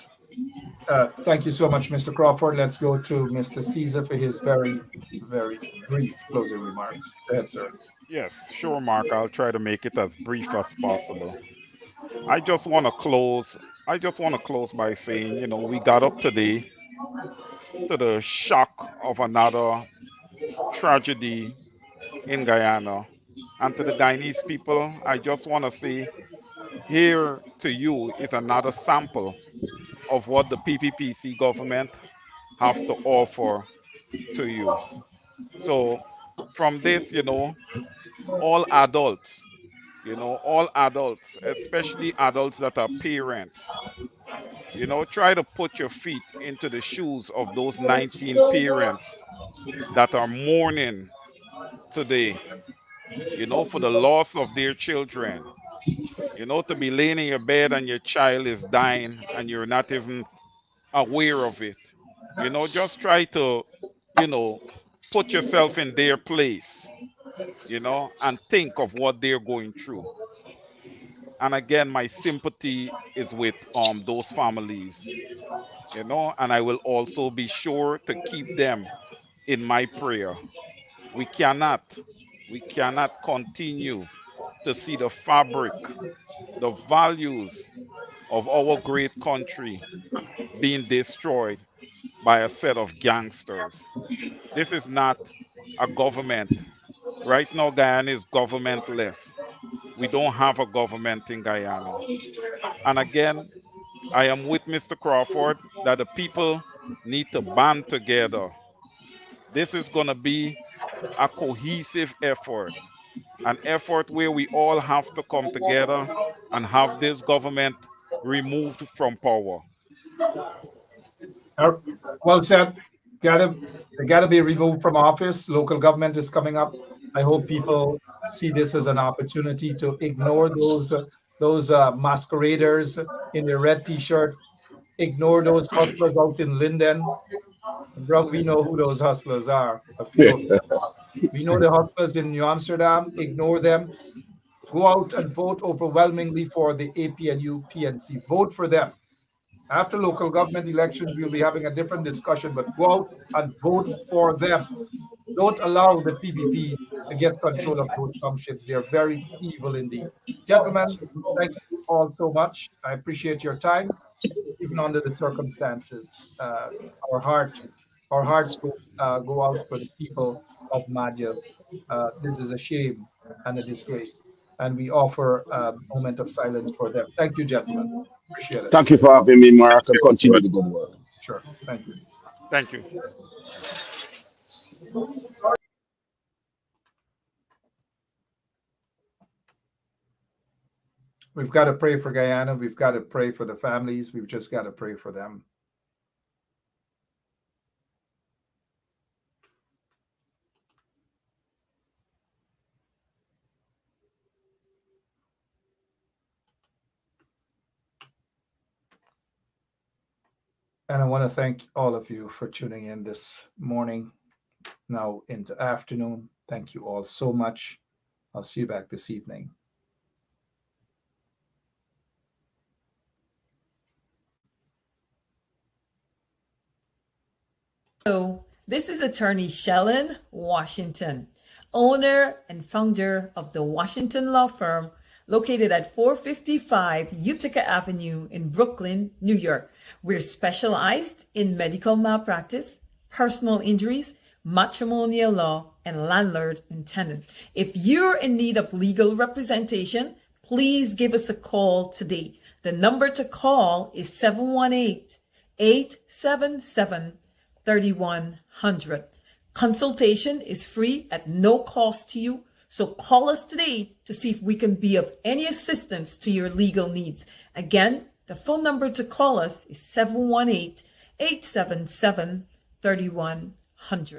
Thank you so much, Mr. Crawford. Let's go to Mr. Caesar for his very, very brief closing remarks. Go ahead, sir. Yes, sure, Mark. I'll try to make it as brief as possible. I just want to close. I just want to close by saying, we got up today to the shock of another tragedy in Guyana. And to the Guyanese people, I just want to say, here to you is another sample of what the PPPC government have to offer to you. So from this, all adults, all adults, especially adults that are parents, try to put your feet into the shoes of those 19 parents that are mourning today, for the loss of their children. To be laying in your bed and your child is dying and you're not even aware of it. Just try to, you know, put yourself in their place, and think of what they're going through. And again, my sympathy is with those families, and I will also be sure to keep them in my prayer. We cannot continue to see the fabric, the values of our great country being destroyed by a set of gangsters. This is not a government. Right now, Guyana is governmentless. We don't have a government in Guyana. And again, I am with Mr. Crawford that the people need to band together. This is going to be a cohesive effort, an effort where we all have to come together and have this government removed from power. Uh, Well said. They gotta be removed from office. Local government is coming up. I hope people see this as an opportunity to ignore those masqueraders in their red T-shirt. Ignore those hustlers out in Linden. Bro, we know who those hustlers are. A few of them. We know the hustlers in New Amsterdam. Ignore them. Go out and vote overwhelmingly for the APNU PNC. Vote for them. After local government elections, we'll be having a different discussion, but go out and vote for them. Don't allow the PPP to get control of those townships. They are very evil indeed. Gentlemen, thank you all so much. I appreciate your time, even under the circumstances. Our heart, our hearts go out for the people of Madhya. This is a shame and a disgrace, and we offer a moment of silence for them. Thank you, gentlemen. Appreciate it. Thank you for having me, Mark, and continue the good work. Sure. Thank you. Thank you. We've got to pray for Guyana. We've got to pray for the families. We've just got to pray for them. And I want to thank all of you for tuning in this morning, now into afternoon. Thank you all so much. I'll see you back this evening. Hello, this is attorney Shellen Washington, owner and founder of the Washington Law Firm, located at 455 Utica Avenue in Brooklyn, New York. We're specialized in medical malpractice, personal injuries, matrimonial law, and landlord and tenant. If you're in need of legal representation, please give us a call today. The number to call is 718-877-3100. Consultation is free at no cost to you. So call us today to see if we can be of any assistance to your legal needs. Again, the phone number to call us is 718-877-3100.